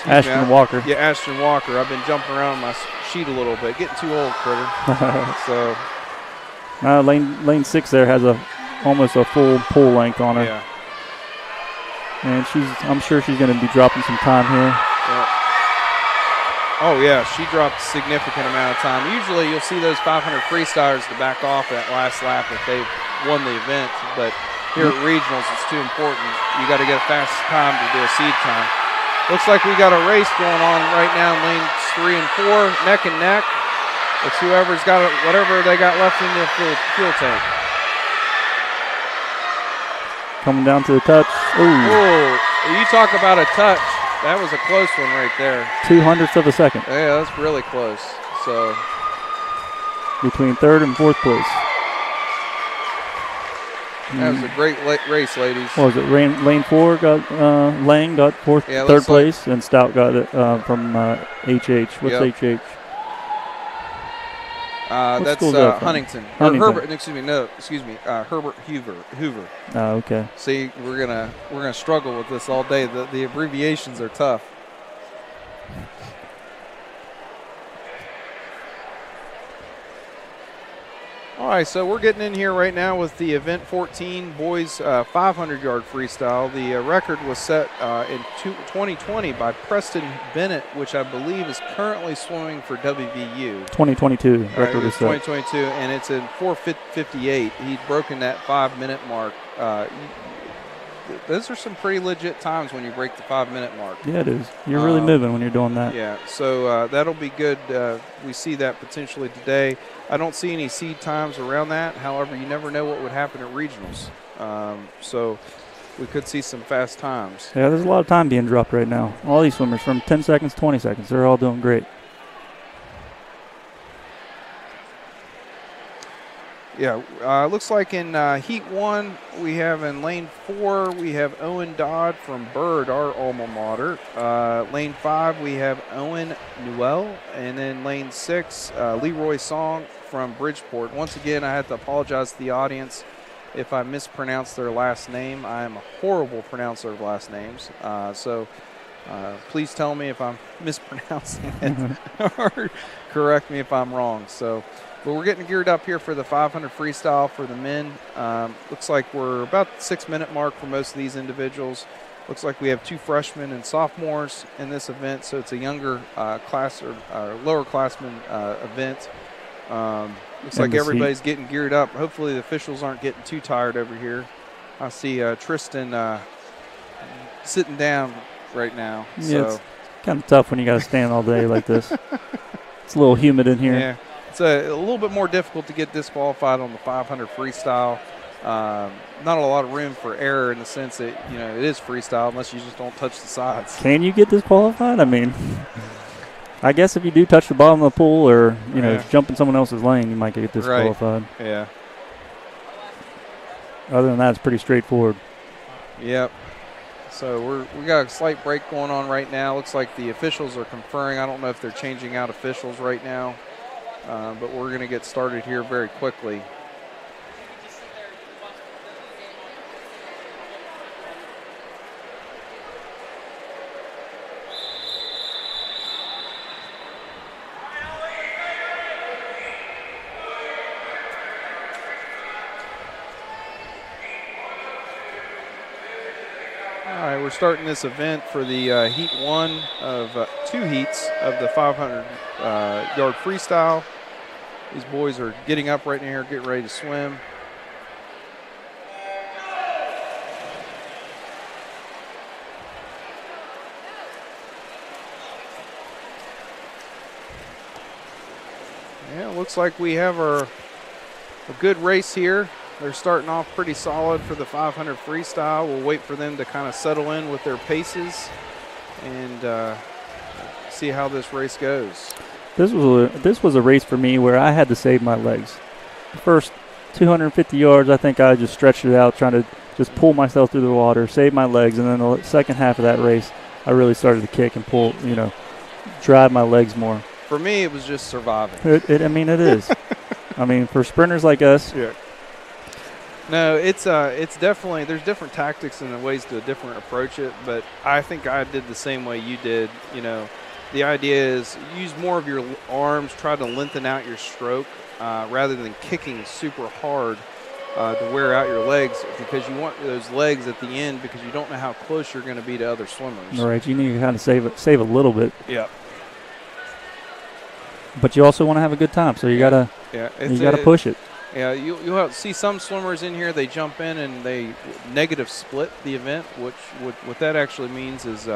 Ashton Walker. Yeah, Ashton Walker. I've been jumping around my sheet a little bit, getting too old, critter. So lane 6 there has almost a full pull length on her. Yeah. And I'm sure she's going to be dropping some time here. Yeah. Oh, yeah, she dropped a significant amount of time. Usually you'll see those 500 freestylers to back off that last lap if they've won the event, but here at regionals it's too important. You got to get a fast time to do a seed time. Looks like we got a race going on right now in lanes 3 and 4, neck and neck. It's whoever's got whatever they got left in the fuel tank. Coming down to the touch. Oh, you talk about a touch. That was a close one right there. 0.02 of a second. Yeah, that's really close. So between third and fourth place. That was a great race, ladies. What was it? Lane 4 got Lang got third place, and Stout got it from HH. What's HH? That's Huntington. Herbert. Excuse me. Herbert Hoover. Oh, okay. See, we're gonna struggle with this all day. The abbreviations are tough. All right, so we're getting in here right now with the event 14 boys 500-yard freestyle. The record was set in 2020 by Preston Bennett, which I believe is currently swimming for WVU. 2022 record was set. 2022, and it's in 4:58. He'd broken that 5-minute mark. Those are some pretty legit times when you break the 5-minute mark. Yeah, it is. You're really moving when you're doing that. Yeah, so that'll be good. We see that potentially today. I don't see any seed times around that. However, you never know what would happen at regionals. So we could see some fast times. Yeah, there's a lot of time being dropped right now. All these swimmers from 10 seconds, 20 seconds, they're all doing great. Yeah, looks like in Heat 1, we have in Lane 4, we have Owen Dodd from Byrd, our alma mater. Lane 5, we have Owen Newell. And then Lane 6, Leroy Song from Bridgeport. Once again, I have to apologize to the audience if I mispronounce their last name. I am a horrible pronouncer of last names. So please tell me if I'm mispronouncing it or correct me if I'm wrong. But we're getting geared up here for the 500 freestyle for the men. Looks like we're about the 6-minute mark for most of these individuals. Looks like we have 2 freshmen and sophomores in this event, so it's a younger class or lower classman event. Looks like everybody's getting geared up. Hopefully the officials aren't getting too tired over here. I see Tristan sitting down right now. Yeah, so. it's kind of tough when you got to stand all day like this. It's a little humid in here. Yeah. It's a little bit more difficult to get disqualified on the 500 freestyle. Not a lot of room for error in the sense that, it is freestyle unless you just don't touch the sides. Can you get disqualified? I mean, I guess if you do touch the bottom of the pool or, jump in someone else's lane, you might get disqualified. Right. Yeah. Other than that, it's pretty straightforward. Yep. So we got a slight break going on right now. Looks like the officials are conferring. I don't know if they're changing out officials right now. But we're going to get started here very quickly. All right, we're starting this event for the Heat 1 of 2 heats of the 500-yard freestyle. These boys are getting up right now, getting ready to swim. Yeah, looks like we have a good race here. They're starting off pretty solid for the 500 freestyle. We'll wait for them to kind of settle in with their paces and see how this race goes. This was a race for me where I had to save my legs. The first 250 yards, I think I just stretched it out, trying to just pull myself through the water, save my legs, and then the second half of that race, I really started to kick and pull, drive my legs more. For me, it was just surviving. It is. I mean, for sprinters like us. Yeah. No, it's definitely, there's different tactics and ways to different approach it, but I think I did the same way you did, The idea is use more of your arms, try to lengthen out your stroke rather than kicking super hard. to wear out your legs, because you want those legs at the end, because you don't know how close you're going to be to other swimmers. Right, you need to kind of save a little bit. Yeah. But you also want to have a good time, so you gotta push it. Yeah, you'll see some swimmers in here. They jump in and they negative split the event, which what that actually means is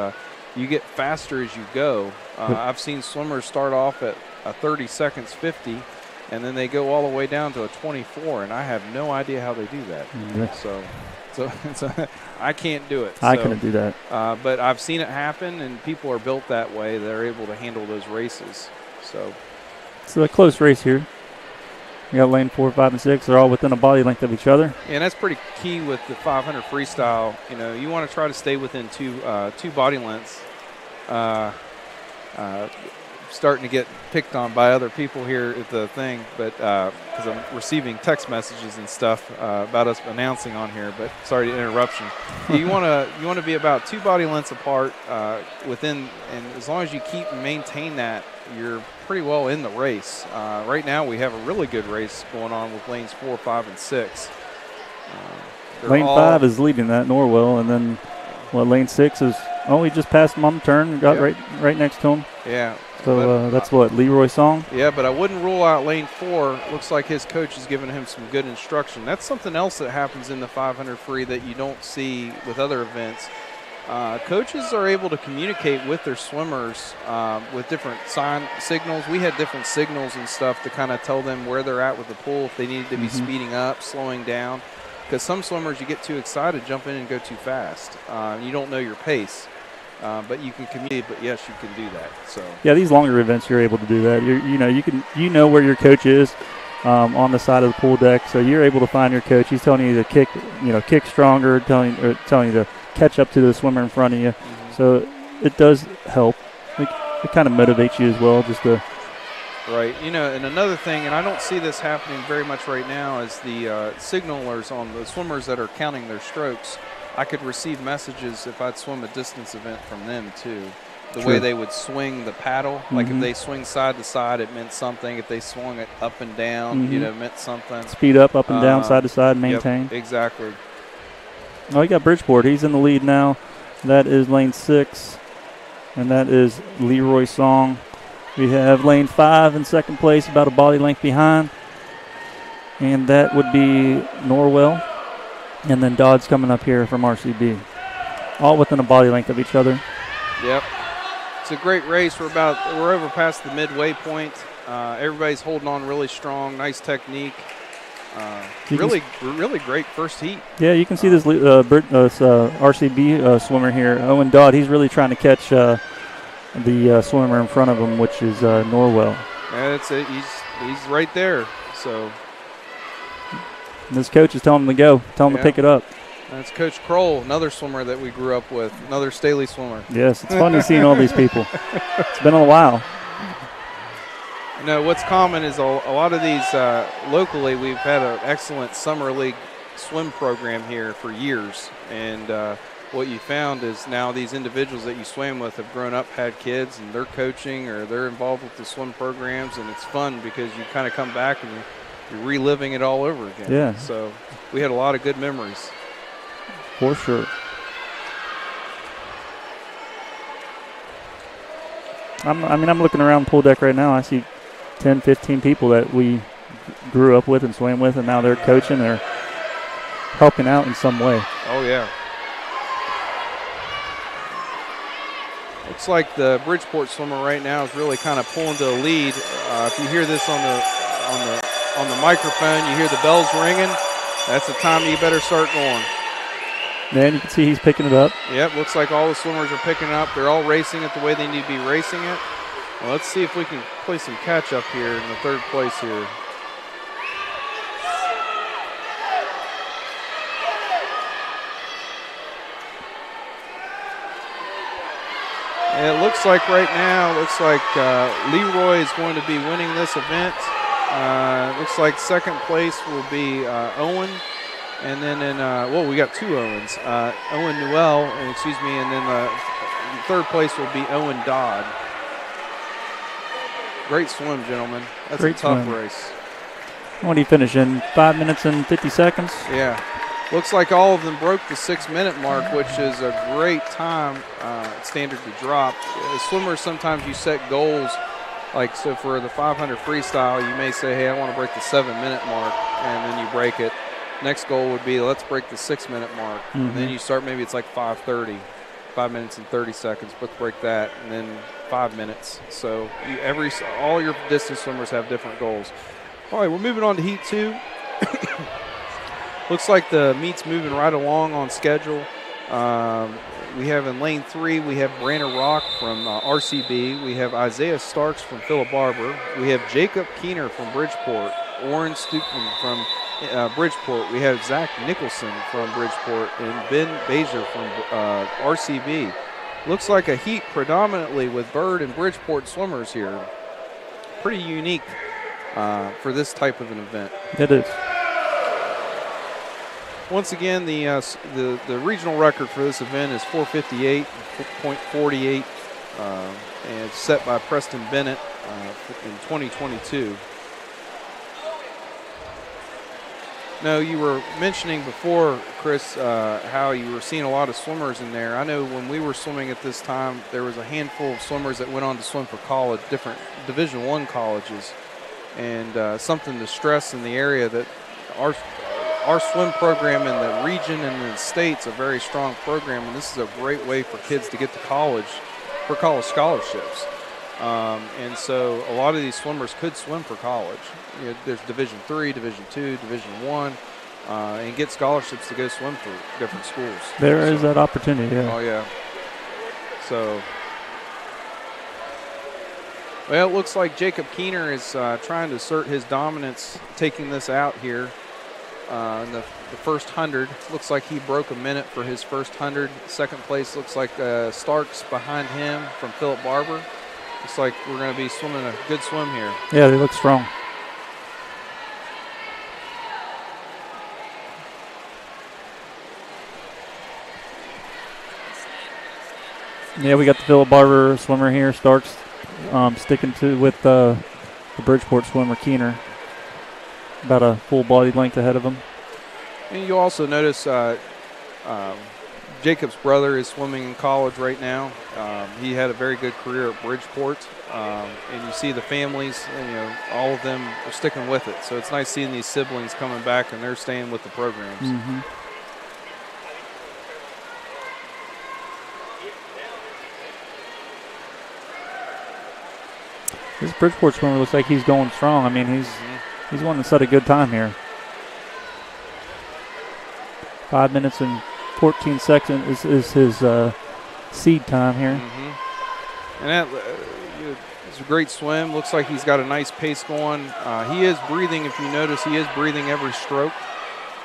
you get faster as you go. I've seen swimmers start off at a 30 seconds 50, and then they go all the way down to a 24, and I have no idea how they do that. Mm-hmm. So I can't do it. I couldn't do that. But I've seen it happen, and people are built that way. They're able to handle those races. So it's a close race here. You got lane 4, 5, and 6. They're all within a body length of each other. And that's pretty key with the 500 freestyle. You know, you want to try to stay within two body lengths. Starting to get picked on by other people here at the thing, but because I'm receiving text messages and stuff about us announcing on here. But sorry to interruption. You want to be about 2 body lengths apart within, and as long as you keep and maintain that, you're pretty well in the race. Right now, we have a really good race going on with lanes 4, 5, and 6. Lane 5 is leading that, Norwell, and then lane 6 is we just passed him on the turn and got right next to him. Yeah. So that's what, Leroy Song? Yeah, but I wouldn't rule out lane 4. Looks like his coach has given him some good instruction. That's something else that happens in the 500 free that you don't see with other events. Coaches are able to communicate with their swimmers with different signals. We had different signals and stuff to kind of tell them where they're at with the pool, if they needed to be speeding up, slowing down. Because some swimmers, you get too excited, jump in and go too fast. You don't know your pace. But you can communicate. But yes, you can do that. So yeah, these longer events, you're able to do that. You know where your coach is on the side of the pool deck, so you're able to find your coach. He's telling you to kick stronger, telling you to catch up to the swimmer in front of you. Mm-hmm. So it does help. It kind of motivates you as well, just to. Right. And another thing, and I don't see this happening very much right now, is the signalers on the swimmers that are counting their strokes. I could receive messages if I'd swim a distance event from them too. The way they would swing the paddle, like if they swing side to side, it meant something. If they swung it up and down, it meant something. Speed up and down, side to side, maintain. Yep, exactly. Oh, you got Bridgeport. He's in the lead now. That is lane 6, and that is Leroy Song. We have lane 5 in second place, about a body length behind, and that would be Norwell. And then Dodd's coming up here from RCB. All within a body length of each other. Yep. It's a great race. We're over past the midway point. Everybody's holding on really strong. Nice technique. Really great first heat. Yeah, you can see this RCB swimmer here, Owen Dodd. He's really trying to catch the swimmer in front of him, which is Norwell. Yeah, that's it. He's right there. So. And his coach is telling him to go, telling him to pick it up. That's Coach Kroll, another swimmer that we grew up with, another Staley swimmer. Yes, it's fun to see all these people. It's been a while. What's common is a lot of these locally, we've had an excellent summer league swim program here for years. And what you found is now these individuals that you swam with have grown up, had kids, and they're coaching or they're involved with the swim programs. And it's fun because you kind of come back and you're reliving it all over again. Yeah. So we had a lot of good memories. For sure. I'm looking around the pool deck right now. I see 10, 15 people that we grew up with and swam with, and now they're coaching. They're helping out in some way. Oh, yeah. Looks like the Bridgeport swimmer right now is really kind of pulling to the lead. If you hear this on the microphone, you hear the bells ringing. That's the time you better start going. Man, you can see he's picking it up. Yep, looks like all the swimmers are picking it up. They're all racing it the way they need to be racing it. Well, let's see if we can play some catch up here in the third place here. And it looks like right now, Leroy is going to be winning this event. Looks like second place will be Owen. And then we got 2 Owens. Owen Newell, and then the third place will be Owen Dodd. Great swim, gentlemen. That's Great a tough swim. race. What do you finish in? 5 minutes and 50 seconds? Yeah. Looks like all of them broke the 6-minute mark, which is a great time standard to drop. As swimmers, sometimes you set goals. Like, so for the 500 freestyle, you may say, hey, I want to break the 7-minute mark, and then you break it. Next goal would be, let's break the 6-minute mark. And then you start, maybe it's like 5:30, 5 minutes and 30 seconds. Let's break that, and then 5 minutes. So all your distance swimmers have different goals. All right, we're moving on to Heat 2. Looks like the meet's moving right along on schedule. We have in lane 3, we have Brandon Rock from RCB. We have Isaiah Starks from Philip Barber. We have Jacob Keener from Bridgeport. Oren Stupin from Bridgeport. We have Zach Nicholson from Bridgeport and Ben Bajer from RCB. Looks like a heat predominantly with Bird and Bridgeport swimmers here. Pretty unique for this type of an event. It is. Once again, the regional record for this event is 4:58.48, and it's set by Preston Bennett in 2022. No, you were mentioning before, Chris, how you were seeing a lot of swimmers in there. I know when we were swimming at this time, there was a handful of swimmers that went on to swim for college, different Division I colleges, and something to stress in the area that our swim program in the region and in the state's a very strong program, and this is a great way for kids to get to college for college scholarships. And so a lot of these swimmers could swim for college. You know, there's Division III, Division II, Division I, and get scholarships to go swim for different schools. There is that opportunity, yeah. Oh, yeah. So, well, it looks like Jacob Keener is trying to assert his dominance, taking this out here. In the first 100, looks like he broke a minute for his first 100. Second place looks like Starks behind him from Philip Barber. Looks like we're going to be swimming a good swim here. Yeah, they look strong. Yeah, we got the Philip Barber swimmer here. Starks sticking with the Bridgeport swimmer, Keener. About a full body length ahead of him. And you'll also notice Jacob's brother is swimming in college right now. He had a very good career at Bridgeport. And you see the families, and, you know, all of them are sticking with it. So it's nice seeing these siblings coming back and they're staying with the programs. Mm-hmm. This Bridgeport swimmer looks like he's going strong. I mean, he's wanting to set a good time here. 5 minutes and 14 seconds is his seed time here. Mm-hmm. And that it's a great swim. Looks like he's got a nice pace going. He is breathing. If you notice, he is breathing every stroke.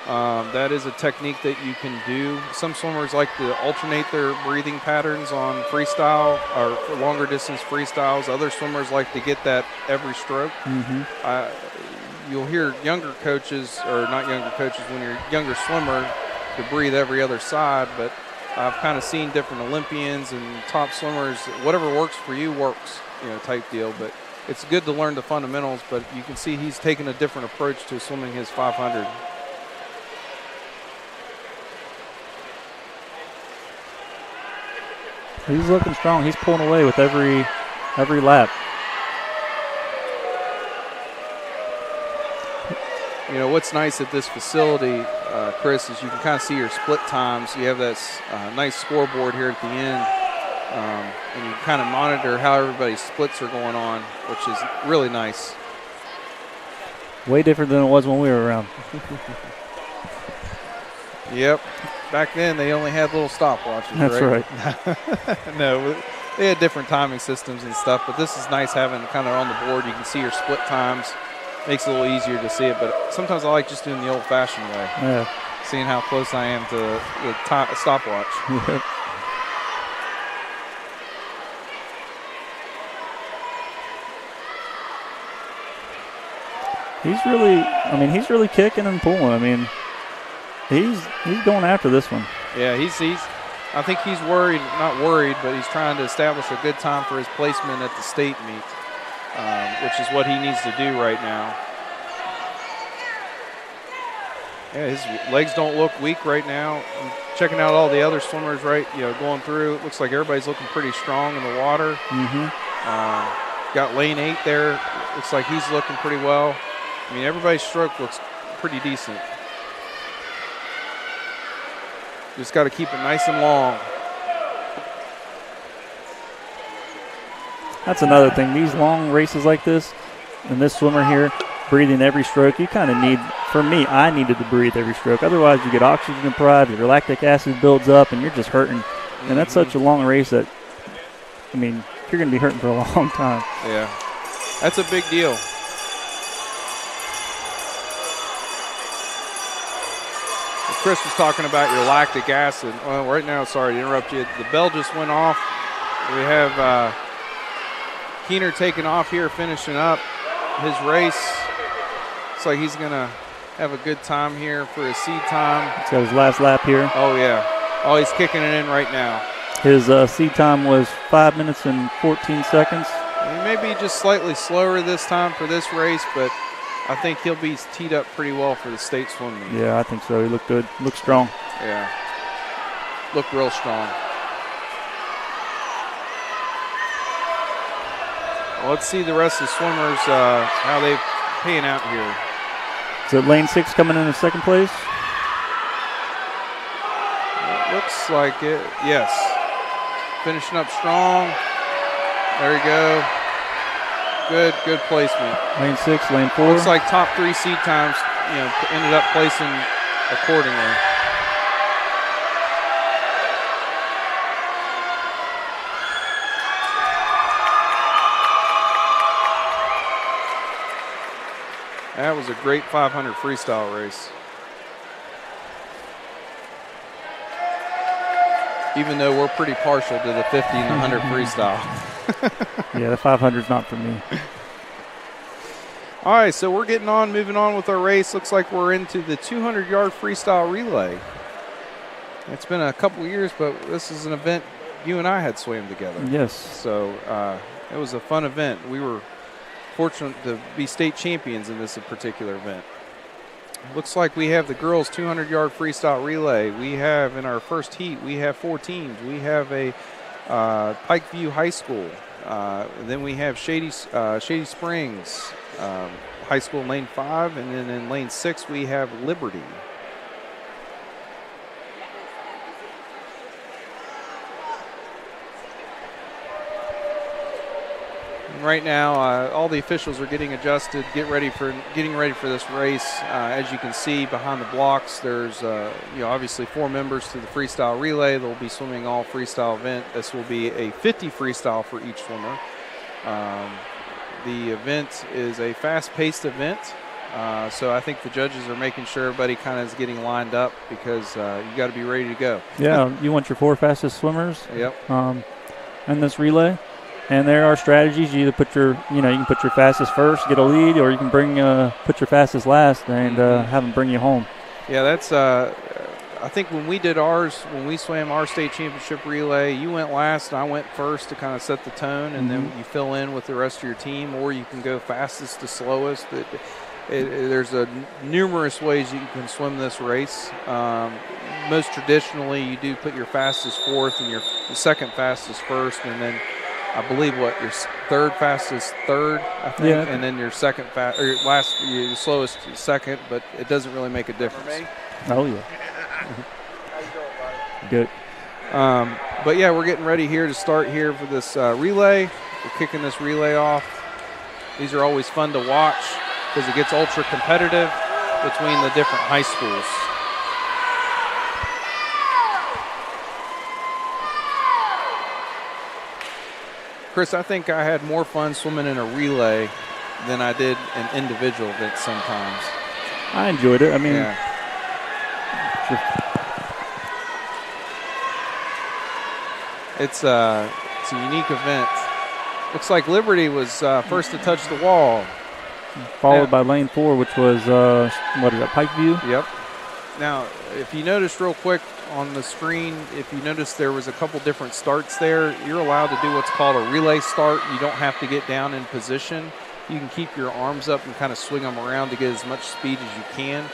That is a technique that you can do. Some swimmers like to alternate their breathing patterns on freestyle or for longer distance freestyles. Other swimmers like to get that every stroke. Mm-hmm. You'll hear younger coaches, or not younger coaches, when you're a younger swimmer, to breathe every other side, but I've kind of seen different Olympians and top swimmers, whatever works for you works, you know, type deal. But it's good to learn the fundamentals, but you can see he's taking a different approach to swimming his 500. He's looking strong. He's pulling away with every lap. You know, what's nice at this facility, Chris, is you can kind of see your split times. You have that nice scoreboard here at the end, and you kind of monitor how everybody's splits are going on, which is really nice. Way different than it was when we were around. Yep. Back then, they only had little stopwatches, That's right? No, they had different timing systems and stuff, but this is nice having kind of on the board. You can see your split times. Makes it a little easier to see it, but sometimes I like just doing the old-fashioned way. Yeah. Seeing how close I am to the stopwatch. Yep. He's really kicking and pulling. I mean, he's going after this one. Yeah, I think he's not worried, but he's trying to establish a good time for his placement at the state meet. Which is what he needs to do right now. Yeah, his legs don't look weak right now. I'm checking out all the other swimmers, right? Going through. It looks like everybody's looking pretty strong in the water. Got lane 8 there. Looks like he's looking pretty well. I mean, everybody's stroke looks pretty decent. Just got to keep it nice and long. That's another thing. These long races like this, and this swimmer here, breathing every stroke, you kind of need, for me, I needed to breathe every stroke. Otherwise, you get oxygen deprived, your lactic acid builds up, and you're just hurting. And that's such a long race that, I mean, you're going to be hurting for a long time. Yeah, that's a big deal. Chris was talking about your lactic acid. Well, right now, sorry to interrupt you. The bell just went off. We have Keener taking off here, finishing up his race. Looks like he's going to have a good time here for his seed time. He's got his last lap here. Oh, yeah. Oh, he's kicking it in right now. His seed time was 5 minutes and 14 seconds. He may be just slightly slower this time for this race, but I think he'll be teed up pretty well for the state swim meet. Yeah, I think so. He looked good. Looked strong. Yeah. Looked real strong. Well, let's see the rest of the swimmers, how they paying out here. Is it lane 6 coming in second place? It looks like it, yes. Finishing up strong. There you go. Good placement. Lane 6, lane 4. Looks like top 3 seed times, ended up placing accordingly. That was a great 500 freestyle race. Even though we're pretty partial to the 50 and the 100 freestyle. Yeah, the 500's not for me. All right, so we're moving on with our race. Looks like we're into the 200-yard freestyle relay. It's been a couple years, but this is an event you and I had swam together. Yes. So it was a fun event. We were fortunate to be state champions in this particular event. Looks like we have the girls 200-yard freestyle relay. We have in our first heat, we have 4 teams. We have a Pikeview High School. Then we have Shady Springs High School in lane 5, and then in lane 6 we have Liberty. Right now, all the officials are getting adjusted, getting ready for this race. As you can see behind the blocks, there's obviously 4 members to the freestyle relay. They'll be swimming all freestyle event. This will be a 50 freestyle for each swimmer. The event is a fast-paced event, so I think the judges are making sure everybody kind of is getting lined up because you got to be ready to go. Yeah, you want your 4 fastest swimmers. Yep. In this relay. And there are strategies. You either put you can put your fastest first, get a lead, or you can put your fastest last and have them bring you home. Yeah, that's. I think when we did ours, when we swam our state championship relay, you went last and I went first to kind of set the tone, and then you fill in with the rest of your team, or you can go fastest to slowest. There's numerous ways you can swim this race. Most traditionally, you do put your fastest fourth and your second fastest first, and then I believe your third fastest third, I think, yeah. And then your second your slowest second, but it doesn't really make a difference. Oh yeah. Good. But yeah, we're getting ready here to start here for this relay. We're kicking this relay off. These are always fun to watch because it gets ultra competitive between the different high schools. Chris, I think I had more fun swimming in a relay than I did in individual events sometimes. I enjoyed it. I mean, yeah. It's a unique event. Looks like Liberty was first to touch the wall. Followed by lane 4, which was, Pikeview? Yep. Now, if you notice real quick on the screen, if you notice there was a couple different starts there, you're allowed to do what's called a relay start. You don't have to get down in position. You can keep your arms up and kind of swing them around to get as much speed as you can.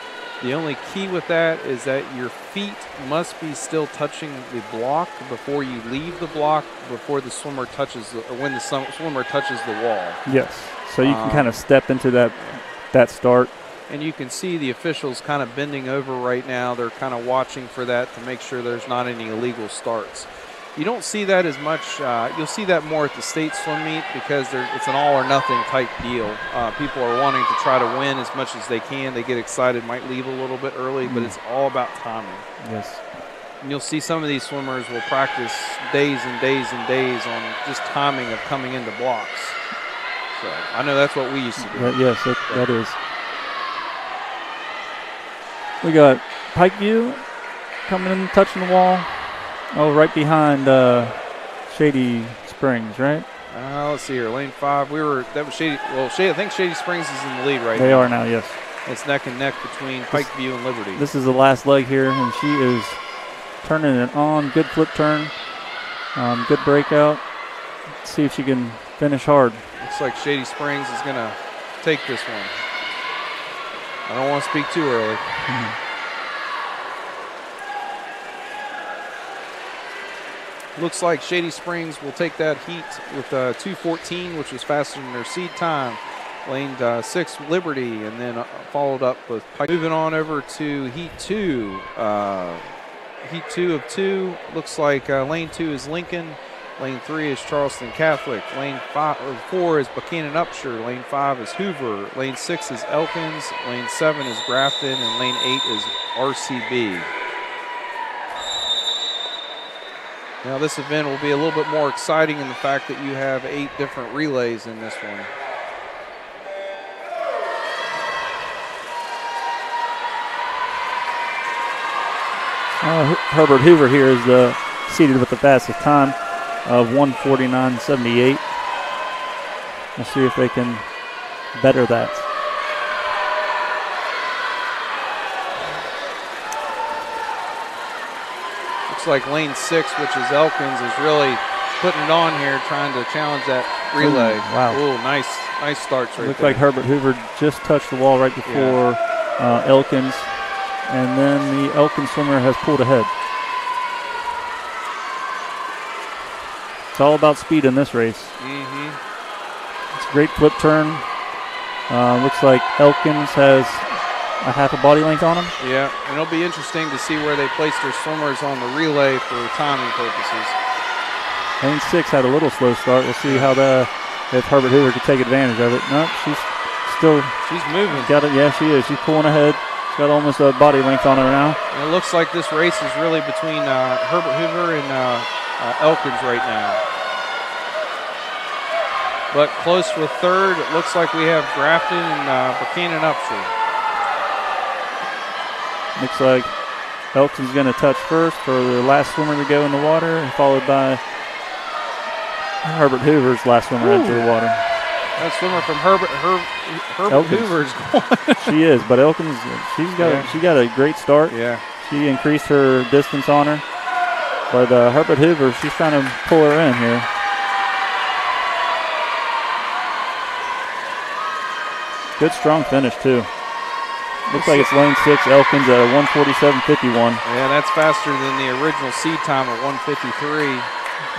The only key with that is that your feet must be still touching the block before you leave the block, before the swimmer touches or when the swimmer touches the wall. Yes. So you can kind of step into that start. And you can see the officials kind of bending over right now. They're kind of watching for that to make sure there's not any illegal starts. You don't see that as much. You'll see that more at the state swim meet because it's an all or nothing type deal. People are wanting to try to win as much as they can. They get excited, might leave a little bit early, but it's all about timing. Yes. And you'll see some of these swimmers will practice days and days and days on just timing of coming into blocks. So I know that's what we used to do. Yes, that is. We got Pikeview coming in, touching the wall. Oh, right behind Shady Springs, right? Let's see here. Lane 5. That was Shady. Well, I think Shady Springs is in the lead right now. They are now, yes. It's neck and neck between Pikeview and Liberty. This is the last leg here, and she is turning it on. Good flip turn. Good breakout. Let's see if she can finish hard. Looks like Shady Springs is going to take this one. I don't want to speak too early. Looks like Shady Springs will take that heat with 2:14, which was faster than their seed time. Lane 6, Liberty, and then followed up with Pike. Moving on over to Heat 2. Heat 2 of 2. Looks like Lane 2 is Lincoln. Lane 3 is Charleston Catholic. Lane 4 is Buchanan Upshur. Lane 5 is Hoover. Lane 6 is Elkins. Lane 7 is Grafton. And Lane 8 is RCB. Now this event will be a little bit more exciting in the fact that you have 8 different relays in this one. Herbert Hoover here is seated with the fastest time of 1:49.78. We'll see if they can better that. Looks like lane 6, which is Elkins, is really putting it on here, trying to challenge that relay. Wow. Ooh, nice starts right Looks there. like Herbert Hoover just touched the wall right before Elkins, and then the Elkins swimmer has pulled ahead. It's all about speed in this race. It's a great flip turn. Looks like Elkins has a half a body length on him. Yeah, and it'll be interesting to see where they place their swimmers on the relay for timing purposes. Lane 6 had a little slow start. We'll see how if Herbert Hoover could take advantage of it. No, she's moving. Got it. Yeah, she is. She's pulling ahead. She's got almost a body length on her now. And it looks like this race is really between Herbert Hoover and Elkins right now. But close with third. It looks like we have Grafton and Buchanan Upshur. Looks like Elkins going to touch first for the last swimmer to go in the water, and followed by Herbert Hoover's last swimmer into the water. That swimmer from Herbert Hoover is going. She is, but Elkins, she got a great start. Yeah. She increased her distance on her. But Herbert Hoover, she's trying to pull her in here. Good strong finish too. Looks like it's lane 6, Elkins at a 1:47.51. Yeah, that's faster than the original seed time of 1:53.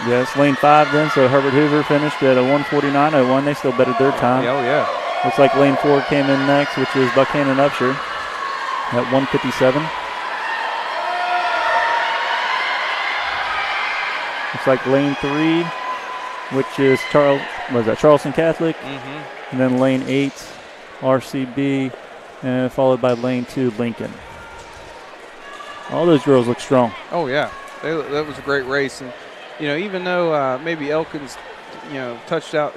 Yes, lane 5 then, so Herbert Hoover finished at a 1:49.01. They still bettered their time. Oh, yeah. Looks like lane 4 came in next, which is Buchanan Upshur at 1:57. Looks like lane 3, which is Charleston Catholic. And then lane 8, RCB, and followed by lane 2, Lincoln. All those girls look strong. Oh, yeah. That was a great race. And, even though maybe Elkins, touched out,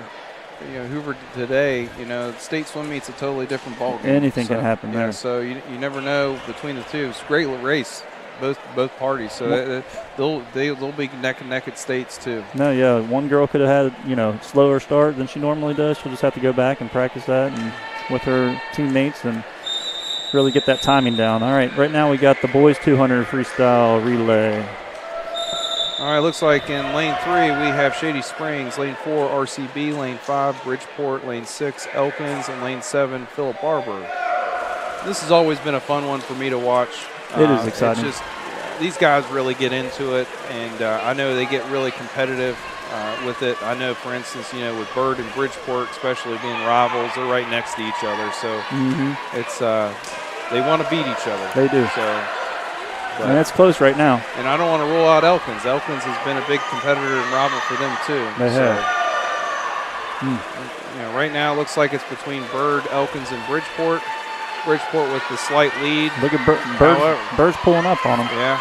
Hoover today, state swim meet's a totally different ballgame. Anything can happen there. So you never know between the two. It's a great race, both parties. So they'll be neck and neck at states too. No, yeah. One girl could have had, slower start than she normally does. She'll just have to go back and practice that and with her teammates and really get that timing down. All right, right now we got the boys 200 freestyle relay. All right, looks like in lane 3 we have Shady Springs, lane 4 RCB, lane 5 Bridgeport, lane 6 Elkins, and lane 7 Philip Barber. this has always been a fun one for me to watch. It is exciting. It's just these guys really get into it, and I know they get really competitive with it. I know, for instance, with Bird and Bridgeport, especially being rivals, they're right next to each other. So it's they want to beat each other. They do. So, and that's close right now. And I don't want to rule out Elkins. Elkins has been a big competitor and rival for them too. They have. Right now it looks like it's between Bird, Elkins, and Bridgeport. Bridgeport with the slight lead. Look at Bird's pulling up on him. Yeah.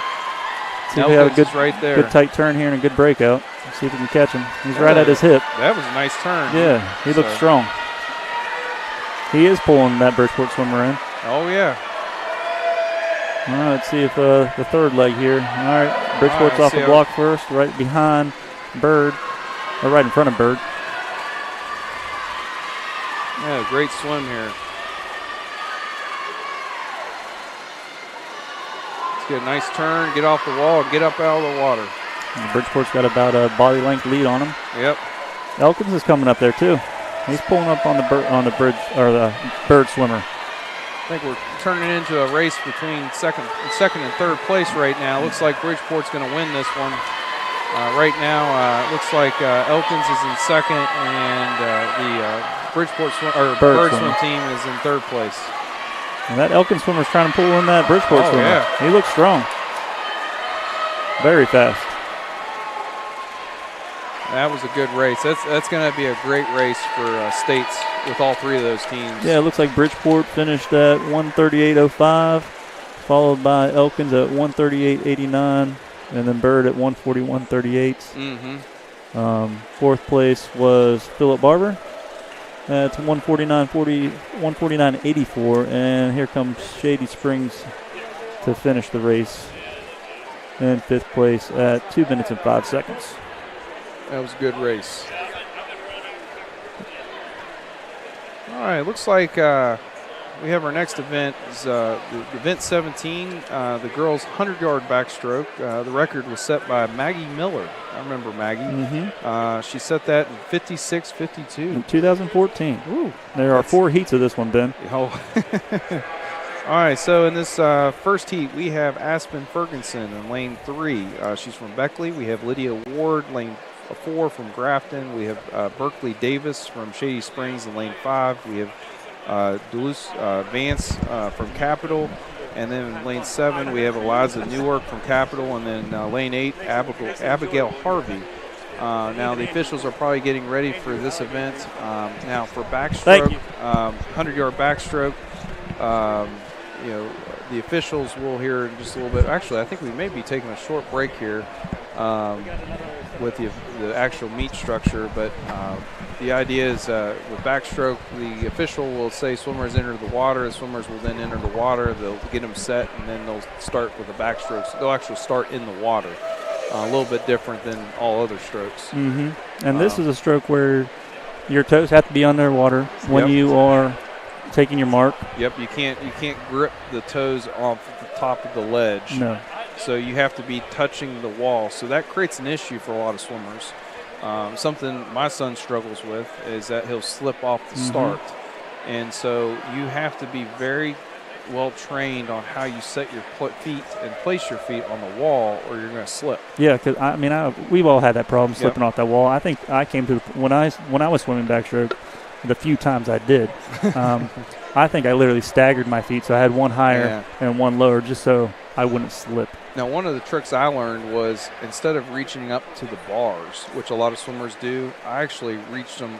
See if we have a good, right there. Good tight turn here and a good breakout. Let's see if we can catch him. He's right at his hip. That was a nice turn. Yeah, he looks strong. He is pulling that Bridgeport swimmer in. Oh, yeah. All right, let's see if the third leg here. All right, Bridgeport's off the block first, right behind Bird, or right in front of Bird. Yeah, great swim here. Let's get a nice turn, get off the wall, and get up out of the water. And Bridgeport's got about a body length lead on him. Yep. Elkins is coming up there too. He's pulling up on the bridge or the Bird swimmer. I think we're turning into a race between second and third place right now. Looks like Bridgeport's going to win this one. Right now, looks like Elkins is in second, and the Bird swim team is in third place. And that Elkins swimmer's trying to pull in that Bridgeport swimmer. Yeah. He looks strong. Very fast. That was a good race. That's going to be a great race for states with all three of those teams. Yeah, it looks like Bridgeport finished at 138.05, followed by Elkins at 138.89, and then Bird at 141.38. Fourth place was Philip Barber at 149.84, and here comes Shady Springs to finish the race in fifth place at 2 minutes and 5 seconds. That was a good race. All right, looks like we have our next event. Is event 17, the girls' 100-yard backstroke. The record was set by Maggie Miller. I remember Maggie. She set that in 56:52. In 2014. Ooh, there are 4 heats of this one, Ben. Oh. All right, so in this first heat, we have Aspen Ferguson in lane 3. She's from Beckley. We have Lydia Ward, lane 4 from Grafton. We have Berkeley Davis from Shady Springs in lane 5. We have Duluth Vance from Capitol. And then in lane 7, we have Eliza Newark from Capitol. And then lane 8, Abigail Harvey. Now, the officials are probably getting ready for this event. Now, for backstroke, 100-yard backstroke, the officials will hear in just a little bit. Actually, I think we may be taking a short break here with the actual meet structure, but the idea is with backstroke, the official will say swimmers enter the water, and swimmers will then enter the water. They'll get them set, and then they'll start with the backstroke. So they'll actually start in the water. A little bit different than all other strokes. And this is a stroke where your toes have to be underwater when you are taking your mark. Yep, you can't grip the toes off the top of the ledge. No. So you have to be touching the wall. So that creates an issue for a lot of swimmers. Something my son struggles with is that he'll slip off the start. And so you have to be very well trained on how you set your feet and place your feet on the wall, or you're going to slip. Yeah, because we've all had that problem slipping off that wall. I think I came to when I was swimming backstroke, the few times I did, I think I literally staggered my feet, so I had one higher and one lower just so I wouldn't slip. Now, one of the tricks I learned was instead of reaching up to the bars, which a lot of swimmers do, I actually reached them.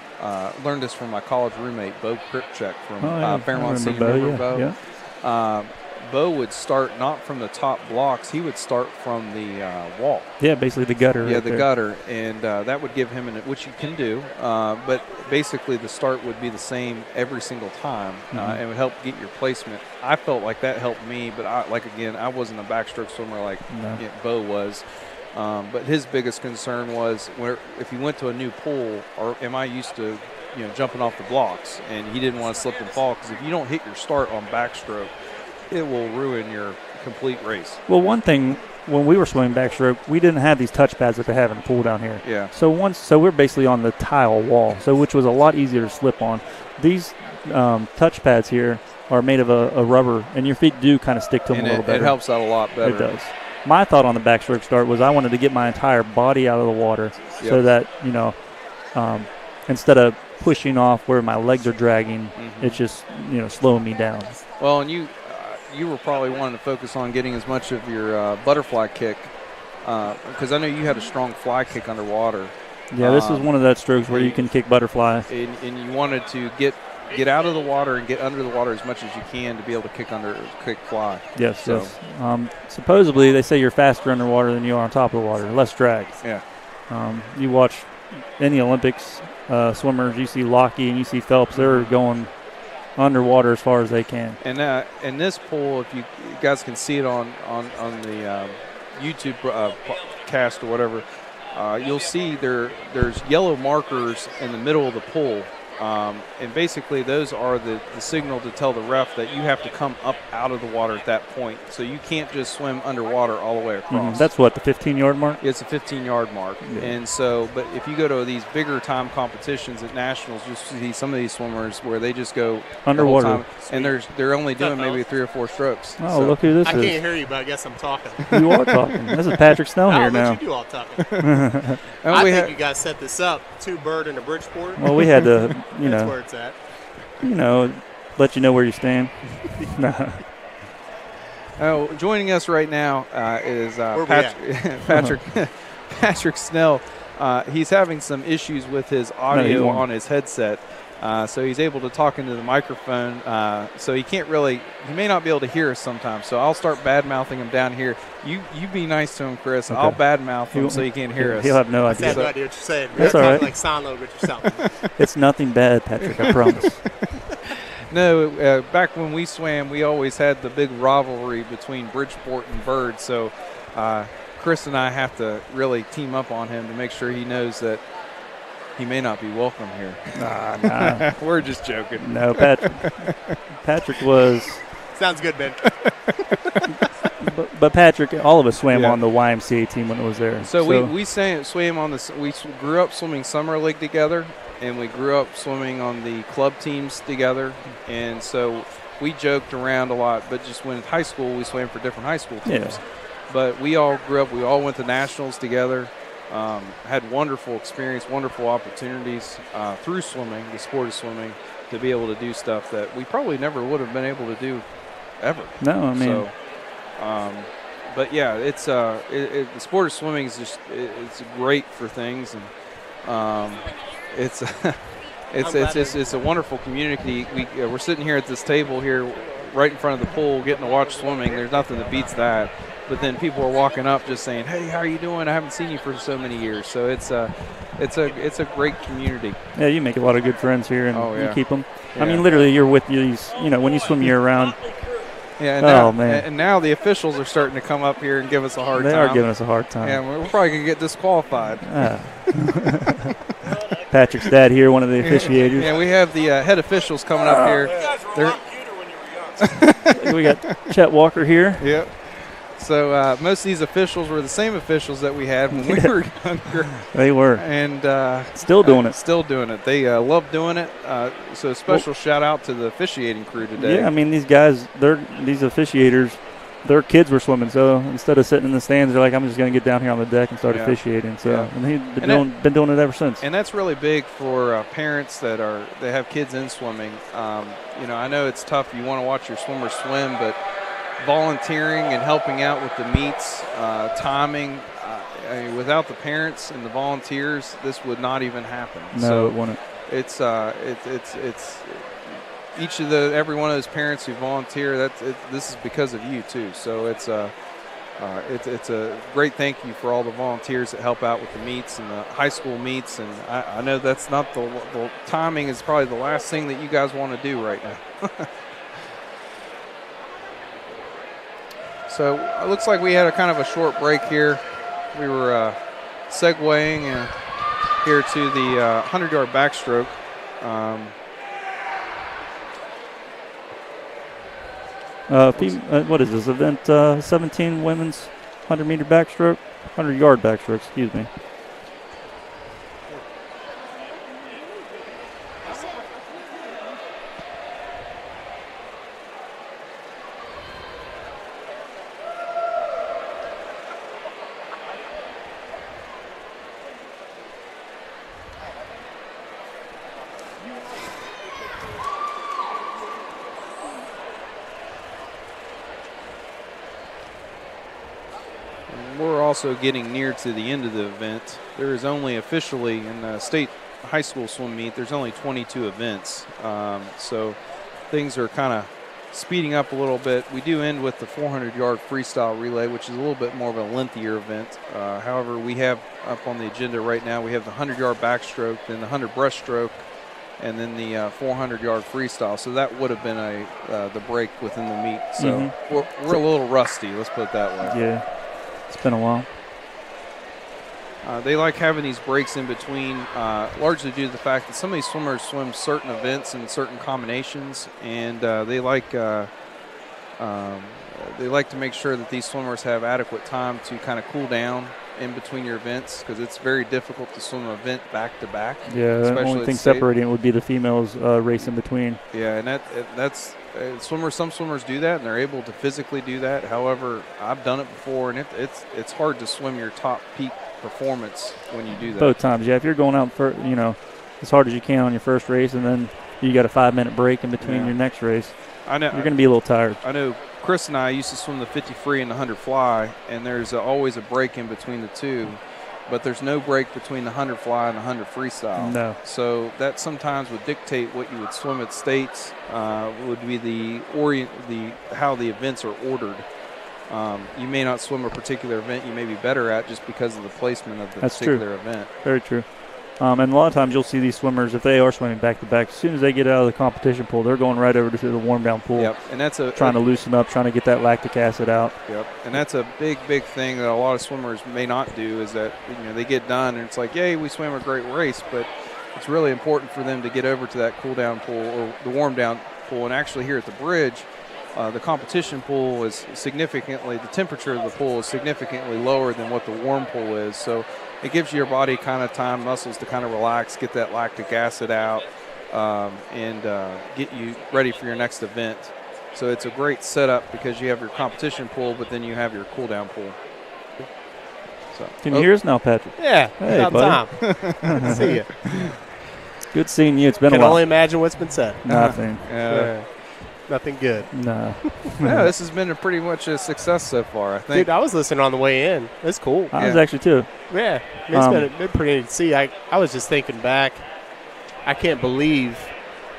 Learned this from my college roommate, Bo Kripchek from Fairmont Senior. Bo? Bo would start not from the top blocks. He would start from the wall. Yeah, basically the gutter. Yeah, the gutter. And that would give him, which you can do, but basically the start would be the same every single time and would help get your placement. I felt like that helped me, but I wasn't a backstroke swimmer like Bo was. But his biggest concern was if he went to a new pool, or am I used to jumping off the blocks, and he didn't want to slip and fall, because if you don't hit your start on backstroke, it will ruin your complete race. Well, one thing, when we were swimming backstroke, we didn't have these touch pads that they have in the pool down here. Yeah. So we're basically on the tile wall, which was a lot easier to slip on. These touch pads here are made of a rubber, and your feet do kind of stick to them And a little better. it helps out a lot better. It does. My thought on the backstroke start was I wanted to get my entire body out of the water so that, instead of pushing off where my legs are dragging, it's just, slowing me down. Well, and you were probably wanting to focus on getting as much of your butterfly kick because I know you had a strong fly kick underwater. Yeah, this is one of those strokes where you can kick butterfly. And you wanted to get out of the water and get under the water as much as you can to be able to kick fly. Yes, yes. Supposedly, they say you're faster underwater than you are on top of the water, less drag. Yeah. You watch in the Olympics, swimmers, you see Lockie and you see Phelps, they're going underwater as far as they can. And in this pool, if you guys can see it on the YouTube cast or whatever, you'll see there's yellow markers in the middle of the pool. And basically those are the signal to tell the ref that you have to come up out of the water at that point. So you can't just swim underwater all the way across. That's what, the 15-yard mark? It's a 15-yard mark. Yeah. And so, but if you go to these bigger time competitions at nationals, you'll see some of these swimmers where they just go underwater. The whole time, and they're only doing maybe 3 or 4 strokes. Oh, look who this is. I can't hear you, but I guess I'm talking. You are talking. This is Patrick Snell here now. You do all talking. I think you guys set this up. 2 Bird and a Bridgeport. Well, we had to, That's where it's at. Let you know where you stand. Joining us right now is Patrick Snell. He's having some issues with his audio on his headset. So he's able to talk into the microphone. So he may not be able to hear us sometimes. So I'll start bad-mouthing him down here. You be nice to him, Chris. Okay. I'll bad-mouth him so he can't hear us. He'll have no idea. I have no idea what you're saying. That's all right. Like sign language or something. It's nothing bad, Patrick, I promise. No, back when we swam, we always had the big rivalry between Bridgeport and Bird. So Chris and I have to really team up on him to make sure he knows that he may not be welcome here. Nah. We're just joking. No, Patrick was. Sounds good, Ben. But Patrick, all of us swam on the YMCA team when it was there. So we swam on the. We grew up swimming summer league together, and we grew up swimming on the club teams together, and so we joked around a lot. But just when in high school, we swam for different high school teams. Yeah. But we all grew up. We all went to nationals together. Had wonderful experience, wonderful opportunities through swimming, the sport of swimming, to be able to do stuff that we probably never would have been able to do ever. No, I mean. So, but yeah, it's the sport of swimming is just it's great for things, and it's a wonderful community. We're sitting here at this table here, right in front of the pool, getting to watch swimming. There's nothing that beats that. But then people are walking up just saying, "Hey, how are you doing? I haven't seen you for so many years." So it's a great community. Yeah, you make a lot of good friends here, and you keep them. Yeah. I mean, literally, you're with these. When you swim year round. Yeah. Man. And now the officials are starting to come up here and give us a hard time. They are giving us a hard time. Yeah, we're probably gonna get disqualified. Patrick's dad here, one of the officiators. Yeah, we have the head officials coming up here. We got Chet Walker here. Yep. So most of these officials were the same officials that we had when we were younger. They were. And still doing it. Still doing it. They love doing it. So a special shout out to the officiating crew today. Yeah, I mean, these guys, these officiators, their kids were swimming. So instead of sitting in the stands, they're like, I'm just going to get down here on the deck and start officiating. So and he's been doing it ever since. And that's really big for parents that have kids in swimming. I know it's tough. You want to watch your swimmers swim, but volunteering and helping out with the meets, timing. Without the parents and the volunteers, this would not even happen. No, it wouldn't. It's every one of those parents who volunteer. This is because of you too. So it's a great thank you for all the volunteers that help out with the meets and the high school meets. And I know that's not the timing is probably the last thing that you guys want to do right now. So it looks like we had a kind of a short break here. We were segueing here to the 100-yard backstroke. What is this event? 17 women's 100-meter backstroke, 100-yard backstroke. Excuse me. also getting near to the end of the event. There is only officially in the state high school swim meet, there's only 22 events. So things are kind of speeding up a little bit. We do end with the 400-yard freestyle relay, which is a little bit more of a lengthier event. However, we have up on the agenda right now, we have the 100-yard backstroke, then the 100 breaststroke, and then the 400-yard freestyle. So that would have been the break within the meet. So we're a little rusty, let's put it that way. Yeah, it's been a while. They like having these breaks in between, largely due to the fact that some of these swimmers swim certain events and certain combinations, and they like to make sure that these swimmers have adequate time to kind of cool down in between your events, because it's very difficult to swim an event back to back. Yeah, the only thing separating would be the females race in between. Yeah, and that's some swimmers do that, and they're able to physically do that. However, I've done it before, and it's hard to swim your top peak performance when you do that. Both times, yeah. If you're going out for, as hard as you can on your first race, and then you got a 5-minute break in between your next race, I know you're going to be a little tired. I know Chris and I used to swim the 50 free and the 100 fly, and there's always a break in between the two, but there's no break between the 100 fly and the 100 freestyle. No. So that sometimes would dictate what you would swim at states, would be how the events are ordered. You may not swim a particular event you may be better at just because of the placement of the particular event. Very true. And a lot of times you'll see these swimmers, if they are swimming back-to-back, as soon as they get out of the competition pool, they're going right over to the warm-down pool. Yep, and that's trying to loosen up, trying to get that lactic acid out. Yep, and that's a big thing that a lot of swimmers may not do, is that they get done and it's like, yay, we swam a great race, but it's really important for them to get over to that cool-down pool or the warm-down pool. And actually here at the bridge, the competition pool is the temperature of the pool is significantly lower than what the warm pool is. So it gives your body kind of time, muscles to kind of relax, get that lactic acid out, and get you ready for your next event. So it's a great setup because you have your competition pool, but then you have your cool down pool. So, can you hear us now, Patrick? Yeah. Hey, about time. Good to see you. Good seeing you. It's been a while. Can only imagine what's been said. Nothing. Nothing good. No. Yeah, this has been pretty much a success so far, I think. Dude, I was listening on the way in. It's cool. I was actually too. Yeah. It's been pretty neat to see. I was just thinking back. I can't believe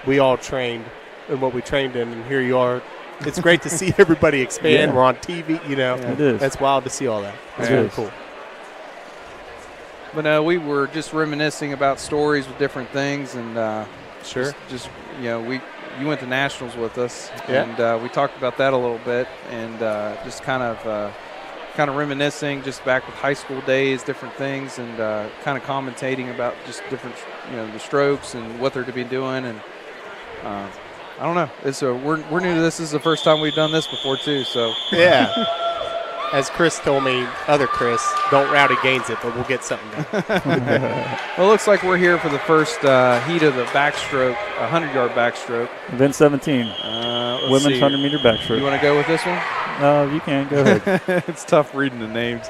we all trained in what we trained in, and here you are. It's great to see everybody expand. Yeah. We're on TV, It is. That's wild to see all that. It's really cool. But we were just reminiscing about stories with different things, and you went to nationals with us, and we talked about that a little bit, and just kind of reminiscing just back with high school days, different things, and kind of commentating about just different, the strokes and what they're to be doing, and I don't know. We're new to this. This is the first time we've done this before too. So yeah. As Chris told me, other Chris, don't route against it, but we'll get something done. Well, it looks like we're here for the first heat of the backstroke, 100-yard backstroke. Event 17, women's 100-meter backstroke. You want to go with this one? You can. Go ahead. It's tough reading the names.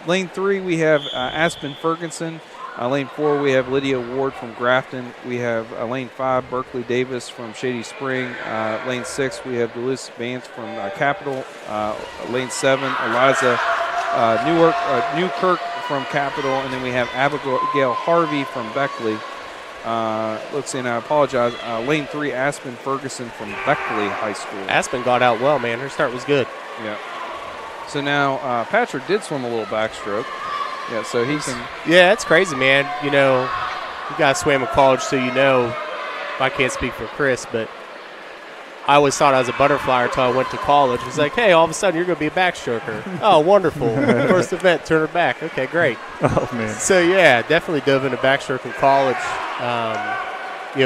Lane 3, we have Aspen Ferguson. Lane 4, we have Lydia Ward from Grafton. We have Lane 5, Berkeley Davis from Shady Spring. Lane 6, we have Duluth Vance from Capitol. Lane 7, Eliza Newkirk from Capitol. And then we have Abigail Harvey from Beckley. Let's see, and I apologize. Lane 3, Aspen Ferguson from Beckley High School. Aspen got out well, man. Her start was good. Yeah. So now Patrick did swim a little backstroke. Yeah, so he can. Yeah, it's crazy, man. You guys swam in college, so I can't speak for Chris, but I always thought I was a butterfly until I went to college. It was like, hey, all of a sudden you're going to be a backstroker. Oh, wonderful. First event, turn her back. Okay, great. Oh, man. So, yeah, definitely dove into backstroke in college.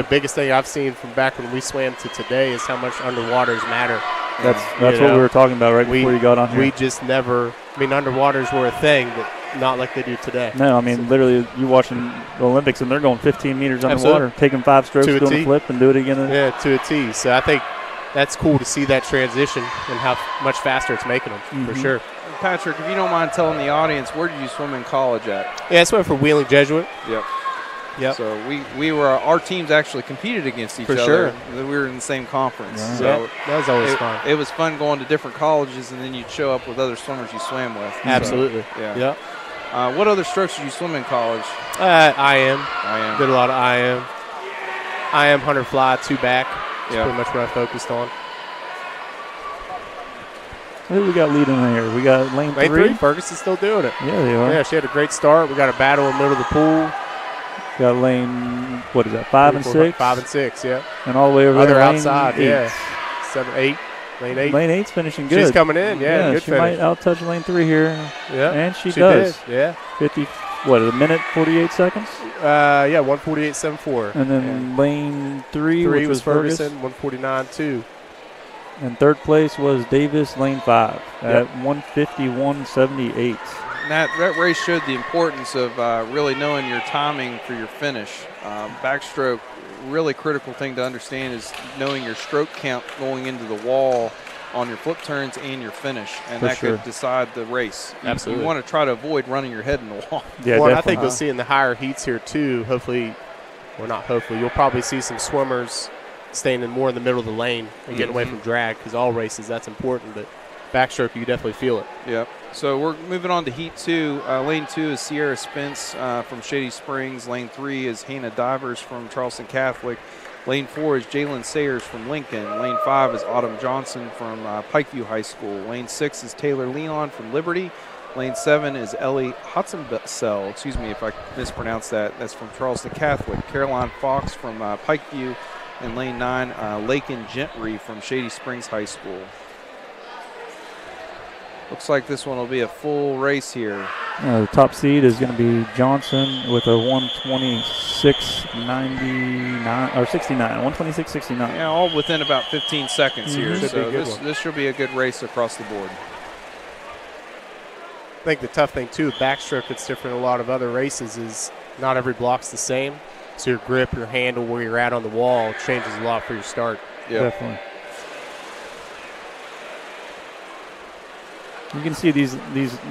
Biggest thing I've seen from back when we swam to today is how much underwaters matter. That's what we were talking about before you got on here. We just never – underwaters were a thing, but not like they do today. No, literally you're watching the Olympics and they're going 15 meters underwater, taking 5 strokes, doing a flip, and do it again. Yeah, to a T. So I think that's cool to see that transition and how much faster it's making them, for sure. Patrick, if you don't mind telling the audience, where did you swim in college at? Yeah, I swam for Wheeling Jesuit. Yep. Yep. So our teams actually competed against each For other. sure. We were in the same conference. Right. So that was always fun. It was fun going to different colleges, and then you'd show up with other swimmers you swam with. Absolutely. So, yeah. Yep. What other strokes did you swim in college? IM. I Did a lot of IM. IM, 100 fly, 2 back. That's Yeah. pretty much what I focused on. Who we got leading here? We got lane Lane 3. 3, Ferguson's still doing it. Yeah, they are. Yeah, she had a great start. We got a battle in the middle of the pool. Got lane, what is that, 5 and 6? 5 and 6, yeah. And all the way over Other there, lane outside, 8. yeah. 7, 8. Lane 8. Lane 8's finishing good. She's coming in, yeah. Good she finish. might out-touch lane 3 here. Yeah. And she does. Did, yeah. 50, what, a minute, 48 seconds? Yeah, 148.74. And then lane 3, 3 which was Ferguson. Ferguson, 149.2. And third place was Davis, lane 5, at Yep. 151.78. That race showed the importance of really knowing your timing for your finish. Backstroke, really critical thing to understand is knowing your stroke count going into the wall on your flip turns and your finish, and For that sure. could decide the race. Absolutely. You want to try to avoid running your head in the wall. Yeah, well, and I definitely. think you'll see in the higher heats here, too, hopefully, or not hopefully, you'll probably see some swimmers staying more in the middle of the lane and getting away from drag, because all races, that's important, but backstroke, you definitely feel it. Yep. So we're moving on to Heat 2. Lane 2 is Sierra Spence from Shady Springs. Lane 3 is Hannah Divers from Charleston Catholic. Lane 4 is Jalen Sayers from Lincoln. Lane 5 is Autumn Johnson from Pikeview High School. Lane 6 is Taylor Leon from Liberty. Lane 7 is Ellie Hutzenbell, excuse me if I mispronounced that. That's from Charleston Catholic. Caroline Fox from Pikeview. And lane 9, Lakin Gentry from Shady Springs High School. Looks like this one will be a full race here. The top seed is going to be Johnson with a 126.99 or 69, 126.69. Yeah, all within about 15 seconds here. Should be So a good one. this should be a good race across the board. I think the tough thing, too, with backstroke that's different in a lot of other races is not every block's the same. So your grip, your handle, where you're at on the wall changes a lot for your start. Yep. Definitely. You can see these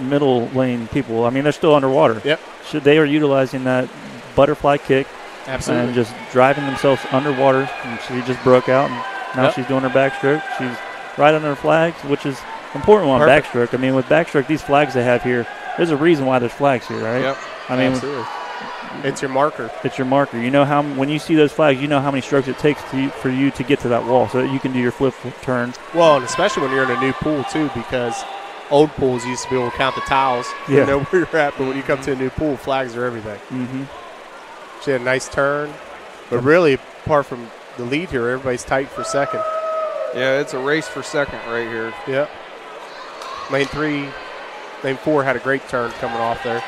middle lane people. I mean, they're still underwater. Yep. They are utilizing that butterfly kick Absolutely. and just driving themselves underwater. And she just broke out, and now Yep. she's doing her backstroke. She's right under her flags, which is important on Perfect. backstroke. I mean, with backstroke, these flags they have here, there's a reason why there's flags here, right? Yep. I mean, Absolutely. It's your marker. it's your marker. You know when you see those flags, you know how many strokes it takes for you to get to that wall, so that you can do your flip turn. Well, and especially when you're in a new pool, too, because old pools used to be able to count the tiles. Yeah. You know where you're at, but when you come to a new pool, flags are everything. Mm-hmm. She had a nice turn. But really, apart from the lead here, everybody's tight for second. Yeah, it's a race for second right here. Yep. Lane 4 had a great turn coming off there.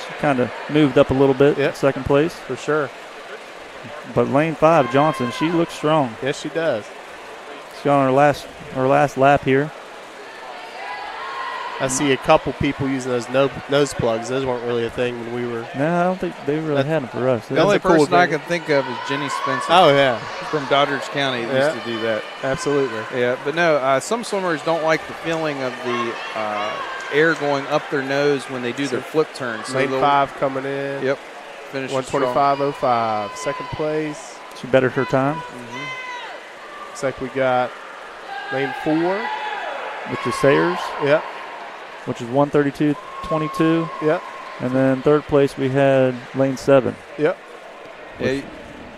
She kind of moved up a little bit, Yep. second place. For sure. But lane 5, Johnson, she looks strong. Yes, she does. She's on her last lap here. I see a couple people using those nose plugs. Those weren't really a thing when we were. No, I don't think they really had them for us. The only a cool person I thing. can think of is Jenny Spencer Oh, yeah. from Doddridge County that Yeah. used to do that. Absolutely. Yeah, but no, some swimmers don't like the feeling of the air going up their nose when they do their flip turns. So Lane they'll- 5 coming in. Yep. Finish 125.05. Second place. She bettered her time, Looks like we got lane 4. which is Sayers, Yep. which is 132.22. Yep. And then third place we had lane 7. Yep. Yeah,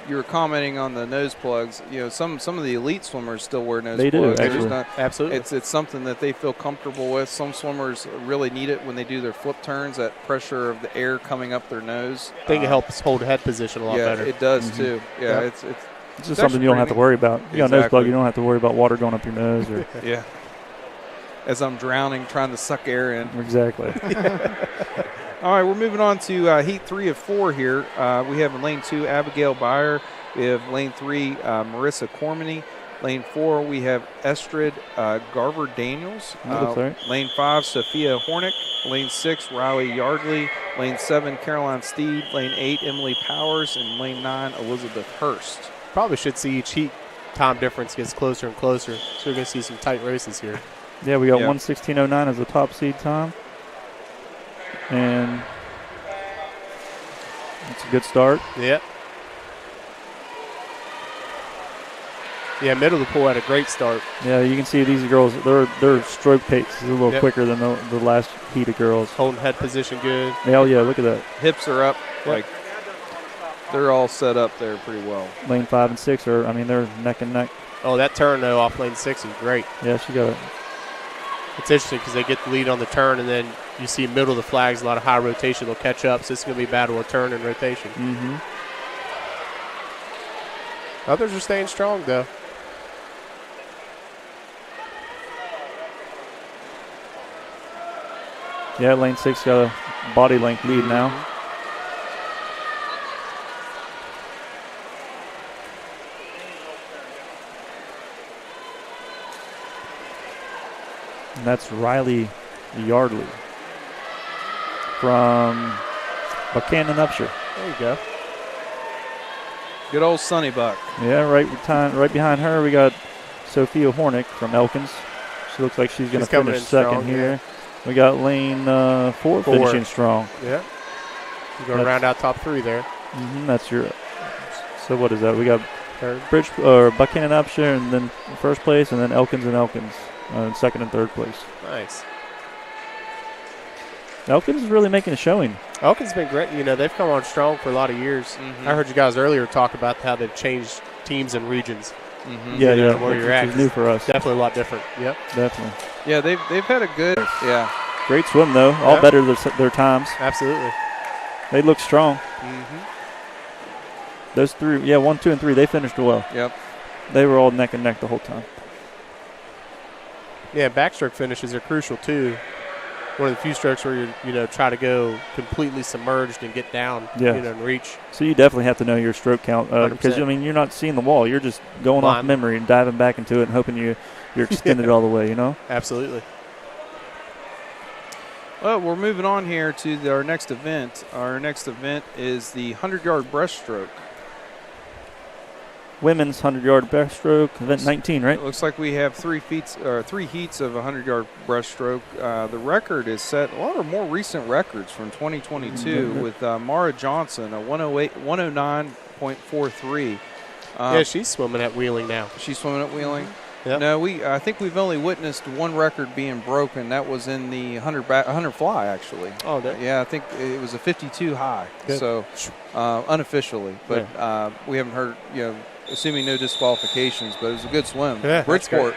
you were commenting on the nose plugs. You know, some of the elite swimmers still wear nose They do, plugs. They're actually. just not- Absolutely. It's something that they feel comfortable with. Some swimmers really need it when they do their flip turns. That pressure of the air coming up their nose. I think it helps hold head position a lot Yeah, better. it does too. Yeah, Yep. it's It's just It's something you don't have to actually worry about. You got a nose Exactly. plug, you don't have to worry about water going up your nose. Or yeah. As I'm drowning, trying to suck air in. exactly. All right, we're moving on to Heat 3 of 4 here. We have in lane 2, Abigail Byer. We have lane 3, Marissa Cormany. Lane 4, we have Estrid Garver Daniels. That looks right. Lane 5, Sophia Hornick. Lane 6, Riley Yardley. Lane 7, Caroline Steed. Lane 8, Emily Powers. And lane 9, Elizabeth Hurst. Probably should see each heat time difference gets closer and closer. So we're going to see some tight races here. Yeah, we got Yeah. 1:16.09 as the top seed time. And It's a good start. Yep. Yeah, middle of the pool had a great start. Yeah, you can see these girls, their stroke pace is a little Yep. quicker than the last heat of girls. Holding head position good. Oh, yeah, look at that. Hips are up. Yep. Like they're all set up there pretty well. Lane 5 and 6 are, they're neck and neck. Oh, that turn, though, off lane 6 is great. Yeah, she got it. It's interesting because they get the lead on the turn, and then you see middle of the flags, a lot of high rotation. They'll catch up, so it's going to be a battle of turn and rotation. Mm-hmm. Others are staying strong, though. Yeah, lane 6 got a body length lead now. And that's Riley Yardley from Buchanan Upshur. There you go. Good old Sunny Buck. Yeah, right behind her we got Sophia Hornick from Elkins. She looks like she's going to coming finish in second strong, here. We got lane 4 finishing strong. Yeah. You're going to round out top 3 there. Mm-hmm, that's your. So what is that? We got Third. Buchanan Upshur, and then first place, and then Elkins in second and third place. Nice. Elkins is really making a showing. Elkins been great. You know, they've come on strong for a lot of years. Mm-hmm. I heard you guys earlier talk about how they've changed teams and regions. Mm-hmm. Yeah, You know, yeah. where Which you're at. is new for us. Definitely a lot different. Yep. Definitely. Yeah, they've had a good. Yeah. Great swim though. All Yeah. better their times. Absolutely. They look strong. Mm-hmm. Those 3, 1, 2, and 3, they finished well. Yep. They were all neck and neck the whole time. Yeah, backstroke finishes are crucial too. One of the few strokes where you try to go completely submerged and get down, Yeah. and reach. So you definitely have to know your stroke count because 100%. you're not seeing the wall. You're just going off Blind. memory and diving back into it and hoping you're extended all the way. Absolutely. Well, we're moving on here to our next event. Our next event is the 100-yard breaststroke. Women's 100-yard breaststroke, event 19, right? It looks like we have 3 heats of 100-yard breaststroke. The record is set. A lot of more recent records from 2022 with Mara Johnson, a 109.43. Yeah, she's swimming at Wheeling now. She's swimming at Wheeling. Yep. No, I think we've only witnessed one record being broken. That was in the 100 fly, actually. Oh, yeah, I think it was a 52 high. Good. So unofficially, but we haven't heard. Assuming no disqualifications, but it was a good swim. Yeah, Bridgeport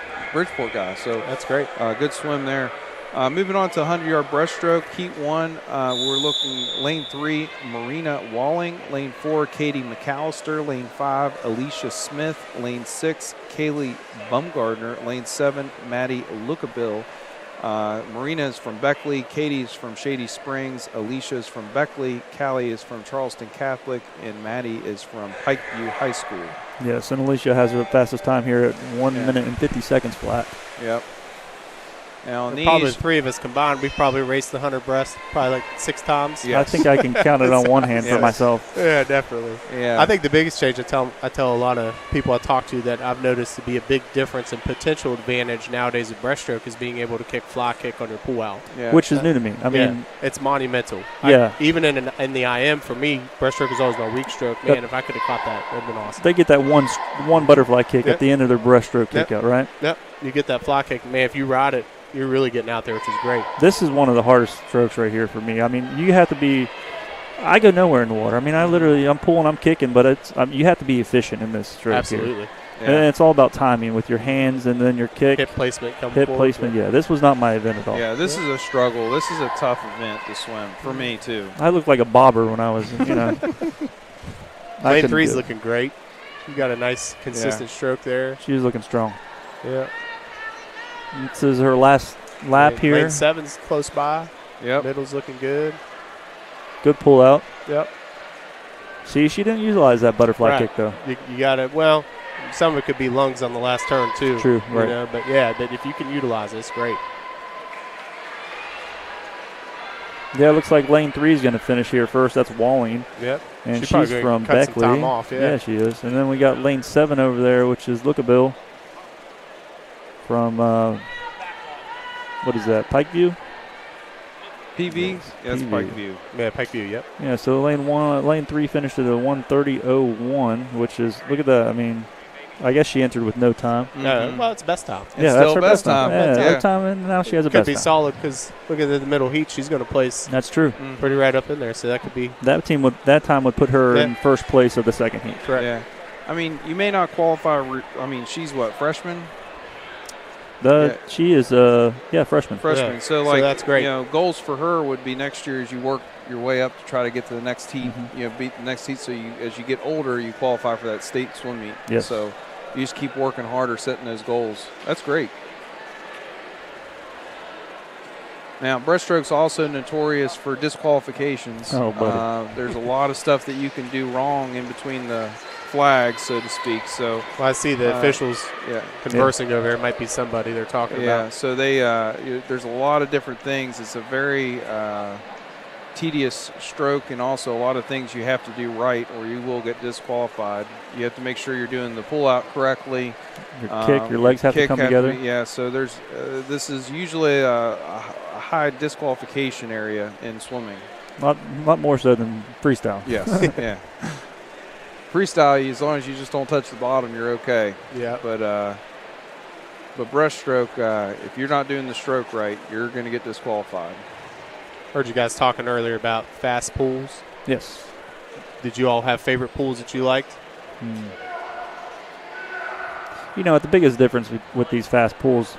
guy. So that's great. Good swim there. Moving on to 100-yard breaststroke, heat 1. We're looking lane 3, Marina Walling. Lane 4, Katie McAllister. Lane 5, Alicia Smith. Lane 6, Kaylee Bumgardner. Lane 7, Maddie Lookabill. Marina is from Beckley. Katie is from Shady Springs. Alicia is from Beckley. Callie is from Charleston Catholic. And Maddie is from Pikeview High School. Yes, and Alicia has the fastest time here at 1 minute and 50 seconds flat. Yep. Now, Probably the 3 of us combined, we've probably raced the 100 breast probably like 6 times. Yes. I think I can count it on one hand for Yes. myself. Yeah, definitely. Yeah. I think the biggest change I tell a lot of people I talk to that I've noticed to be a big difference and potential advantage nowadays with breaststroke is being able to fly kick on your pull out. Yeah. Which is new to me. I mean, it's monumental. Yeah. Even in the IM, for me, breaststroke is always my weak stroke. Man, if I could have caught that, it would have been awesome. they get that one butterfly kick at the end of their breaststroke Yep. kick out, right? Yep. You get that fly kick. Man, if you ride it, you're really getting out there, which is great. This is one of the hardest strokes right here for me. I mean, you have to be – I go nowhere in the water. I mean, I'm pulling, I'm kicking, but you have to be efficient in this stroke Absolutely. here. And it's all about timing with your hands and then your kick. Hip placement coming Hip forward. placement, yeah. This was not my event at all. Yeah, this is a struggle. This is a tough event to swim for me, too. I looked like a bobber when I was, Lane couldn't 3's do it. looking great. You got a nice, consistent stroke there. She was looking strong. Yeah. This is her last lap here. Lane 7's close by. Yep. Middle's looking good. Good pull out. Yep. See, she didn't utilize that butterfly Right. kick, though. You got it. Well, some of it could be lungs on the last turn, too. True, right. But if you can utilize it, it's great. Yeah, it looks like lane 3 is going to finish here first. That's Walling. Yep. And She's she's probably gonna from cut some Beckley. time off, yeah. she is. And then we got lane 7 over there, which is Lookabill from, what is that, Pikeview? PV? Yeah, that's PV. Pike View. Yeah, Pike View, yep. Yeah, so lane 3 finished at a 1:30.01, which is, look at that. I mean, I guess she entered with no time. Well, it's best time. Yeah, still that's her best best time. time. Yeah, Yeah. her time, and now she has a Could best be time. solid because look at the middle heat. She's going to place That's true. pretty right up in there, so that could be That time would put her in first place of the second heat. correct. Yeah. I mean, you may not qualify. I mean, she's what, freshman? She is freshman. Freshman. Yeah. So, So like, that's great. You know, goals for her would be next year as you work your way up to try to get to the next heat. Mm-hmm. You know, beat the next heat. So as you get older, you qualify for that state swim meet. Yes. So you just keep working harder, setting those goals. That's great. Now, breaststroke's also notorious for disqualifications. Oh, buddy. There's a lot of stuff that you can do wrong in between the flags, so to speak. So Well, I see the officials yeah. conversing over there. It might be somebody they're talking Yeah, about. so they there's a lot of different things. It's a very tedious stroke, and also a lot of things you have to do right, or you will get disqualified. You have to make sure you're doing the pull out correctly. Your legs have to come together. Yeah, so there's this is usually a high disqualification area in swimming. A lot more so than freestyle. Yes, yeah. Freestyle, as long as you just don't touch the bottom, you're okay. Yeah. But breaststroke, if you're not doing the stroke right, you're going to get disqualified. Heard you guys talking earlier about fast pools. Yes. Did you all have favorite pools that you liked? You know, the biggest difference with these fast pools,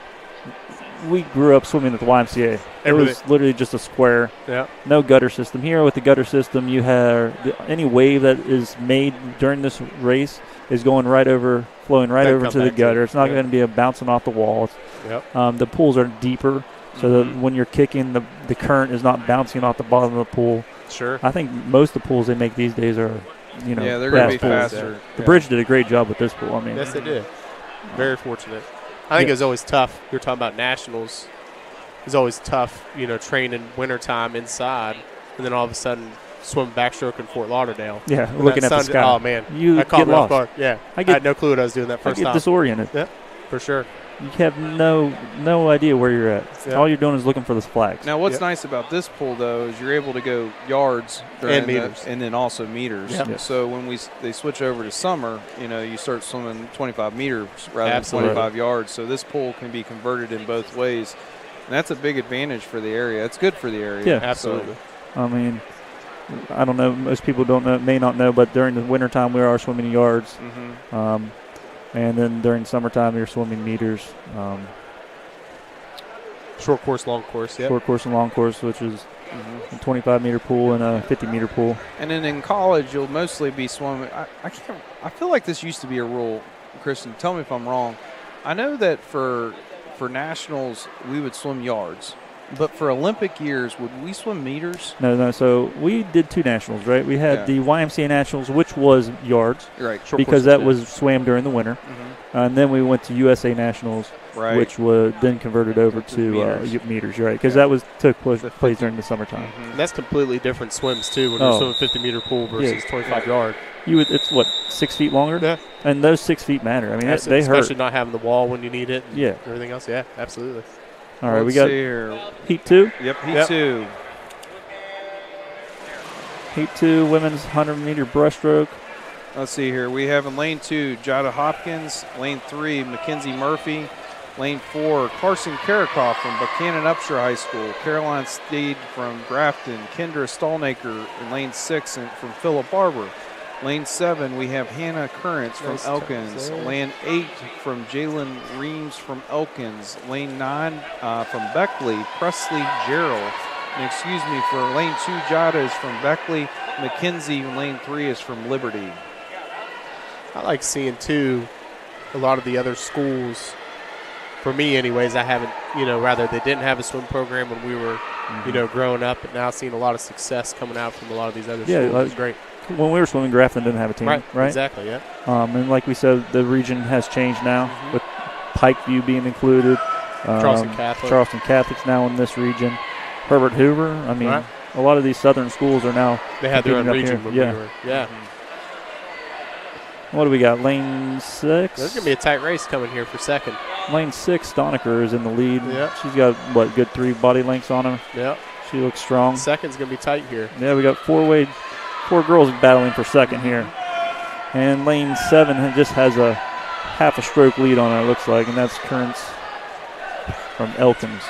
we grew up swimming at the YMCA. It was literally just a square. Yeah. No gutter system. Here with the gutter system, you have any wave that is made during this race is going flowing right over to the gutter. It's not going to be bouncing off the walls. Yep. The pools are deeper, so that when you're kicking, the current is not bouncing off the bottom of the pool. Sure. I think most of the pools they make these days are, Yeah, they're going to be pools. faster. The Bridge did a great job with this pool. I mean, Yes, they did. Very fortunate. I think it was always tough. You were talking about nationals. It was always tough, training wintertime inside, and then all of a sudden swim backstroke in Fort Lauderdale. Yeah, And looking that at the sun- sky. Oh, man. You I caught get me off lost. guard. Yeah. I had no clue what I was doing that I first get time. disoriented. Yeah, for sure. You have no idea where you're at. Yeah. All you're doing is looking for the flags. Now, what's nice about this pool, though, is you're able to go yards And meters. and then also meters. Yep. Yes. So when they switch over to summer, you start swimming 25 meters rather Absolutely. than 25 yards. So this pool can be converted in both ways. And that's a big advantage for the area. It's good for the area. Yeah. Absolutely. I mean, I don't know. Most people may not know, but during the wintertime, we are swimming yards. And then during summertime, you're swimming meters. Short course, long course, yeah. Short course and long course, which is a 25-meter pool and a 50-meter pool. And then in college, you'll mostly be swimming. I feel like this used to be a rule, Kristen. Tell me if I'm wrong. I know that for nationals, we would swim yards. But for Olympic years, would we swim meters? No. So we did two nationals, right? We had the YMCA nationals, which was yards, Right. because that was swam during the winter. And then we went to USA nationals, Right. which was then converted over to meters, right? Because that took place during the summertime. And that's completely different swims, too, when Oh. you're swimming 50-meter pool versus 25-yard. It's what, 6 feet longer? Yeah. And those 6 feet matter. I mean, they hurt. Especially not having the wall when you need it. And Yeah. everything else. Yeah, absolutely. All right, we Let's got see here. heat 2. Yep, heat 2. Heat 2, women's 100-meter breaststroke. Let's see here. We have in lane 2, Jada Hopkins. Lane 3, Mackenzie Murphy. Lane 4, Carson Karakoff from Buchanan Upshur High School. Caroline Steed from Grafton. Kendra Stallnaker in lane 6 from Phillip Barber. Lane 7, we have Hannah Currents from Elkins. Lane 8 from Jalen Reams from Elkins. Lane 9 from Beckley, Presley Gerald. And excuse me, for lane 2, Jada is from Beckley. Mackenzie in lane 3 is from Liberty. I like seeing, too, a lot of the other schools. For me, anyways, I haven't, rather they didn't have a swim program when we were, growing up, but now seeing a lot of success coming out from a lot of these other schools is great. When we were swimming, Grafton didn't have a team, right? Exactly, yeah. And like we said, the region has changed now with Pikeview being included. Charleston Catholic. Charleston Catholic's now in this region. Herbert Hoover. I mean, a lot of these southern schools are now. They had their own competing up region here. when we were. Yeah. What do we got? Lane 6. There's going to be a tight race coming here for second. Lane 6, Stoniker is in the lead. Yeah. She's got, good 3 body lengths on her? Yeah. She looks strong. Second's going to be tight here. Yeah, we got four girls battling for second here. And lane 7 just has a half a stroke lead on her, it looks like, and that's Currents from Elkins.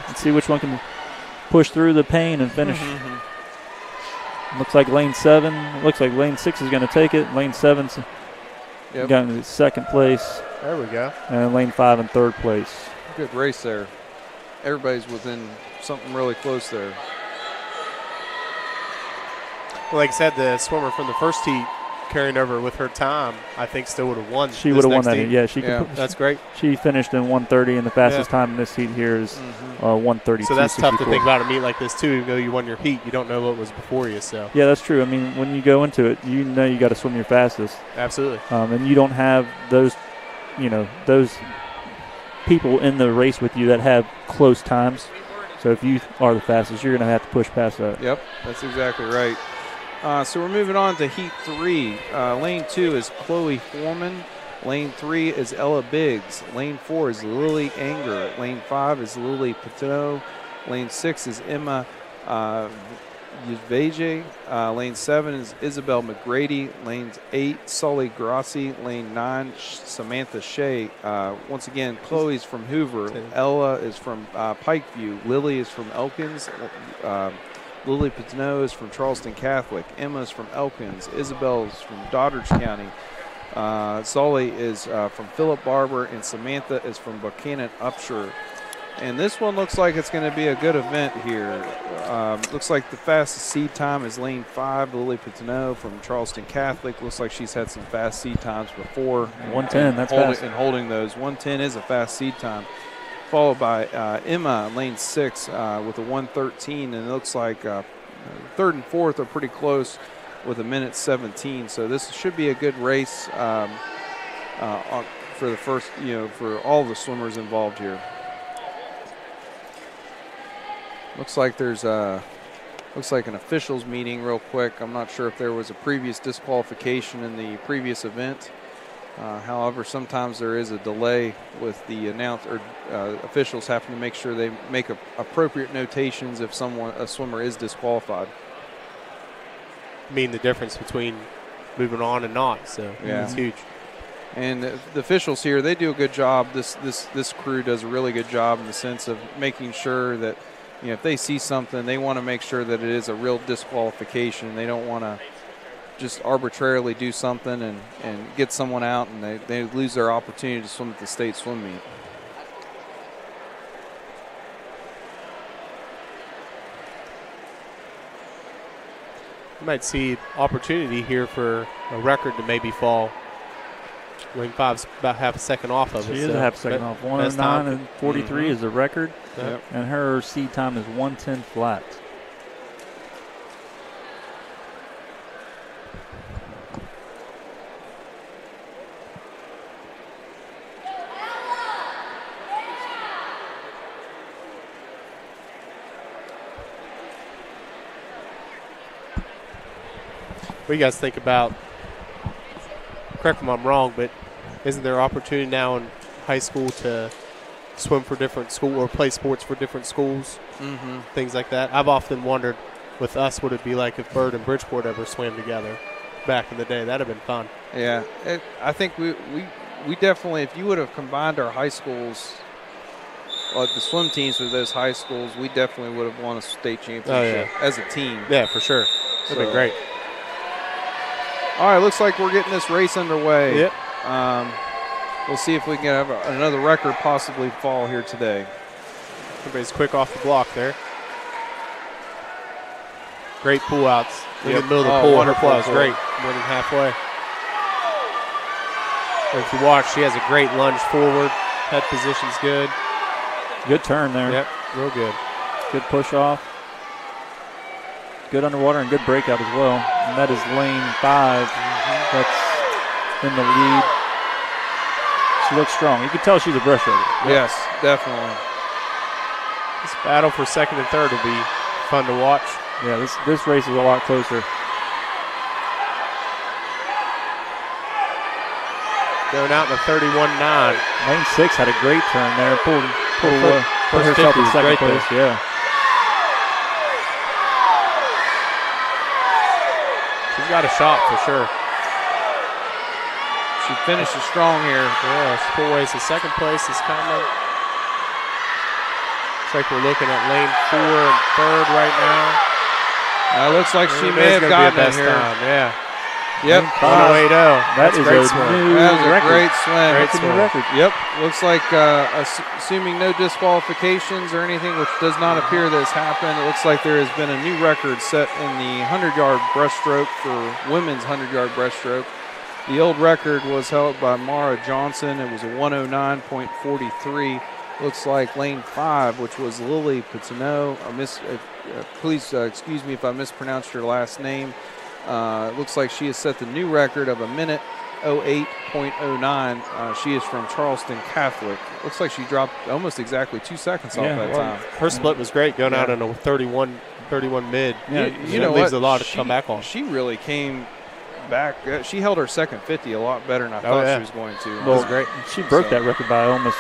Let's see which one can push through the pain and finish. Looks like lane 7. Looks like lane 6 is going to take it. Lane 7's got into second place. There we go. And lane 5 in third place. Good race there. Everybody's within something really close there. Well, like I said, the swimmer from the first heat carrying over with her time, I think still would have won. She would have won that heat. Yeah, that's great. She finished in 1:30, and the fastest time in this heat here is 1:32. So that's tough to think about a meet like this too. Even though you won your heat, you don't know what was before you. So yeah, that's true. I mean, when you go into it, you know you got to swim your fastest. Absolutely. And you don't have those people in the race with you that have close times. So if you are the fastest, you're going to have to push past that. Yep, that's exactly right. So we're moving on to Heat 3. Lane 2 is Chloe Foreman. Lane 3 is Ella Biggs. Lane 4 is Lily Anger. Lane 5 is Lily Patino. Lane 6 is Emma Yveje. Lane 7 is Isabel McGrady. Lane 8, Sully Grassi. Lane 9, Samantha Shea. Once again, Chloe's from Hoover. Ella is from Pikeview. Lily is from Elkins. Lily Patino is from Charleston Catholic. Emma is from Elkins. Isabel is from Doddridge County. Sully is from Philip Barber. And Samantha is from Buchanan Upshur. And this one looks like it's going to be a good event here. Looks like the fastest seed time is lane 5, Lily Patino from Charleston Catholic. Looks like she's had some fast seed times before. 110, that's fast. And holding those. 110 is a fast seed time. Followed by Emma, lane 6, with a 113. And it looks like third and fourth are pretty close with a minute 17. So this should be a good race for the first, for all the swimmers involved here. Looks like there's an officials meeting real quick. I'm not sure if there was a previous disqualification in the previous event. However, sometimes there is a delay with the officials having to make sure they make appropriate notations if a swimmer is disqualified. I mean the difference between moving on and not, so it's huge. And the officials here, they do a good job. This crew does a really good job in the sense of making sure that if they see something, they want to make sure that it is a real disqualification. They don't want to just arbitrarily do something and get someone out and they lose their opportunity to swim at the state swim meet. You might see opportunity here for a record to maybe fall. Lane 5's about half a second off of it. She is a half a second off. 109 and 43 is the record. Yep. And her seed time is 110 flat. What do you guys think about, correct me if I'm wrong, but isn't there opportunity now in high school to swim for different schools or play sports for different schools, things like that? I've often wondered with us what it'd be like if Bird and Bridgeport ever swam together back in the day. That'd have been fun. Yeah, I think we definitely, if you would have combined our high schools, the swim teams for those high schools, we definitely would have won a state championship as a team. Yeah, for sure. That'd be great. All right, looks like we're getting this race underway. Yep. We'll see if we can have another record possibly fall here today. Everybody's quick off the block there. Great pull outs. In the middle of the pool. Her pull was great. More than halfway. If you watch, she has a great lunge forward. Head position's good. Good turn there. Yep, real good. Good push off. Good underwater and good breakout as well. And that is lane 5. That's in the lead. She looks strong. You can tell she's a breaststroke. Yes, definitely. This battle for second and third will be fun to watch. Yeah, this race is a lot closer. Going out in a 31.9. Lane 6 had a great turn there. Pulled herself in second place. Yeah. He's got a shot for sure. She finishes strong here. Yeah, she pull ways. The second place is coming. Looks like we're looking at lane 4 and 3rd right now. Looks like she may have gotten it here. Time. Yeah. Yep. 108.0. That is great a swim. new That was a record. great swim. Great That's a new swim. record. Yep. Looks like, assuming no disqualifications or anything, which does not appear that has happened, it looks like there has been a new record set in the 100-yard breaststroke for women's 100-yard breaststroke. The old record was held by Mara Johnson. It was a 109.43. Looks like lane 5, which was Lily Patino. Please excuse me if I mispronounced your last name. It looks like she has set the new record of a minute 08.09. She is from Charleston Catholic. Looks like she dropped almost exactly 2 seconds off that time. Her split was great, going out in a 31 mid. Yeah, you know leaves what? a lot to come back on. She really came back. She held her second 50 a lot better than I thought she was going to. Well, That's great. She broke that record by almost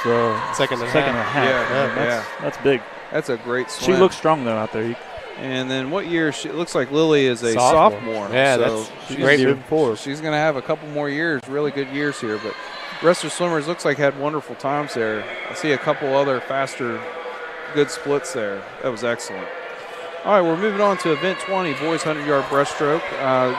Second and a half. Yeah. That's big. That's a great swim. She looks strong, though, out there. And then what year? It looks like Lily is a sophomore. Yeah, so that's great moving forward. She's going to have a couple more years, really good years here. But the rest of the swimmers looks like had wonderful times there. I see a couple other faster, good splits there. That was excellent. All right, we're moving on to event 20, boys 100-yard breaststroke.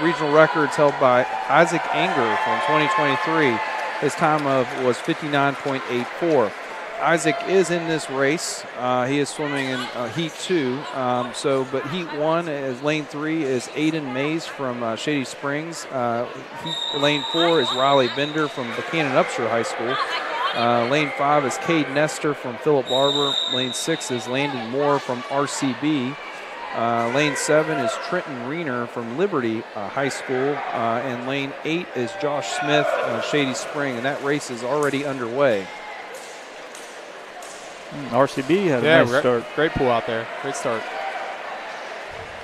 Regional records held by Isaac Anger from 2023. His time was 59.84. Isaac is in this race. He is swimming in Heat 2. But Heat 1 is lane 3 is Aiden Mays from Shady Springs. Lane 4 is Riley Bender from Buchanan Upshur High School. Lane 5 is Cade Nestor from Philip Barber. Lane 6 is Landon Moore from RCB. Lane 7 is Trenton Reener from Liberty High School. And lane 8 is Josh Smith, Shady Spring. And that race is already underway. RCB had a nice start. Great pull out there. Great start.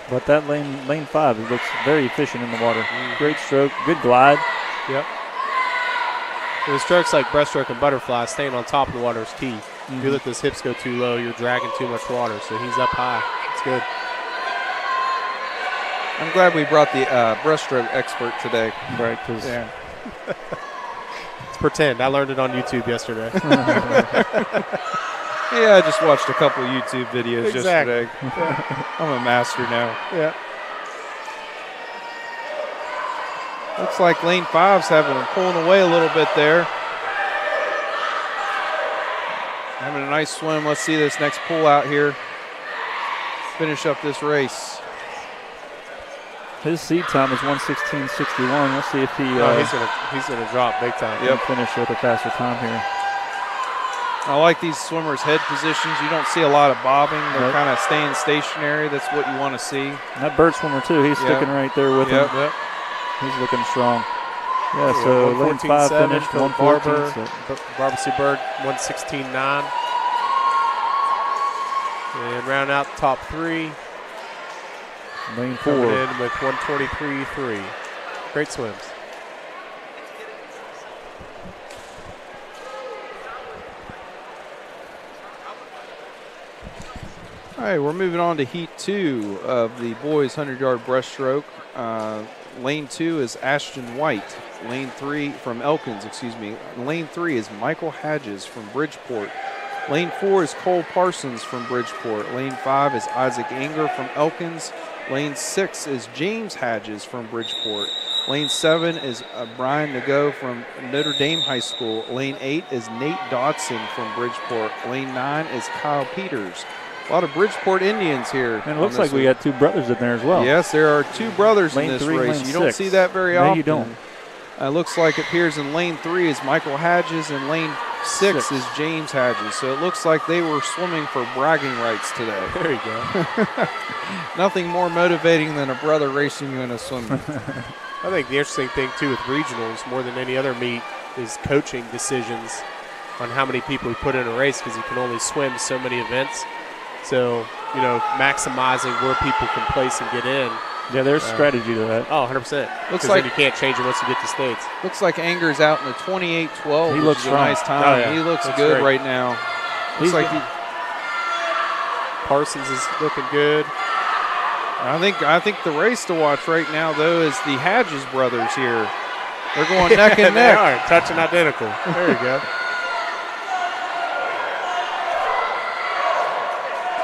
But that lane 5, it looks very efficient in the water. Great stroke, good glide. Yep. The strokes like breaststroke and butterfly, staying on top of the water is key. If you let those hips go too low, you're dragging too much water. So he's up high. It's good. I'm glad we brought the breaststroke expert today. Right, because Let's pretend. I learned it on YouTube yesterday. Yeah, I just watched a couple of YouTube videos yesterday. I'm a master now. Yeah. Looks like lane 5's pulling away a little bit there. Having a nice swim. Let's see this next pull out here. Finish up this race. his seed time is 1:16.61. We'll see if he's gonna drop big time. Can finish with a faster time here. I like these swimmers' head positions. You don't see a lot of bobbing. They're kind of staying stationary. That's what you want to see. And that bird swimmer, too, he's sticking right there with him. Yep. He's looking strong. Yeah, so lane 5 finished, 1:14. Barbara Sue Bird, 1:16.9. And round out the top 3. Lane 4. Coming in with 1:23.3. Great swims. All right, we're moving on to Heat 2 of the boys 100-yard breaststroke. Lane 2 is Ashton White. Lane 3 from Elkins, Lane 3 is Michael Hadges from Bridgeport. Lane 4 is Cole Parsons from Bridgeport. Lane 5 is Isaac Anger from Elkins. Lane 6 is James Hadges from Bridgeport. Lane 7 is Brian Nago from Notre Dame High School. Lane 8 is Nate Dodson from Bridgeport. Lane 9 is Kyle Peters. A lot of Bridgeport Indians here. And it looks like we got 2 brothers in there as well. Yes, there are 2 brothers lane in this 3, race. lane You don't 6. see that very often. No, you don't. Looks like it appears in lane 3 is Michael Hadges, and lane 6 is James Hadges. So it looks like they were swimming for bragging rights today. There you go. Nothing more motivating than a brother racing you in a swim meet. I think the interesting thing, too, with regionals, more than any other meet, is coaching decisions on how many people we put in a race, because you can only swim so many events. So, maximizing where people can place and get in. Yeah, there's strategy to that. Oh, 100%. Looks Because like then you can't change it once you get to states. Looks like Anger's out in the 28:12. He looks a strong. nice time. Oh, yeah. He looks That's good great. right now. Looks like Parsons is looking good. I think the race to watch right now, though, is the Hadges brothers here. They're going neck and They neck. are touching identical. There you go.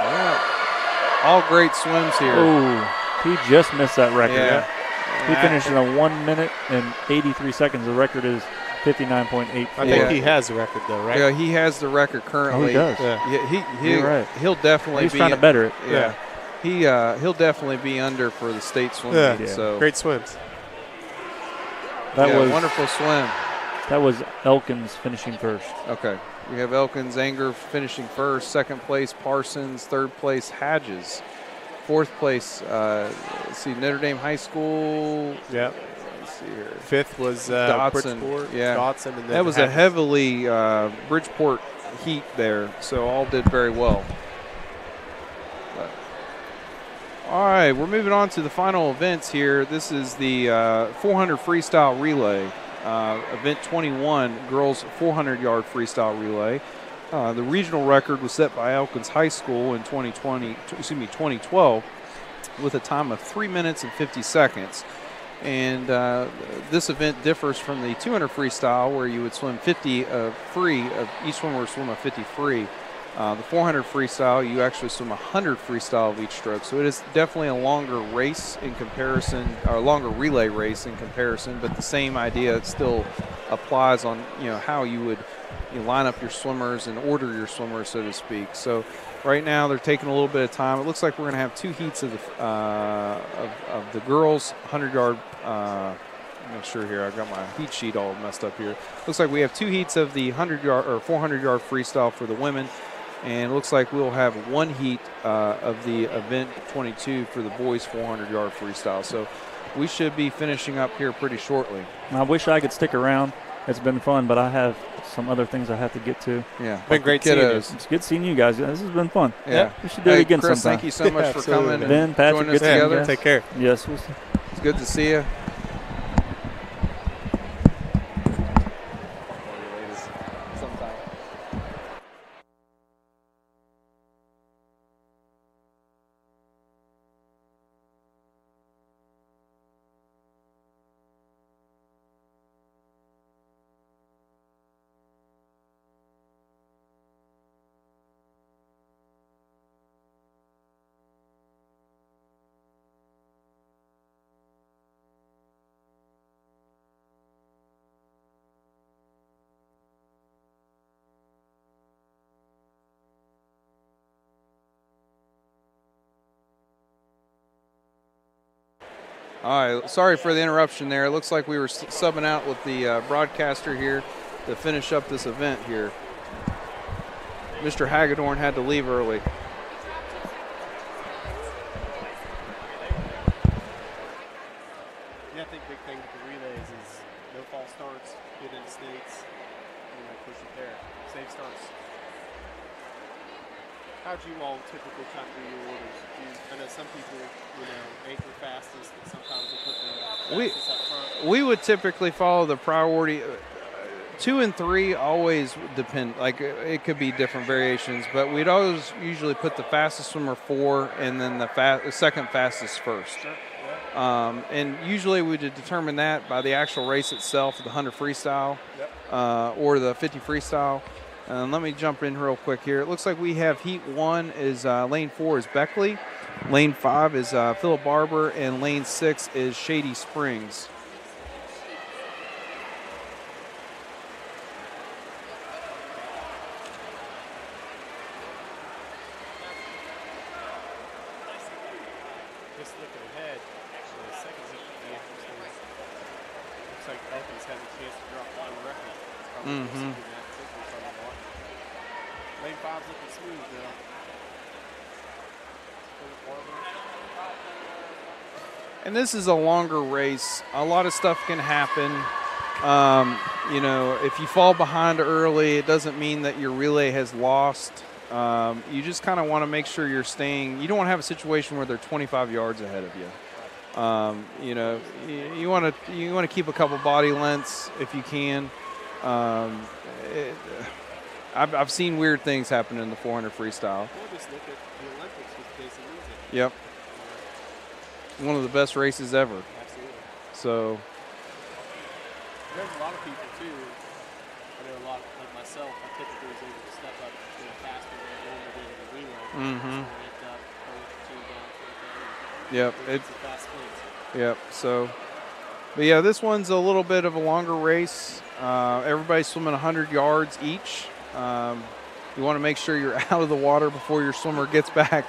Yeah. All great swims here. Oh, he just missed that record. Yeah. He finished in a 1 minute and 83 seconds. The record is 59.8. I think he has the record, though, right? Yeah, he has the record currently. Oh, he does. Yeah, You're right. He'll definitely He's be trying to better it. Yeah. He'll definitely be under for the state swim meet. Yeah. So Great swims. That was wonderful swim. That was Elkins finishing first. Okay. We have Elkins Anger finishing first. Second place, Parsons. Third place, Hadges. Fourth place, let's see, Notre Dame High School. Yep. Let's see here. Fifth was Dotson. Bridgeport. Yeah. Dotson, and then That was Hadges. a heavily Bridgeport heat there, so all did very well. But, all right, we're moving on to the final events here. This is the 400 freestyle relay. Event 21, girls 400-yard freestyle relay. The regional record was set by Elkins High School in 2012 with a time of 3 minutes and 50 seconds. And this event differs from the 200 freestyle where you would swim 50 free, each swimmer would swim a 50 free. The 400 freestyle, you actually swim 100 freestyle of each stroke. So it is definitely a longer race in comparison, or a longer relay race in comparison, but the same idea still applies on how you would line up your swimmers and order your swimmers, so to speak. So right now they're taking a little bit of time. It looks like we're going to have two heats of the girls 100-yard. I'm not sure here. I've got my heat sheet all messed up here. Looks like we have two heats of the 100-yard or 400-yard freestyle for the women. And it looks like we'll have one heat of the event 22 for the boys 400-yard freestyle. So we should be finishing up here pretty shortly. I wish I could stick around. It's been fun, but I have some other things I have to get to. Yeah, been great seeing you. It's good seeing you guys. This has been fun. Yeah, we should do it again Chris, sometime. thank you so much for coming Ben, and Patrick, joining us good seeing you together. guys. Take care. Yes. It's good to see you. All right, sorry for the interruption there. It looks like we were subbing out with the broadcaster here to finish up this event here. Mr. Hagedorn had to leave early. Yeah, I think big thing with the relays is no false starts, get into states, push it there. Safe starts. How'd you all typically try to do your orders? I know some people, anchor fastest, and sometimes they put the fastest up front. We would typically follow the priority. 2 and 3 always depend. Like it could be different variations, but we'd always usually put the fastest swimmer 4 and then the second fastest first. Sure. Yeah. And usually we would determine that by the actual race itself, the 100 freestyle, or the 50 freestyle. Let me jump in real quick here. It looks like we have heat 1 is lane 4 is Beckley, lane 5 is Philip Barber, and lane 6 is Shady Springs. Just looking ahead, actually, the seconds up at the entrance. Looks like Elkins has a chance to drop one record. It's probably something that Lane 5's looking smooth now. And this is a longer race. A lot of stuff can happen. If you fall behind early, it doesn't mean that your relay has lost. You just kind of want to make sure you're staying. You don't want to have a situation where they're 25 yards ahead of you. You want to keep a couple body lengths if you can. I've seen weird things happen in the 400 freestyle. Or just look at the Olympics with Casey Music. Yep. one of the best races ever. Absolutely. So, There's a lot of people too. I know a lot like myself. I typically was able to step up a little faster than I normally did in the relay. Mhm. So ramped up, pulled the team down, yep, it's a fast pace. yep. So, but yeah, this one's a little bit of a longer race. Everybody's swimming 100 yards each. You want to make sure you're out of the water before your swimmer gets back.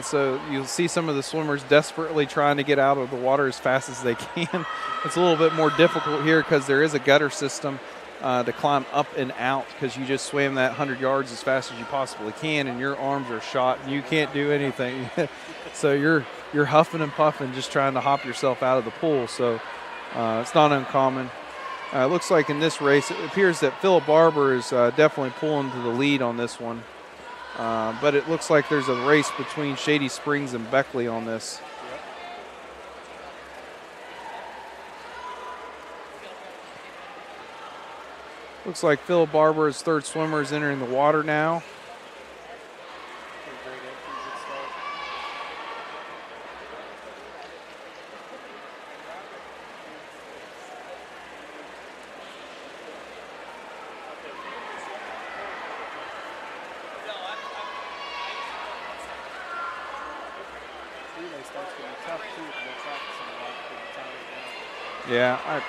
So you'll see some of the swimmers desperately trying to get out of the water as fast as they can. It's a little bit more difficult here because there is a gutter system to climb up and out, because you just swam that 100 yards as fast as you possibly can, and your arms are shot and you can't do anything. So you're huffing and puffing just trying to hop yourself out of the pool. So it's not uncommon. It looks like in this race, it appears that Philip Barber is definitely pulling to the lead on this one. But it looks like there's a race between Shady Springs and Beckley on this. Looks like Philip Barber's third swimmer is entering the water now. Yeah,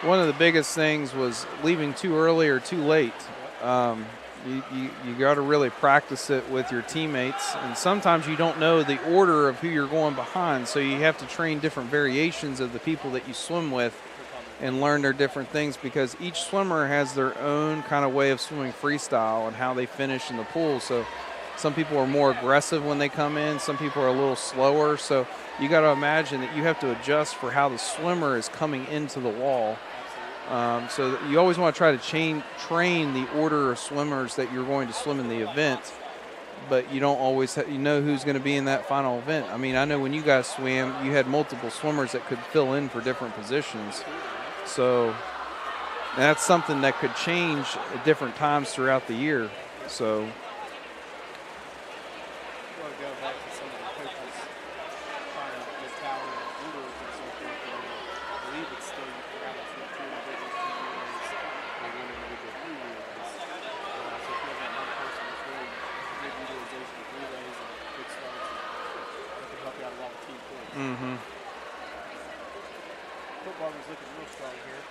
one of the biggest things was leaving too early or too late. You got to really practice it with your teammates, and sometimes you don't know the order of who you're going behind, so you have to train different variations of the people that you swim with and learn their different things, because each swimmer has their own kind of way of swimming freestyle and how they finish in the pool. So some people are more aggressive when they come in, some people are a little slower, so you got to imagine that you have to adjust for how the swimmer is coming into the wall. So you always want to try to train the order of swimmers that you're going to swim in the event, but you don't always you know who's going to be in that final event. I mean, I know when you guys swam, you had multiple swimmers that could fill in for different positions. So that's something that could change at different times throughout the year. So Barber's looking real strong here.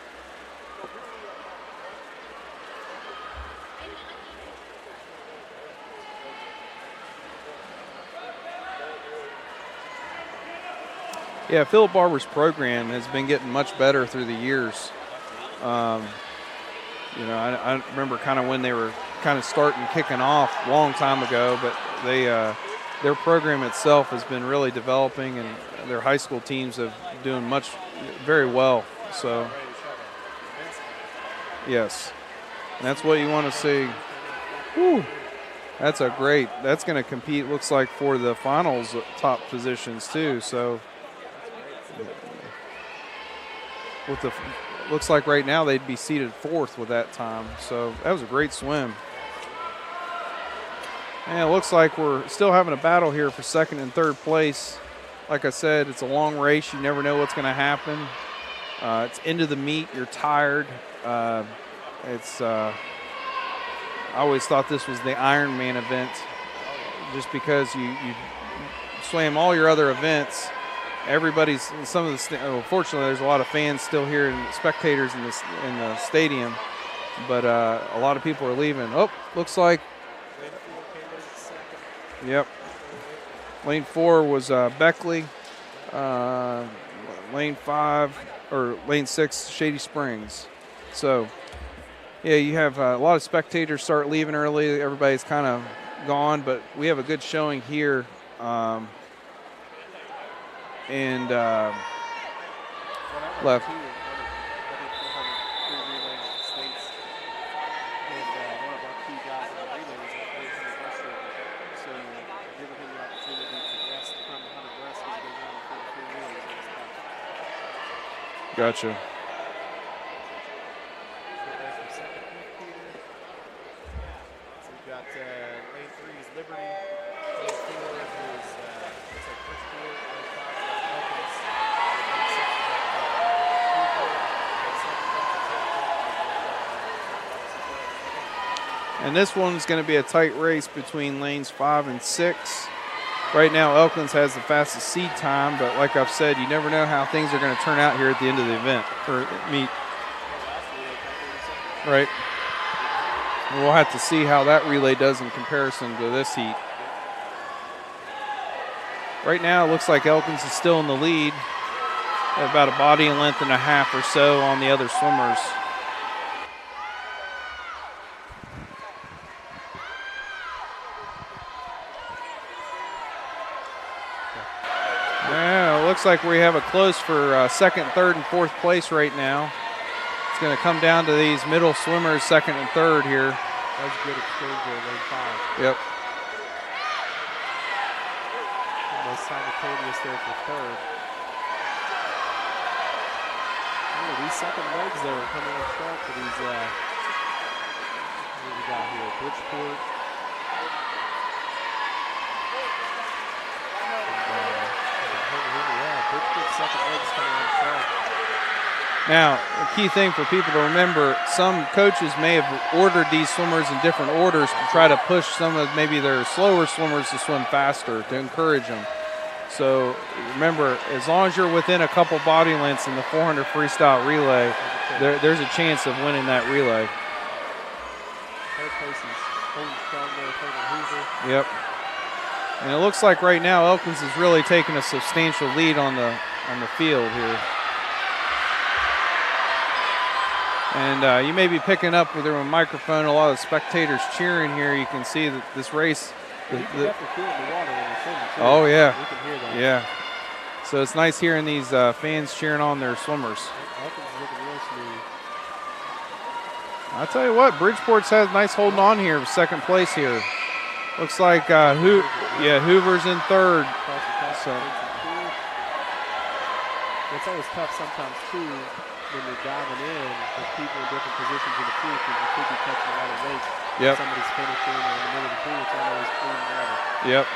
yeah, Philip Barber's program has been getting much better through the years. You know, I remember kind of when they were kind of kicking off a long time ago, but their program itself has been really developing, and their high school teams have doing very well. So, yes, and that's what you want to see. Whew. That's going to compete, looks like, for the finals top positions too. So, looks like right now they'd be seated fourth with that time. So that was a great swim. And it looks like we're still having a battle here for second and third place. Like I said, it's a long race. You never know what's going to happen. It's into the meet. You're tired. I always thought this was the Ironman event, just because you swam all your other events. Fortunately, there's a lot of fans still here and spectators in the stadium, but a lot of people are leaving. Oh, looks like. Yep. Lane 4 was Beckley. Lane 6, Shady Springs. So, yeah, you have a lot of spectators start leaving early. Everybody's kind of gone, but we have a good showing here. Left. Gotcha. So we've got lane 3 is Liberty, lane 4 is Bridgeport, lane 5 And this one's going to be a tight race between lanes 5 and 6. Right now, Elkins has the fastest seed time, but like I've said, you never know how things are going to turn out here at the end of the event or meet. Right. We'll have to see how that relay does in comparison to this heat. Right now, it looks like Elkins is still in the lead, about a body and length and a half or so on the other swimmers. Yeah, it looks like we have a close for second, third, and fourth place right now. It's going to come down to these middle swimmers, second and third here. That was a good exchange there, lane 5. Yep. Almost simultaneous there for third. Oh, these second legs though are coming on strong for these. What do we got here? Bridgeport. Bridgeport's second legs coming on strong. Now, a key thing for people to remember, some coaches may have ordered these swimmers in different orders to try to push some of maybe their slower swimmers to swim faster, to encourage them. So remember, as long as you're within a couple body lengths in the 400 freestyle relay, there's a chance of winning that relay. Third place is holding strong there, Hoover. Yep. And it looks like right now Elkins is really taking a substantial lead on the field here. And you may be picking up with a microphone, a lot of spectators cheering here. You can see that this race. You can definitely feel it in the water when you're swimming too. Oh, yeah. You can hear that. Yeah. So it's nice hearing these fans cheering on their swimmers. Elkins is looking real smooth. I'll tell you what, Bridgeport's had nice holding on here, second place here. Looks like Hoover's in third. So. It's always tough sometimes too when you're diving in with people in different positions in the pool because you could be catching a lot of weight. Yep. Somebody's finishing or in the middle of the pool, it's always clean water. Yep.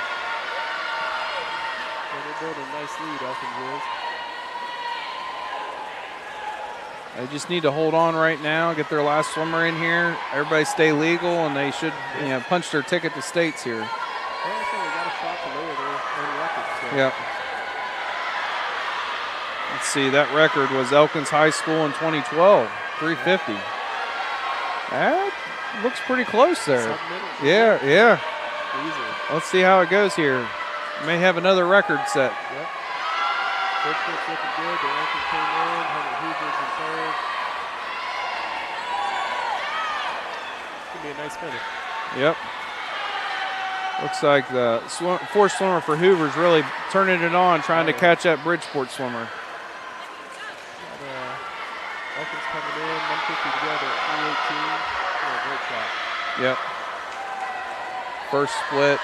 So they're building a nice lead, Elkins is. They just need to hold on right now, get their last swimmer in here. Everybody stay legal, and they should punch their ticket to states here. Well, I think they got a shot to lower their own record. So. Yep. Let's see, that record was Elkins High School in 2012, 350. That looks pretty close there. Yeah. Easily. Let's see how it goes here. May have another record set. Yep. Bridgeport's looking good. The Elkins came in. Hoover's in third. It's going to be a nice finish. Yep. Looks like the fourth swimmer for Hoover's really turning it on, trying to catch that Bridgeport swimmer. Elkins coming in, 150 together at 318. Oh, great shot. Yep. First split.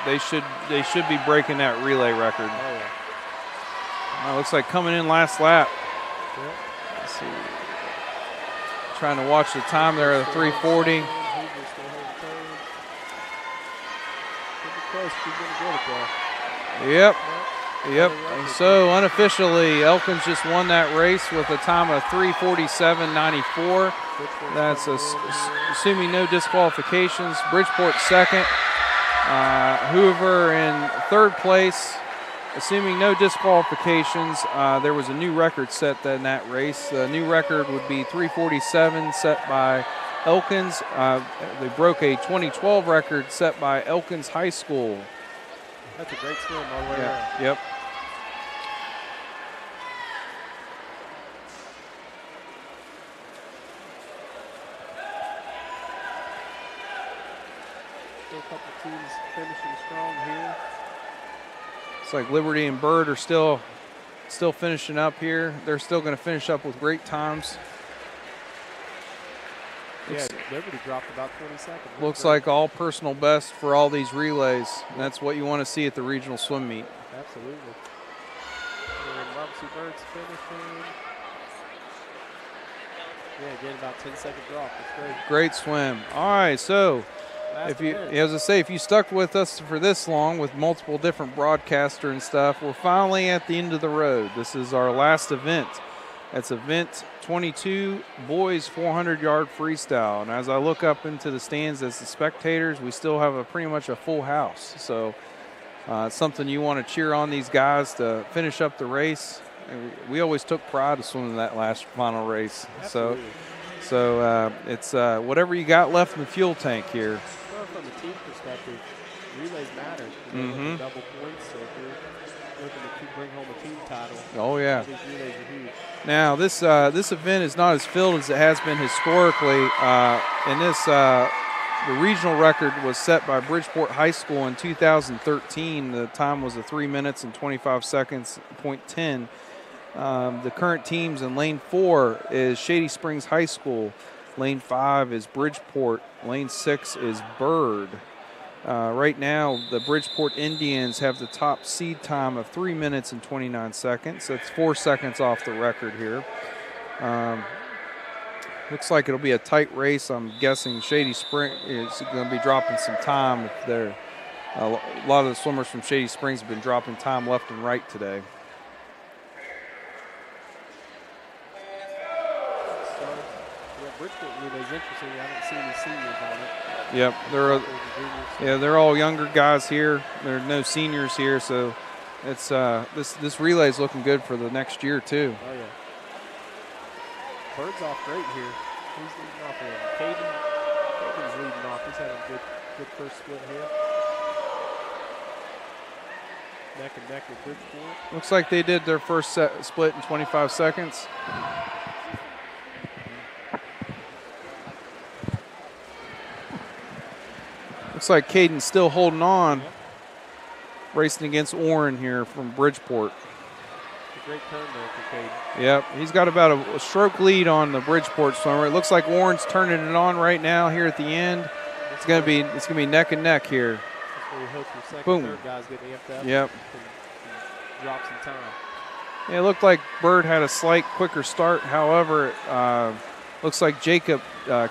They should be breaking that relay record. Oh, yeah. Looks like coming in last lap. Yep. Let's see. Trying to watch the time there at 340. Hoover's still holding third. Pretty close. She's going to get it though. Yep. And so unofficially, Elkins just won that race with a time of 3:47.94. That's assuming no disqualifications. Bridgeport second. Hoover in third place. Assuming no disqualifications, there was a new record set in that race. The new record would be 3:47 set by Elkins. They broke a 2012 record set by Elkins High School. That's a great swim all the way around. Yep. Still a couple teams finishing strong here. It's like Liberty and Bird are still finishing up here. They're still going to finish up with great times. Yeah, Liberty dropped about 20 seconds. Looks like all personal best for all these relays. And that's what you want to see at the regional swim meet. Absolutely. And Robinson Bird's finishing. Yeah, again, about 10-second drop. That's great. Great swim. All right, so if you stuck with us for this long with multiple different broadcaster and stuff, we're finally at the end of the road. This is our last event It's event 22, boys 400-yard freestyle. And as I look up into the stands as the spectators, we still have pretty much a full house. So it's something you want to cheer on these guys to finish up the race. And we always took pride of swimming that last final race. Absolutely. So it's whatever you got left in the fuel tank here. Well, from a team perspective, relays matter. Double points, so if you're looking to bring home a team title, oh yeah. these relays are huge. Now this event is not as filled as it has been historically. And the regional record was set by Bridgeport High School in 2013. The time was 3 minutes and 25 seconds, .10. The current teams in Lane 4 is Shady Springs High School. Lane 5 is Bridgeport. Lane 6 is Bird. Right now, the Bridgeport Indians have the top seed time of 3 minutes and 29 seconds. That's 4 seconds off the record here. Looks like it'll be a tight race. I'm guessing Shady Springs is going to be dropping some time. If they're, a lot of the swimmers from Shady Springs have been dropping time left and right today. Bridgeport relay is interesting. I don't see any seniors on it. Yep, they're all younger guys here. There are no seniors here, so it's this relay is looking good for the next year too. Oh yeah. Bird's off great here. He's leading off here. Caden's leading off. He's having a good first split here. Neck and neck with Bridgeport. Looks like they did their first split in 25 seconds. Looks like Caden's still holding on, racing against Orrin here from Bridgeport. A great turn there for Caden. Yep, he's got about a stroke lead on the Bridgeport swimmer. It looks like Orrin's turning it on right now here at the end. It's gonna be neck and neck here. That's where you hope your second, Boom. third guys get amped up. Yep. And drop some time. Yeah, it looked like Bird had a slight quicker start. However, looks like Jacob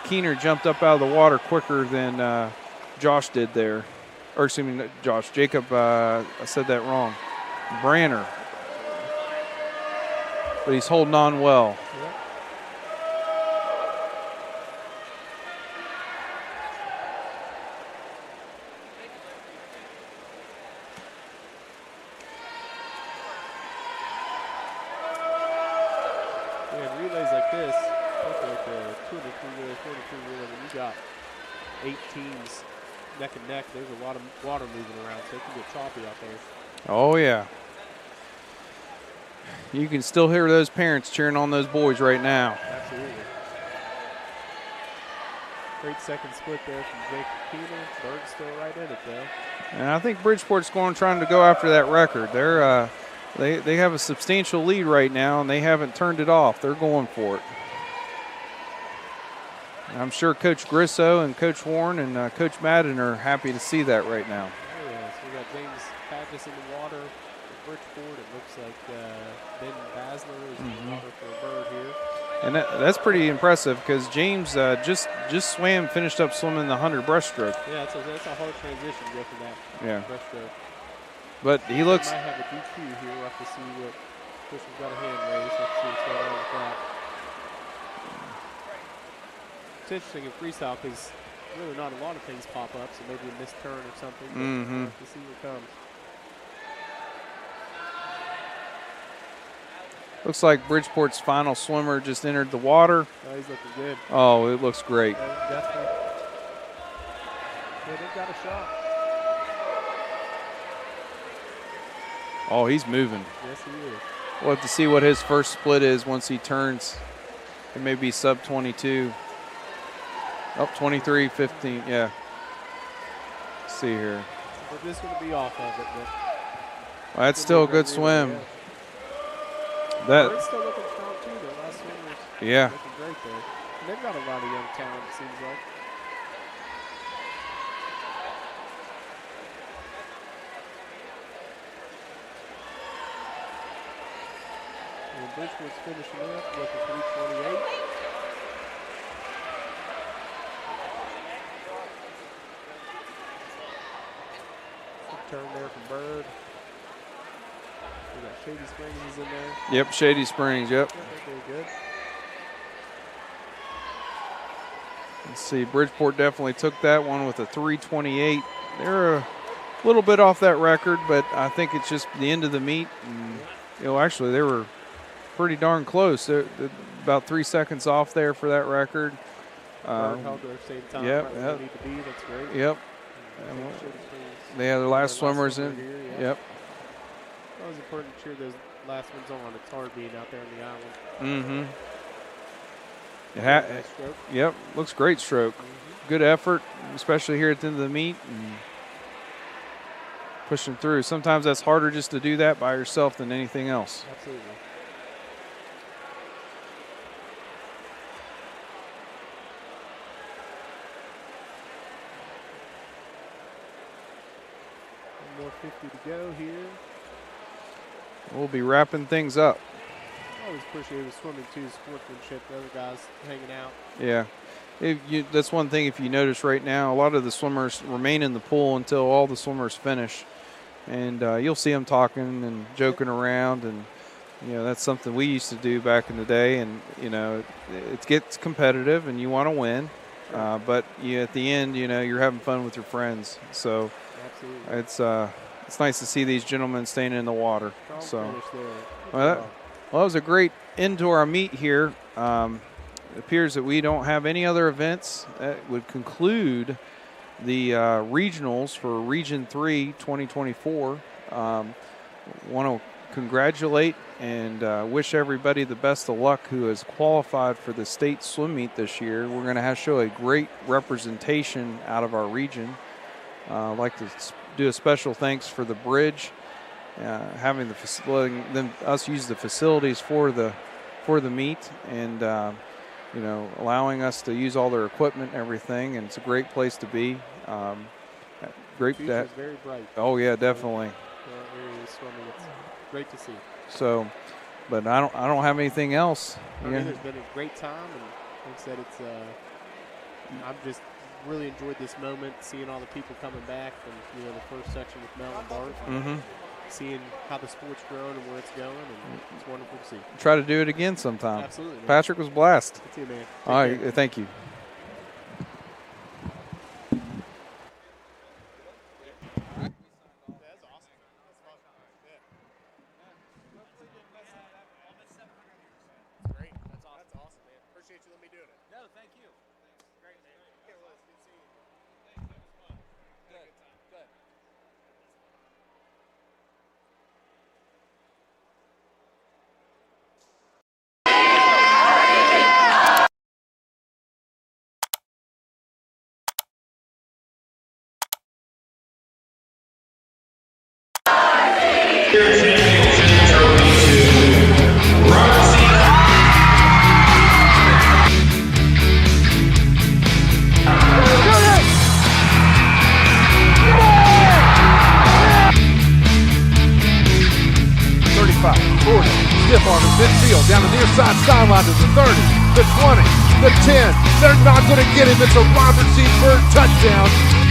Keener jumped up out of the water quicker than Josh did there. Or excuse me, not Josh. Jacob, I said that wrong. Branner. But he's holding on well. Yep. Yeah, relays like this, like the 2 to 3 relay, 4 to 3 relay, when you got 8 teams neck and neck, there's a lot of water moving around, so it can get choppy out there. Oh, yeah. You can still hear those parents cheering on those boys right now. Absolutely. Great second split there from Jake Keener. Bird's still right in it, though. And I think Bridgeport's trying to go after that record. They have a substantial lead right now, and they haven't turned it off. They're going for it. I'm sure Coach Grisso and Coach Warren and Coach Madden are happy to see that right now. Oh, yeah. So we got James Padgett in the water for Bridgeport. It looks like Ben Basler is in the water for a Bird here. And that's pretty impressive because James just finished up swimming the 100 breaststroke. Yeah, that's a hard transition to go from that breaststroke. But he looks. Might have a DQ here. We'll have to see what Christian's got a hand raised. Let's see what's going on with that. It's interesting in freestyle because really not a lot of things pop up, so maybe a missed turn or something. But we'll have to see what comes. Looks like Bridgeport's final swimmer just entered the water. Oh, he's looking good. Oh, it looks great. Definitely. Yeah, they've got a shot. Oh, he's moving. Yes, he is. We'll have to see what his first split is once he turns. It may be sub 22. Oh, 23, 15, yeah. Let's see here. We're just going to be off of it. But Well, that's still a good swim. Yeah. That. Bird's still looking strong, too. Their last swimmers Yeah. looking great there. And they've got a lot of young talent, it seems like. And Bridgeport's finishing up with a 328. Good turn there from Bird. got Shady Springs is in there. Yep, Shady Springs, yep. Very good. Let's see, Bridgeport definitely took that one with a 3:28. They're a little bit off that record, but I think it's just the end of the meet. And, actually, they were pretty darn close. They're about 3 seconds off there for that record. Held their same time. Yep, Right where they need to be. That's great. Yep. They had their last swimmers in. Here, yeah. Yep. That was important to cheer those last ones on. It's hard being out there on the island. Nice stroke. Yep, looks great stroke. Good effort, especially here at the end of the meet. And pushing through. Sometimes that's harder just to do that by yourself than anything else. Absolutely. One more 50 to go here. We'll be wrapping things up. I always appreciate the swimming too, sportsmanship, the other guys hanging out. Yeah. That's one thing if you notice right now, a lot of the swimmers remain in the pool until all the swimmers finish. And you'll see them talking and joking around. And, that's something we used to do back in the day. And, it gets competitive and you want to win. Sure. But at the end, you're having fun with your friends. So absolutely. It's nice to see these gentlemen staying in the water. So, well, that was a great end to our meet here. It appears that we don't have any other events. That would conclude the regionals for Region 3 2024. Want to congratulate and wish everybody the best of luck who has qualified for the state swim meet this year. We're going to show a great representation out of our region. I'd like to do a special thanks for the bridge, having letting us use the facilities for the meet, and allowing us to use all their equipment and everything. And it's a great place to be. Great. Future's very bright. Oh yeah, definitely. It's great to see. So, but I don't have anything else. I mean, it's been a great time, and like I said, I've just really enjoyed this moment, seeing all the people coming back, and the first section with Mel and Bart, seeing how the sport's grown and where it's going, and it's wonderful to see. Try to do it again sometime. Absolutely, man. Patrick was blessed. That's you, man. All right, thank you. Stiff arm in midfield, down the near side sideline to the 30, the 20, the 10. They're not going to get him. It's a Robert C. Bird touchdown.